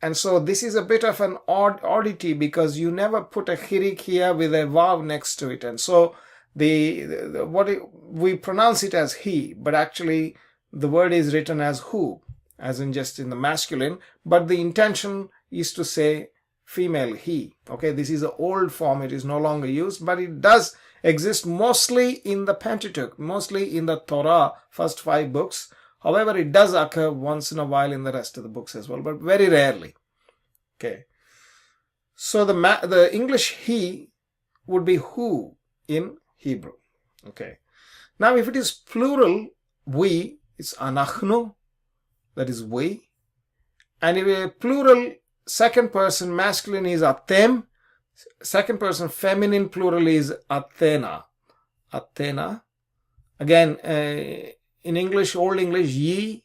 And so this is a bit of an oddity because you never put a chirik here with a vav next to it. And so we pronounce it as he, but actually the word is written as who, as in just in the masculine, but the intention is to say female he. Okay, this is an old form, it is no longer used, but it does exist mostly in the Pentateuch, mostly in the Torah, first 5 books. However, it does occur once in a while in the rest of the books as well, but very rarely. Okay, so the English he would be who in Hebrew. Okay, now if it is plural, we, it's anachnu, that is we. And if a plural second person masculine is atem, second person feminine plural is Athena. Athena. Again, in English, Old English, ye.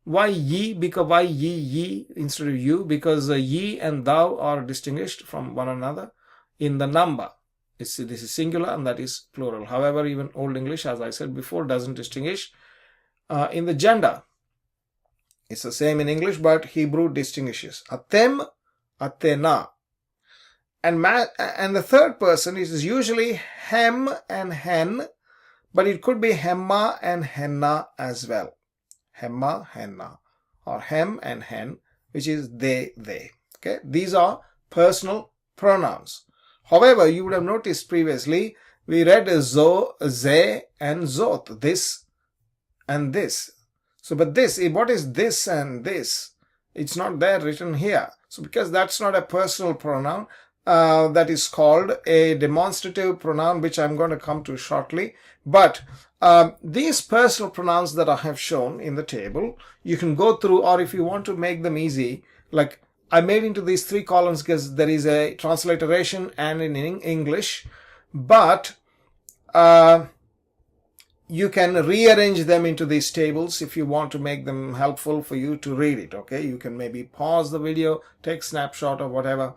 Why ye? Because why ye instead of you? Because ye and thou are distinguished from one another in the number. This is singular and that is plural. However, even Old English, as I said before, doesn't distinguish. In the gender, it's the same in English, but Hebrew distinguishes. Atem, Athena. And the third person is usually hem and hen, but it could be hemma and henna as well. Hemma, henna, or hem and hen, which is they. Okay, these are personal pronouns. However, you would have noticed previously, we read zo, ze, and zot, this and this. So, but this, what is this and this? It's not there written here. So, because that's not a personal pronoun, that is called a demonstrative pronoun, which I'm going to come to shortly. But these personal pronouns that I have shown in the table, you can go through, or if you want to make them easy, like I made into these 3 columns because there is a transliteration and in English, but you can rearrange them into these tables if you want to make them helpful for you to read it. Okay, you can maybe pause the video, take snapshot or whatever,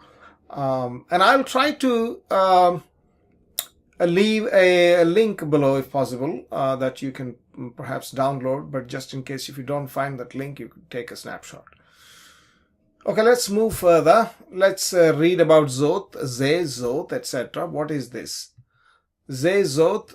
and I'll try to leave a link below if possible, that you can perhaps download, but just in case if you don't find that link, you could take a snapshot. Okay, let's move further. Let's read about zot, ze, zot, etc. What is this? Ze, zot.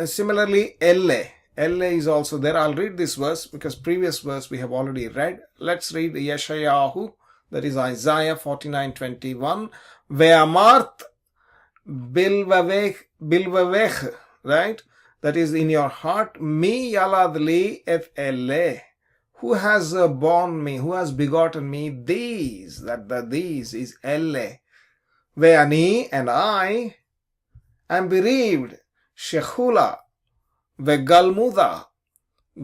Similarly, elle. Elle is also there. I'll read this verse because previous verse we have already read. Let's read Yeshayahu, that is Isaiah 49:21. Ve'amart bilvavech, right? That is in your heart. Mi yaladli ef elle. Who has born me? Who has begotten me? These. These is elle. Ve'ani, and I am bereaved. Shechula, ve'galmuda,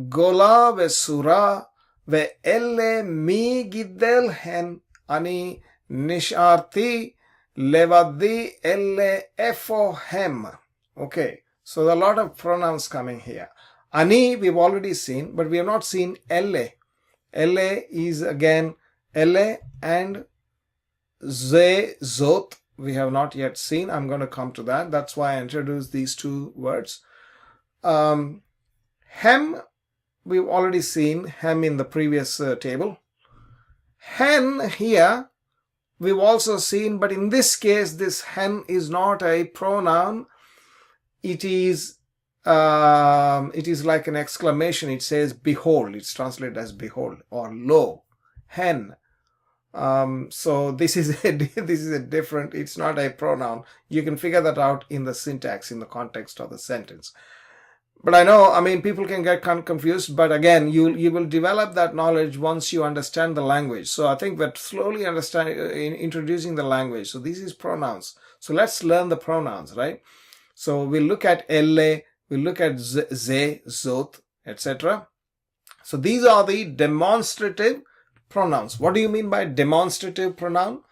gola ve'sura, ve'elle mi giddel hen, ani nisharti levadi elle efohem. Okay, so there are a lot of pronouns coming here. Ani we've already seen, but we have not seen elle. Elle is again elle, and ze, zot, we have not yet seen. I'm going to come to that. That's why I introduced these 2 words. Hem, we've already seen hem in the previous table. Hen here, we've also seen, but in this case, this hen is not a pronoun. It is like an exclamation. It says behold. It's translated as behold or lo. Hen. So this is a different, it's not a pronoun. You can figure that out in the syntax, in the context of the sentence. But I know, people can get confused, but again, you will develop that knowledge once you understand the language. So I think we're slowly introducing the language. So this is pronouns. So let's learn the pronouns, right? So we'll look at elle, we'll look at ze, zot, etc. So these are the demonstrative pronouns. What do you mean by demonstrative pronoun?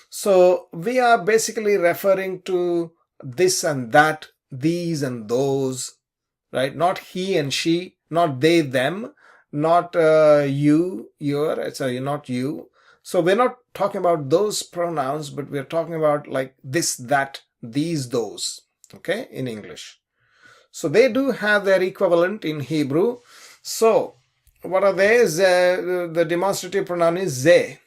So we are basically referring to this and that, these and those, right? Not he and she, not they, them, not you, your, sorry, not you. So we're not talking about those pronouns, but we're talking about like this, that, these, those, okay, in English. So they do have their equivalent in Hebrew. So what are they? The demonstrative pronoun is ze.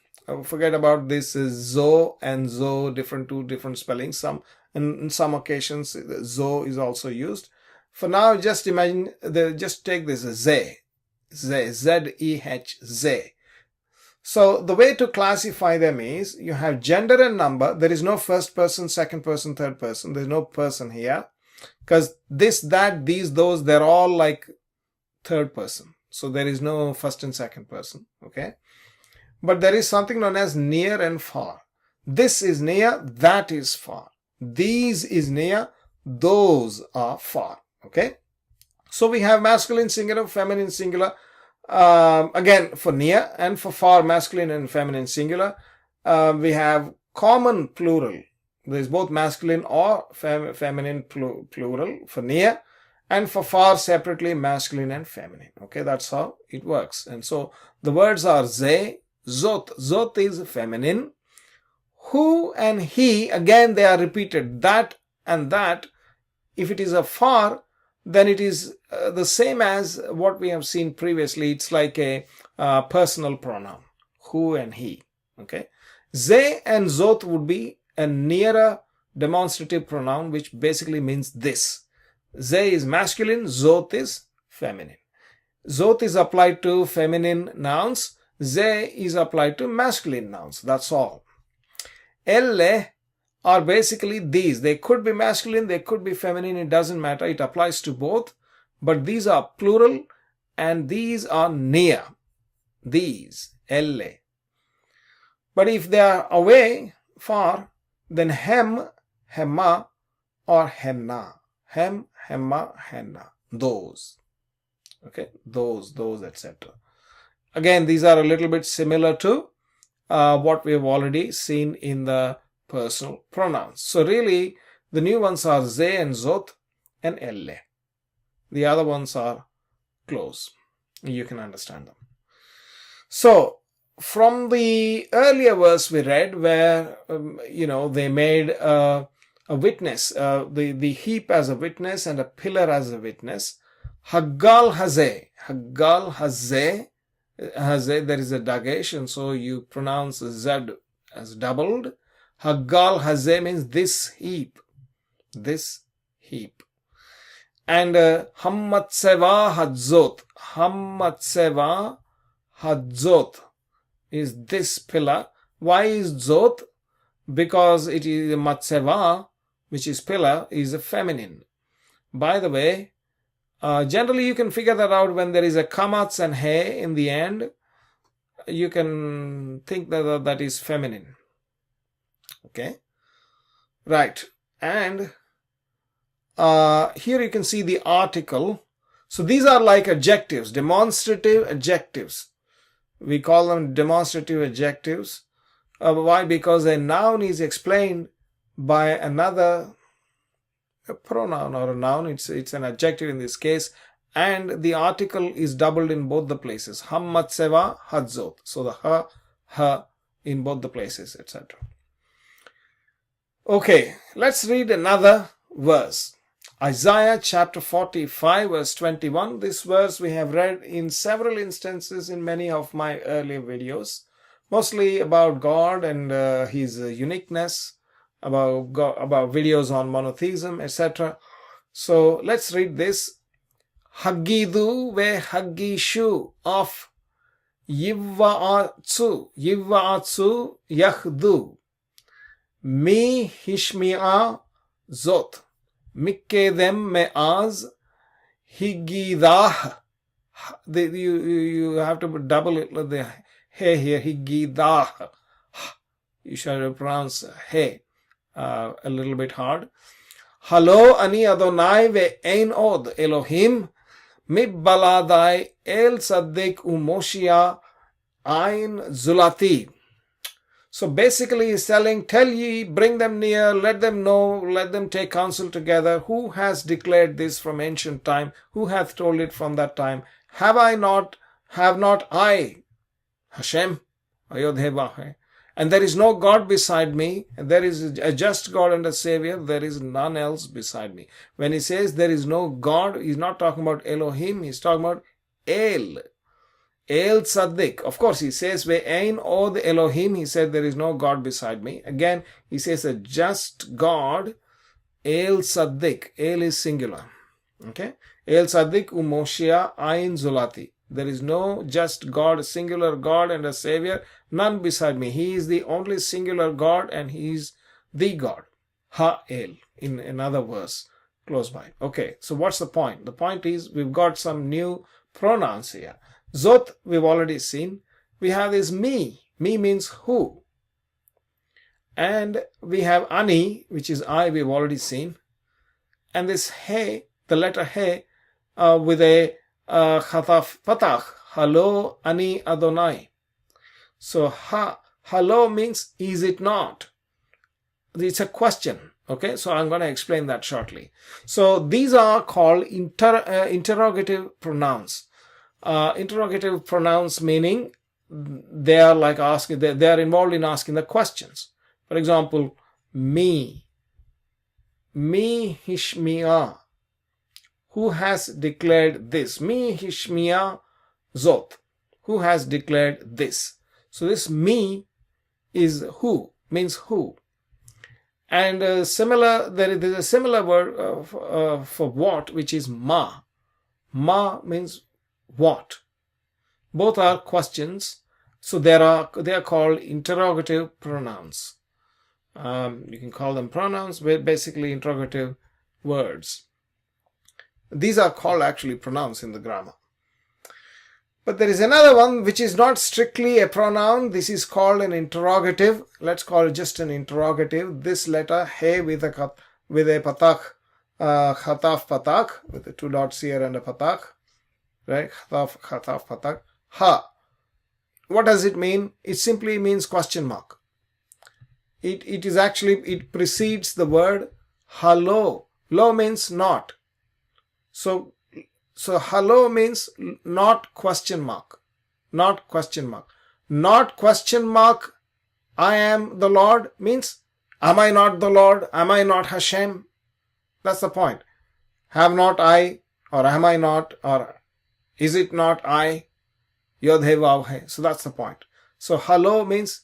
Forget about this zo and zo, two different spellings. In some occasions, zo is also used. For now, just imagine, just take this ze, Z-E-H, ze. So the way to classify them is, you have gender and number. There is no first person, second person, third person. There's no person here. Because this, that, these, those, they're all like third person. So there is no first and second person, okay? But there is something known as near and far. This is near, that is far. These is near, those are far, okay? So we have masculine singular, feminine singular. Again, for near and for far, masculine and feminine singular. We have common plural. There is both masculine or feminine plural for near. And for far, separately, masculine and feminine. Okay, that's how it works. And so the words are ze, zot. Zot is feminine. Who and he, again, they are repeated. That and that. If it is a far, then it is the same as what we have seen previously. It's like a personal pronoun. Who and he. Okay. Ze and zot would be a nearer demonstrative pronoun, which basically means this. Ze is masculine, zot is feminine. Zot is applied to feminine nouns. Ze is applied to masculine nouns. That's all. Elle are basically these. They could be masculine, they could be feminine, it doesn't matter. It applies to both. But these are plural and these are near. These, elle. But if they are away, far, then hem, hemma, or henna. Hem, hemma, henna. Those. Okay, those, etc. Again, these are a little bit similar to what we have already seen in the personal pronouns. So really, the new ones are ze and zot and elle. The other ones are close. You can understand them. So, from the earlier verse we read where, they made a witness, the heap as a witness and a pillar as a witness. Haggal hazeh. Haggal hazeh. Hazeh, there is a dagation, so you pronounce Z as doubled. Haggal hazeh means this heap. This heap. And hammatseva hadzot. Hammatseva hadzot is this pillar. Why is zot? Because it is matseva, which is pillar, is a feminine. By the way, generally you can figure that out when there is a kamatz and he in the end. You can think that that is feminine. Okay? Right. And here you can see the article. So these are like adjectives, demonstrative adjectives. We call them demonstrative adjectives. Why? Because a noun is explained by another pronoun or a noun. It's an adjective in this case. And the article is doubled in both the places. Hammatseva hadzot. So the ha in both the places, etc. Okay, let's read another verse. Isaiah chapter 45 verse 21. This verse we have read in several instances in many of my earlier videos. Mostly about God and His uniqueness, about videos on monotheism, etc. So let's read this. Haggidu ve haggishu of Yivva'atsu yahdu mi hishmi'a zot mikkedem me'az higidah. You have to double it with the he here, higidah. You should pronounce he a little bit hard. Halo ani Adonai ve ein od Elohim mibbaladai el tzaddik umoshia ein zulati. So basically he's telling, tell ye, bring them near, let them know, let them take counsel together. Who has declared this from ancient time? Who hath told it from that time? Have not I, Hashem, YHWH, and there is no God beside me, and there is a just God and a Savior, there is none else beside me. When he says there is no God, he's not talking about Elohim, he's talking about El Tzaddik. Of course, he says, Ve'ein od Elohim, he said there is no God beside me. Again, he says a just God, El Tzaddik. El is singular. Okay? El Tzaddik umoshia ayin zulati. There is no just God, a singular God and a Savior, none beside me. He is the only singular God and He is the God. Ha-el, in another verse close by. Okay, so what's the point? The point is we've got some new pronouns here. Zot, we've already seen. We have this me. Me means who. And we have ani, which is I, we've already seen. And this he, the letter he, with a khataf patach, halo ani Adonai. So halo means is it not? It's a question. Okay, so I'm going to explain that shortly. So these are called interrogative pronouns. Interrogative pronouns meaning they are like asking, they are involved in asking the questions. For example, mi hishmiya. Who has declared this? Mi hishmiya zot. Who has declared this? So this mi is who, means who. And there is a similar word for what, which is ma. Ma means what. Both are questions. So they are called interrogative pronouns. You can call them pronouns, but basically interrogative words. These are called actually pronouns in the grammar. But there is another one which is not strictly a pronoun. This is called an interrogative. Let's call it just an interrogative. This letter, he, with a patak, khataf patak, with the two dots here and a patak, right? Khataf patak. Ha. What does it mean? It simply means question mark. It is actually, it precedes the word hello. Lo means not. So hello means not question mark. Not question mark. Not question mark, I am the Lord means, am I not the Lord? Am I not Hashem? That's the point. Have not I, or am I not, or is it not I? YHWH. So that's the point. So hello means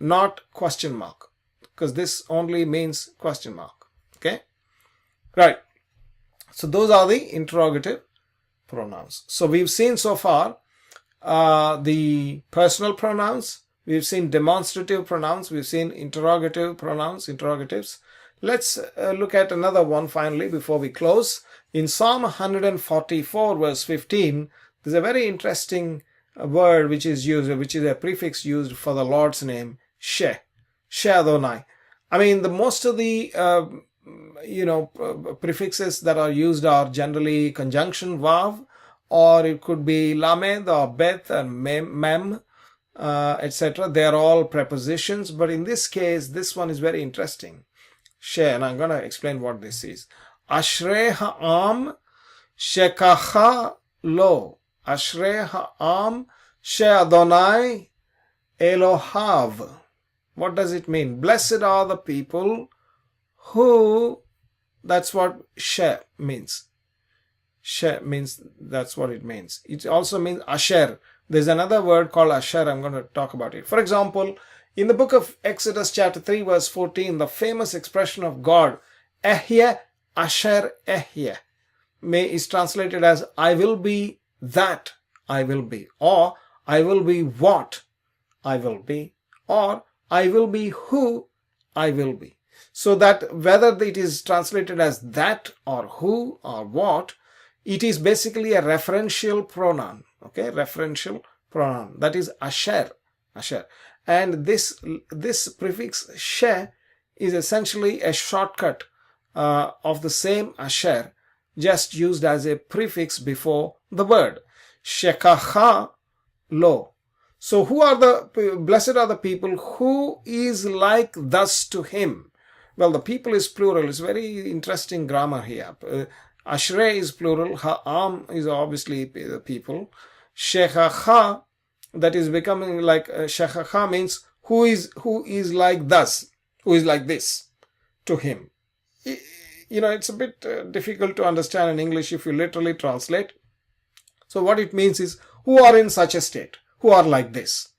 not question mark, because this only means question mark. Okay? Right. So those are the interrogative pronouns. So we've seen so far the personal pronouns, we've seen demonstrative pronouns, we've seen interrogative pronouns, interrogatives. Let's look at another one finally before we close. In Psalm 144 verse 15, there's a very interesting word which is used, which is a prefix used for the Lord's name, She Adonai. I mean, the most of the prefixes that are used are generally conjunction vav, or it could be lamed or bet and mem, etc. They are all prepositions, but in this case, this one is very interesting. She, and I'm going to explain what this is. Ashrei ha'am shekacha lo. Ashrei ha'am she Adonai Elohav. What does it mean? Blessed are the people who, that's what she means. She means, that's what it means. It also means asher. There's another word called asher. I'm going to talk about it. For example, in the book of Exodus chapter 3 verse 14, the famous expression of God, Ehyeh asher ehyeh, is translated as I will be that I will be, or I will be what I will be, or I will be who I will be. So that whether it is translated as that or who or what, it is basically a referential pronoun. Okay, referential pronoun. That is asher. Asher. And this prefix she is essentially a shortcut of the same asher, just used as a prefix before the word. Shekacha lo. So who are the, blessed are the people who is like thus to him. Well, the people is plural. It's very interesting grammar here. Ashrei is plural. Ha'am is obviously the people. Shechacha, that is becoming like, shechacha means who is like thus, who is like this to him. It's a bit difficult to understand in English if you literally translate. So what it means is who are in such a state, who are like this.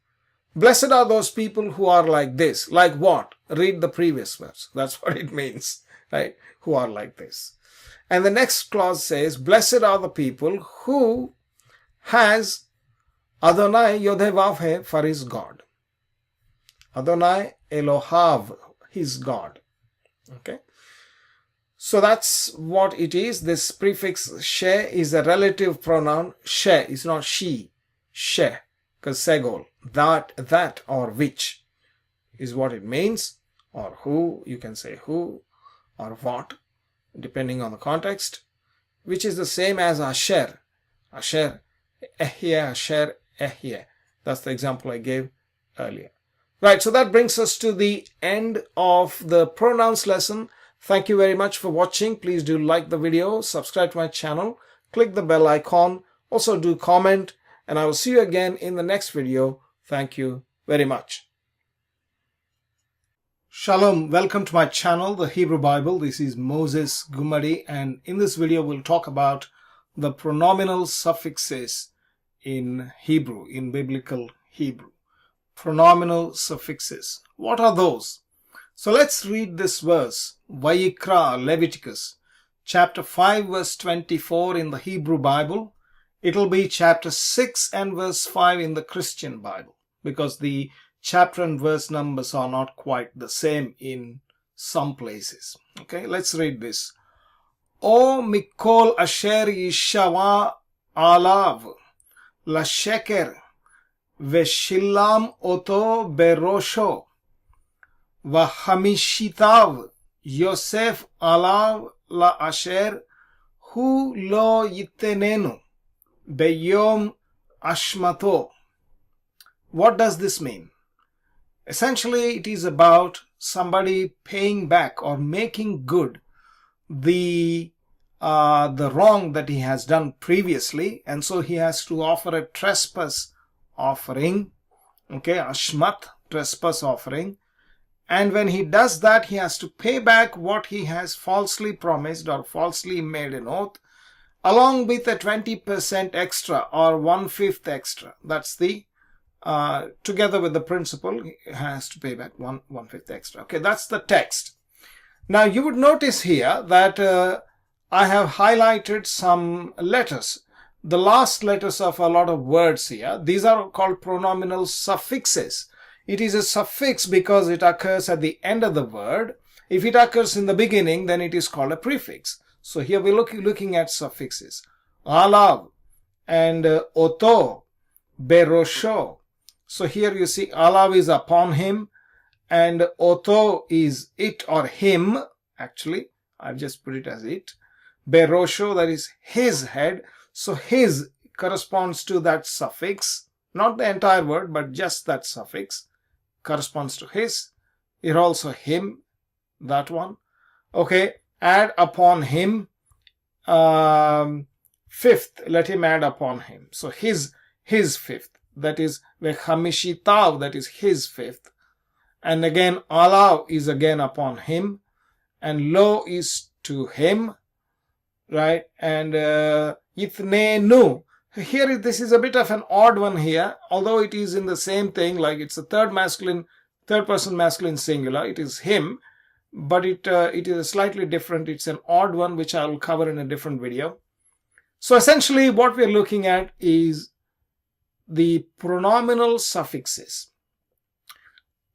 Blessed are those people who are like this. Like what? Read the previous verse. That's what it means, right? Who are like this. And the next clause says, blessed are the people who has Adonai YHWH for his God. Adonai Elohav, his God. Okay. So that's what it is. This prefix she is a relative pronoun. She is not she. She. Because segol, that or which is what it means, or who, you can say who or what, depending on the context, which is the same as asher. Asher, ehyeh, asher, ehyeh. That's the example I gave earlier. Right, so that brings us to the end of the pronouns lesson. Thank you very much for watching. Please do like the video, subscribe to my channel, click the bell icon, also do comment, and I will see you again in the next video. Thank you very much. Shalom, welcome to my channel, the Hebrew Bible. This is Moses Gumari, and in this video we'll talk about the pronominal suffixes in Hebrew, in biblical Hebrew. Pronominal suffixes. What are those? So let's read this verse, Vayikra, Leviticus, chapter 5 verse 24 in the Hebrew Bible. It'll be chapter 6 and verse 5 in the Christian Bible, because the chapter and verse numbers are not quite the same in some places. Okay, let's read this. O mikol asher yishava alav lasheker veshilam oto berosho v'hamishitav Yosef alav la asher hu lo yitenenu beyom ashmato. What does this mean? Essentially, it is about somebody paying back or making good the wrong that he has done previously, and so he has to offer a trespass offering. Okay, ashmat, trespass offering. And when he does that, he has to pay back what he has falsely promised or falsely made an oath, along with a 20% extra or 1/5 extra. That's the together with the principal, he has to pay back 1/5 extra. Okay, that's the text. Now you would notice here that I have highlighted some letters, the last letters of a lot of words here. These are called pronominal suffixes. It is a suffix because it occurs at the end of the word. If it occurs in the beginning, then it is called a prefix. So here we're looking at suffixes. Alav and oto, berosho. So here you see alav is upon him and oto is it or him. Actually, I've just put it as it. Berosho, that is his head. So his corresponds to that suffix. Not the entire word, but just that suffix corresponds to his. Here also him, that one. Okay, add upon him. Fifth, let him add upon him. So his fifth. That is vechamishitav, that is his fifth. And again, alav is again upon him. And lo is to him. Right? And ithnenu. Here, this is a bit of an odd one here, although it is in the same thing, like it's a third person masculine singular. It is him, but it is slightly different. It's an odd one, which I will cover in a different video. So essentially, what we are looking at is the pronominal suffixes.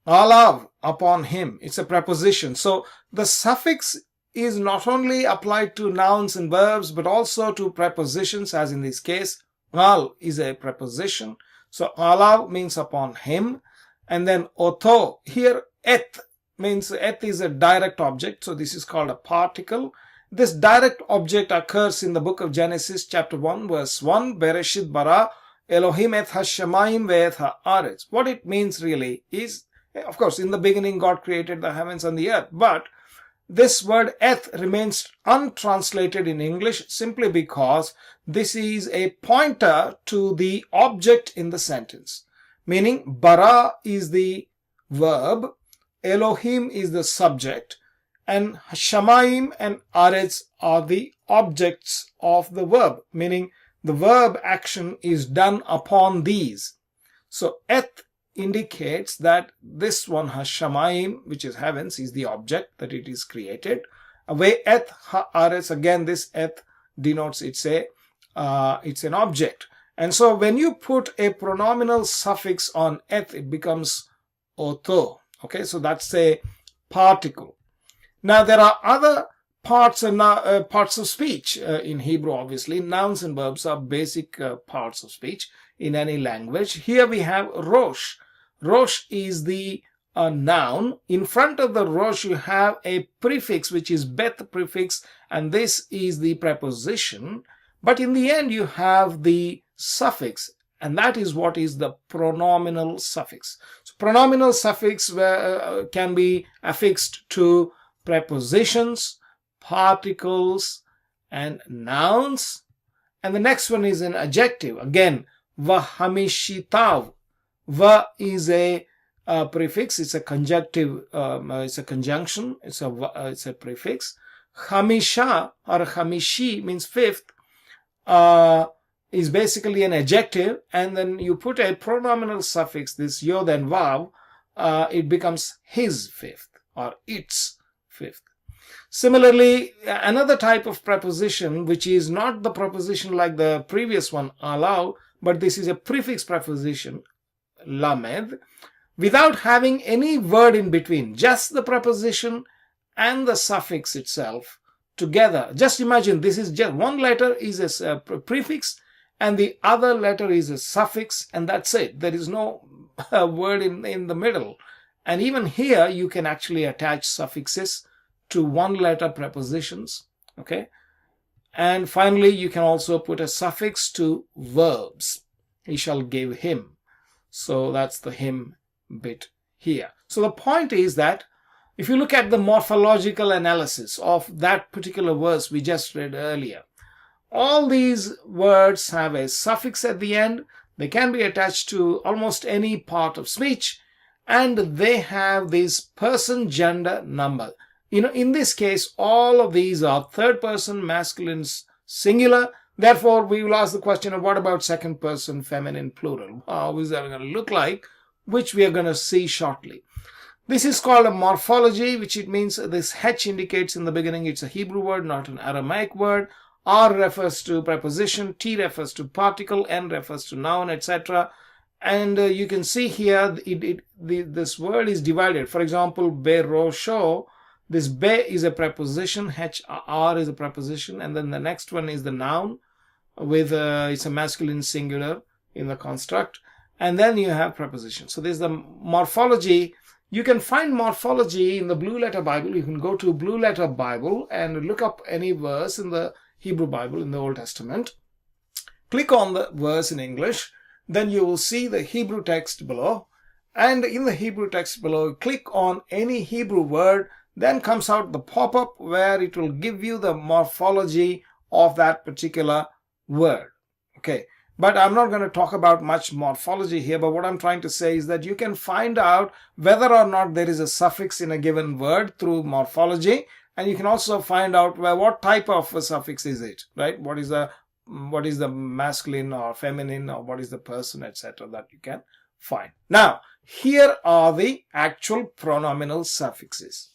Alav, upon him. It's a preposition. So the suffix is not only applied to nouns and verbs, but also to prepositions, as in this case. Al is a preposition. So alav means upon him. And then oto, here eth means eth is a direct object. So this is called a particle. This direct object occurs in the book of Genesis chapter 1 verse 1. Bereshit bara Elohim et hashamayim ve'et ha'aretz. What it means really is, of course, in the beginning God created the heavens and the earth. But this word eth remains untranslated in English simply because this is a pointer to the object in the sentence. Meaning, bara is the verb, Elohim is the subject, and Shamayim and Aretz are the objects of the verb. Meaning, the verb action is done upon these. So, eth indicates that this one Hashamayim, which is heavens, is the object that it is created. Away eth haaretz, again this eth denotes it's an object. And so when you put a pronominal suffix on eth, it becomes oto. Okay, so that's a particle. Now there are other parts of speech in Hebrew. Obviously, nouns and verbs are basic parts of speech in any language. Here we have rosh. Rosh is the noun. In front of the rosh you have a prefix which is beth prefix, and this is the preposition. But in the end you have the suffix, and that is what is the pronominal suffix. So pronominal suffix can be affixed to prepositions, particles, and nouns. And the next one is an adjective. Again, vahamishitav. Va is a prefix. It's a conjunctive. It's a conjunction. It's a prefix. Hamisha or hamishi means fifth. Is basically an adjective, and then you put a pronominal suffix, this yod and vav, it becomes his fifth or its fifth. Similarly, another type of preposition, which is not the preposition like the previous one, allow, but this is a prefix preposition, lamed. without having any word in between, just the preposition and the suffix itself together. Just imagine this is just one letter is a prefix and the other letter is a suffix, and that's it. There is no word in the middle. And even here you can actually attach suffixes to one letter prepositions. Okay. And finally, you can also put a suffix to verbs. He shall give him. So that's the him bit here. So the point is that if you look at the morphological analysis of that particular verse we just read earlier, all these words have a suffix at the end. They can be attached to almost any part of speech, and they have this person, gender, number. In this case, all of these are third person masculine singular. Therefore, we will ask the question of what about second person feminine plural? How is that going to look like? Which we are going to see shortly. This is called a morphology, which it means this H indicates in the beginning it's a Hebrew word, not an Aramaic word. R refers to preposition, T refers to particle, N refers to noun, etc. And you can see here this word is divided. For example, berosho. This be is a preposition, HR is a preposition, and then the next one is the noun with it's a masculine singular in the construct, and then you have preposition. So there's the morphology. You can find morphology in the Blue Letter Bible. You can go to Blue Letter Bible and look up any verse in the Hebrew Bible in the Old Testament. Click on the verse in English, then you will see the Hebrew text below, and in the Hebrew text below, click on any Hebrew word. Then comes out the pop-up where it will give you the morphology of that particular word. Okay, but I'm not going to talk about much morphology here, but what I'm trying to say is that you can find out whether or not there is a suffix in a given word through morphology, and you can also find out what type of a suffix is it, right? What is the masculine or feminine, or what is the person, etc. that you can find. Now, here are the actual pronominal suffixes.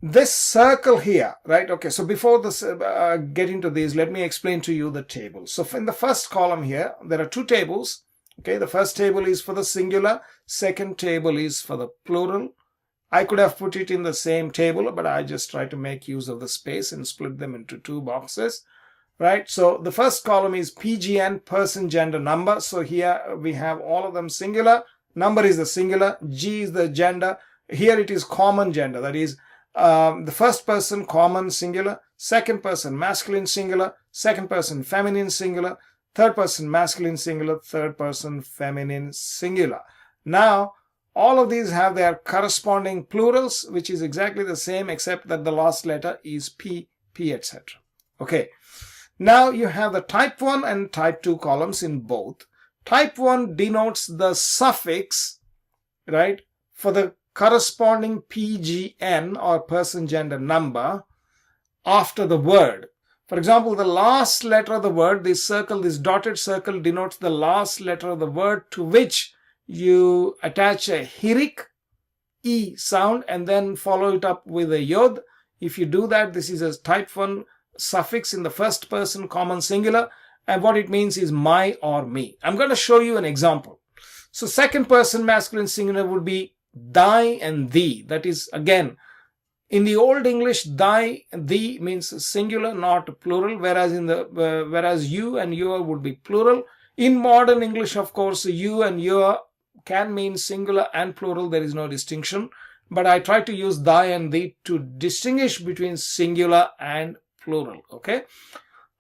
This circle here, right? Okay, so before this, get into these, let me explain to you the table. So in the first column here, there are two tables. Okay, the first table is for the singular, second table is for the plural. I could have put it in the same table, but I just try to make use of the space and split them into two boxes, right? So the first column is PGN, person, gender, number. So here we have all of them singular. Number is the singular, G is the gender. Here it is common gender, that is the first person common singular, second person masculine singular, second person feminine singular, third person masculine singular, third person feminine singular. Now, all of these have their corresponding plurals, which is exactly the same except that the last letter is P, etc. Okay. Now you have the type 1 and type 2 columns in both. Type 1 denotes the suffix, right, for the corresponding PGN or person, gender, number after the word. For example, the last letter of the word, this circle, this dotted circle denotes the last letter of the word to which you attach a hirik, E sound, and then follow it up with a yod. If you do that, this is a type 1 suffix in the first person common singular, and what it means is my or me. I'm going to show you an example. So second person masculine singular would be thy and thee. That is, again, in the Old English, thy and thee means singular, not plural, whereas whereas you and your would be plural. In modern English, of course, you and your can mean singular and plural. There is no distinction, but I try to use thy and thee to distinguish between singular and plural. Okay,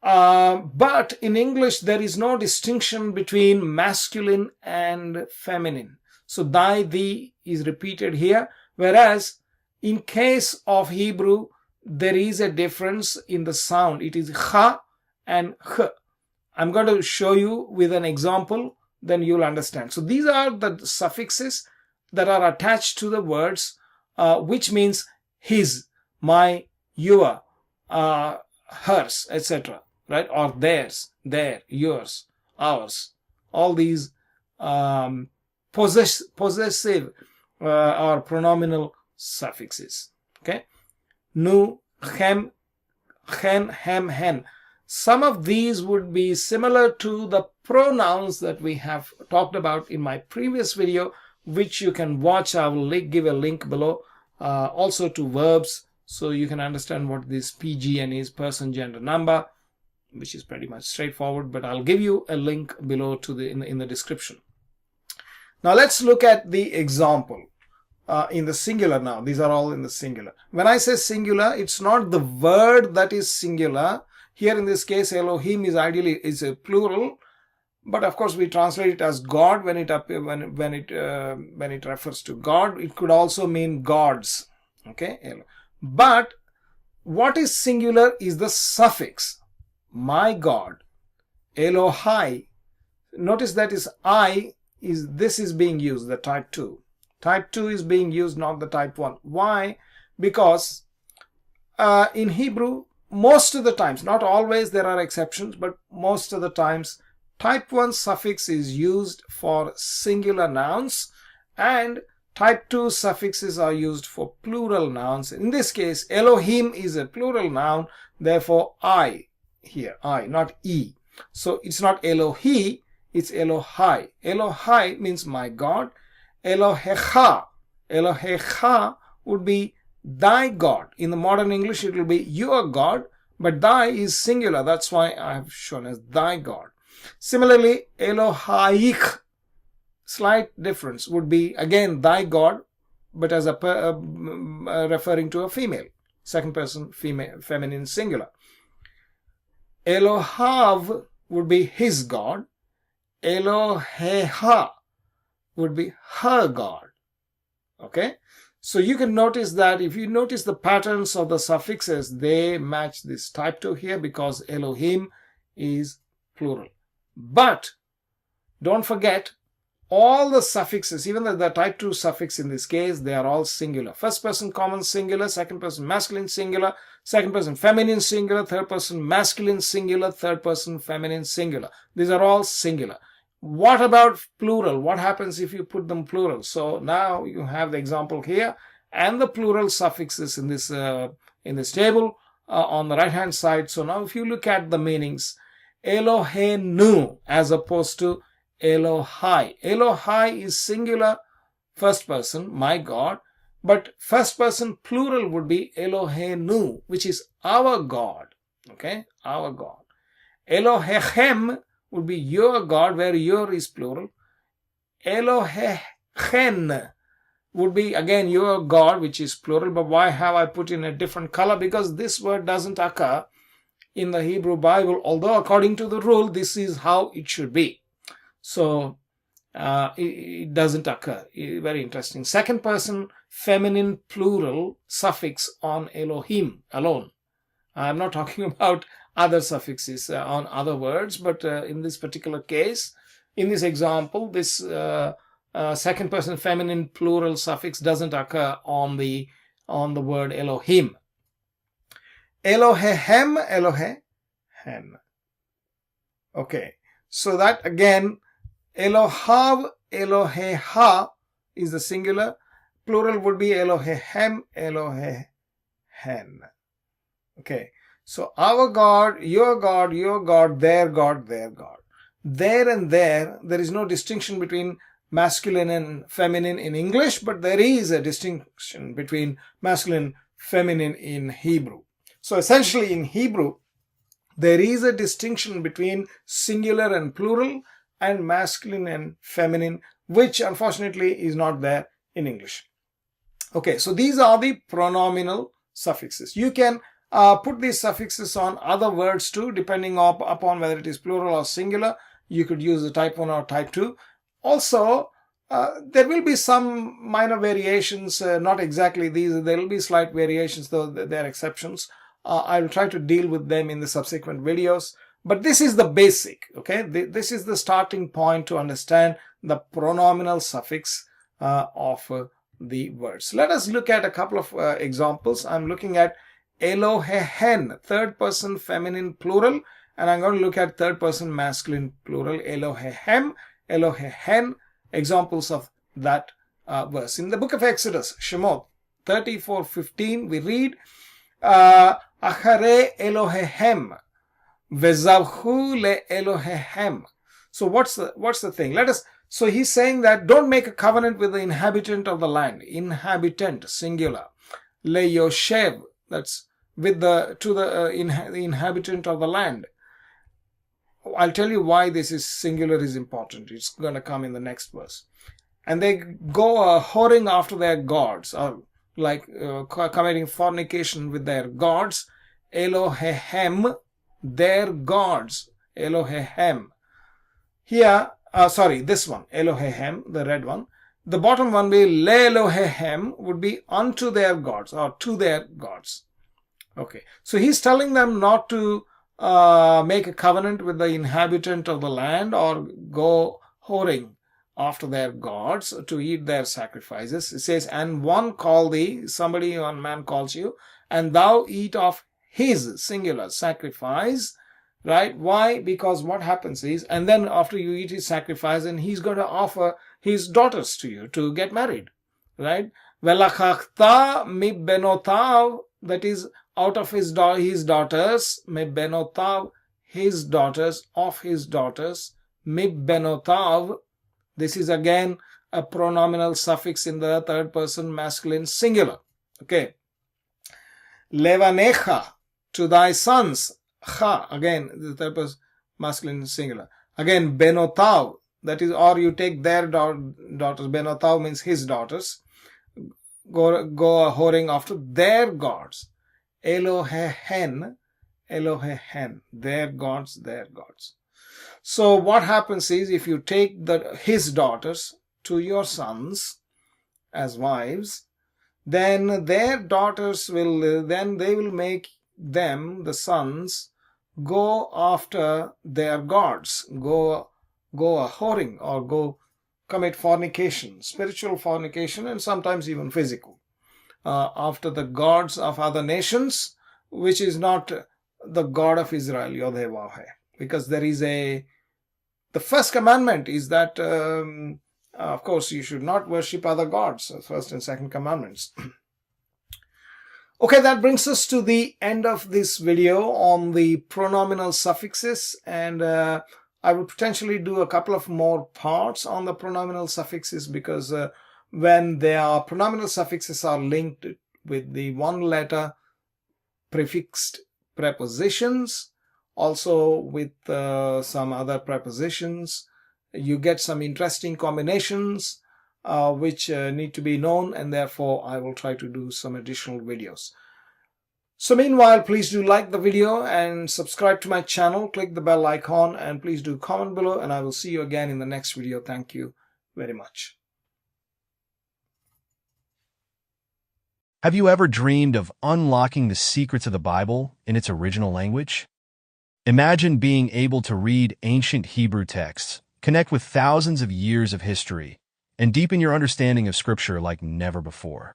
but in English there is no distinction between masculine and feminine. So thy, thee is repeated here, whereas in case of Hebrew, there is a difference in the sound. It is ha and h. I'm going to show you with an example, then you'll understand. So these are the suffixes that are attached to the words, which means his, my, your, hers, etc. Right? Or theirs, their, yours, ours. All these possessive or pronominal suffixes. Okay, nu, hem, hen, hem, hen. Some of these would be similar to the pronouns that we have talked about in my previous video, which you can watch. I will give a link below, also to verbs, so you can understand what this PGN is, person, gender, number, which is pretty much straightforward, but I'll give you a link below to the in the description. Now let's look at the example in the singular now. These are all in the singular. When I say singular, it's not the word that is singular. Here in this case, Elohim is ideally a plural, but of course we translate it as God when it refers to God. It could also mean gods. Okay, but what is singular is the suffix my God, Elohai. Notice that is I. This is being used, the type 2. Type 2 is being used, not the type 1. Why? Because in Hebrew, most of the times, not always, there are exceptions, but most of the times, type 1 suffix is used for singular nouns and type 2 suffixes are used for plural nouns. In this case, Elohim is a plural noun, therefore I here, I, not E. So it's not Elohi, it's Elohai. Elohai means my God. Elohecha. Elohecha would be thy God. In the modern English, it will be your God, but thy is singular. That's why I have shown as thy God. Similarly, Elohaich, slight difference, would be again thy God, but as referring to a female, second person female, feminine singular. Elohav would be his God. Eloheha would be her God. Okay, so you can notice that if you notice the patterns of the suffixes, they match this type 2 here because Elohim is plural. But don't forget, all the suffixes, even the type 2 suffix in this case, they are all singular. First person common singular, second person masculine singular, second person feminine singular, third person masculine singular, third person feminine singular. These are all singular. What about plural? What happens if you put them plural? So now you have the example here and the plural suffixes in this table on the right hand side. So now if you look at the meanings, Elohenu as opposed to Elohai. Elohai is singular first person, my God, but first person plural would be Elohenu, which is our God. Okay, our God. Elohechem would be your God, where your is plural. Elohechen would be again your God, which is plural, but why have I put in a different color? Because this word doesn't occur in the Hebrew Bible, although according to the rule, this is how it should be. So it doesn't occur. Very interesting. Second person feminine plural suffix on Elohim alone. I'm not talking about other suffixes on other words, but in this particular case, in this example, this second person feminine plural suffix doesn't occur on the word Elohim. Elohehem, Elohehen. Okay, so that again, Elohav, Eloheha is the singular. Plural would be Elohehem, Elohehen. Okay, so our God, your God, your God, their God, their God. There and there is no distinction between masculine and feminine in English, but there is a distinction between masculine and feminine in Hebrew. So essentially in Hebrew, there is a distinction between singular and plural and masculine and feminine, which unfortunately is not there in English. Okay, so these are the pronominal suffixes. You can put these suffixes on other words too, depending upon whether it is plural or singular. You could use the type 1 or type 2. Also, there will be some minor variations, not exactly these. There will be slight variations, though there are exceptions. I will try to deal with them in the subsequent videos. But this is the basic, okay? This is the starting point to understand the pronominal suffix of the words. Let us look at a couple of examples. I'm looking at Elohehen, third person feminine plural, and I'm going to look at third person masculine plural, Elohehem, Elohehen, examples of that verse. In the book of Exodus, Shemot 34:15, we read, Achare Elohehem, Vezavhu le Elohehem. So what's the thing? Let us So he's saying that don't make a covenant with the inhabitant of the land. Inhabitant, singular. Le Yoshev, that's with the inhabitant of the land. I'll tell you why this is singular is important. It's going to come in the next verse. And they go whoring after their gods, or like committing fornication with their gods. Elohehem, their gods. Elohehem. Here, this one, Elohehem, the red one. The bottom one will be Le Elohehem, would be unto their gods or to their gods. Okay, so he's telling them not to make a covenant with the inhabitant of the land or go whoring after their gods to eat their sacrifices. It says, and one call thee, one man calls you, and thou eat of his, singular, sacrifice. Right? Why? Because what happens is, and then after you eat his sacrifice, and he's going to offer his daughters to you to get married. Right? Velachachta mi benotav, that is out of his daughters, mi benotav, his daughters, of his daughters, mi benotav. This is again a pronominal suffix in the third person masculine singular. Okay. Levanecha, to thy sons. Ha, again, the third person masculine singular. Again, benotav, that is, or you take their daughters. Benotav means his daughters. Go whoring after their gods. Elohehen, their gods. So what happens is, if you take his daughters to your sons as wives, then their daughters will make them, the sons, go after their gods, go whoring, or go commit fornication, spiritual fornication, and sometimes even physical, after the gods of other nations, which is not the God of Israel, Yahweh. Because there is the first commandment is that, of course, you should not worship other gods, first and second commandments. Okay, that brings us to the end of this video on the pronominal suffixes, and I will potentially do a couple of more parts on the pronominal suffixes, because when their pronominal suffixes are linked with the one letter prefixed prepositions, also with some other prepositions, you get some interesting combinations which need to be known, and therefore I will try to do some additional videos. So meanwhile, please do like the video and subscribe to my channel, click the bell icon, and please do comment below, and I will see you again in the next video. Thank you very much. Have you ever dreamed of unlocking the secrets of the Bible in its original language? Imagine being able to read ancient Hebrew texts, connect with thousands of years of history, and deepen your understanding of Scripture like never before.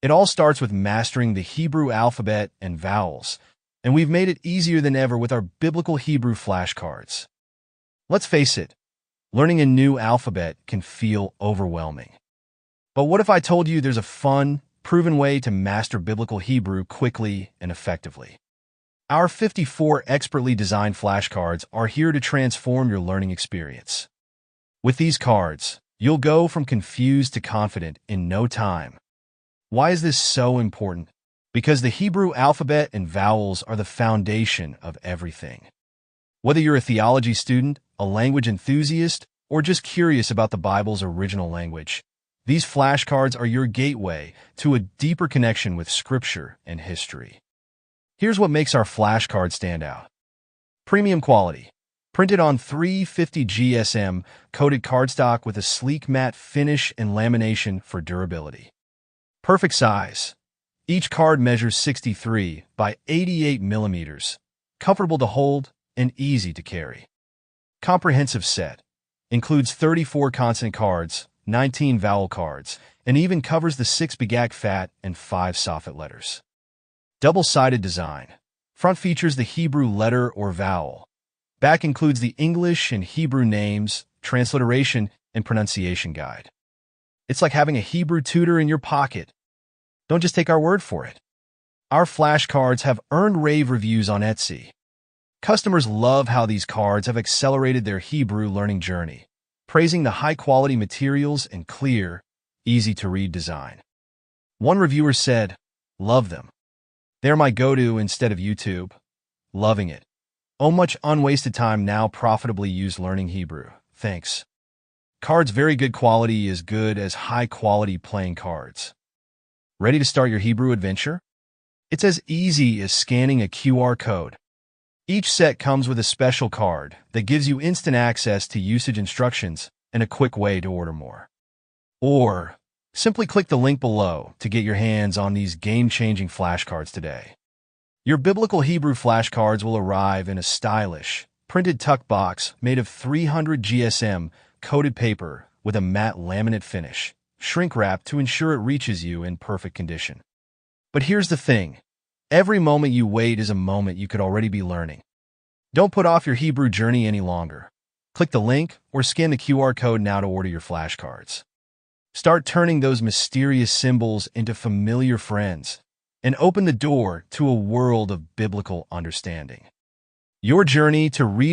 It all starts with mastering the Hebrew alphabet and vowels, and we've made it easier than ever with our biblical Hebrew flashcards. Let's face it, learning a new alphabet can feel overwhelming. But what if I told you there's a fun, proven way to master biblical Hebrew quickly and effectively? Our 54 expertly designed flashcards are here to transform your learning experience. With these cards, you'll go from confused to confident in no time. Why is this so important? Because the Hebrew alphabet and vowels are the foundation of everything. Whether you're a theology student, a language enthusiast, or just curious about the Bible's original language, these flashcards are your gateway to a deeper connection with Scripture and history. Here's what makes our flashcard stand out. Premium quality. Printed on 350 GSM, coated cardstock with a sleek matte finish and lamination for durability. Perfect size. Each card measures 63 by 88 millimeters, comfortable to hold and easy to carry. Comprehensive set. Includes 34 consonant cards, 19 vowel cards, and even covers the 6 begak fat and 5 soffit letters. Double-sided design. Front features the Hebrew letter or vowel. Back includes the English and Hebrew names, transliteration, and pronunciation guide. It's like having a Hebrew tutor in your pocket. Don't just take our word for it. Our flashcards have earned rave reviews on Etsy. Customers love how these cards have accelerated their Hebrew learning journey, praising the high-quality materials and clear, easy-to-read design. One reviewer said, "Love them. They're my go-to instead of YouTube. Loving it. Oh, much unwasted time now profitably used learning Hebrew. Thanks." Cards very good quality, as good as high-quality playing cards. Ready to start your Hebrew adventure? It's as easy as scanning a QR code. Each set comes with a special card that gives you instant access to usage instructions and a quick way to order more. Or simply click the link below to get your hands on these game-changing flashcards today. Your biblical Hebrew flashcards will arrive in a stylish, printed tuck box made of 300 GSM coated paper with a matte laminate finish, shrink-wrapped to ensure it reaches you in perfect condition. But here's the thing. Every moment you wait is a moment you could already be learning. Don't put off your Hebrew journey any longer. Click the link or scan the QR code now to order your flashcards. Start turning those mysterious symbols into familiar friends and open the door to a world of biblical understanding. Your journey to read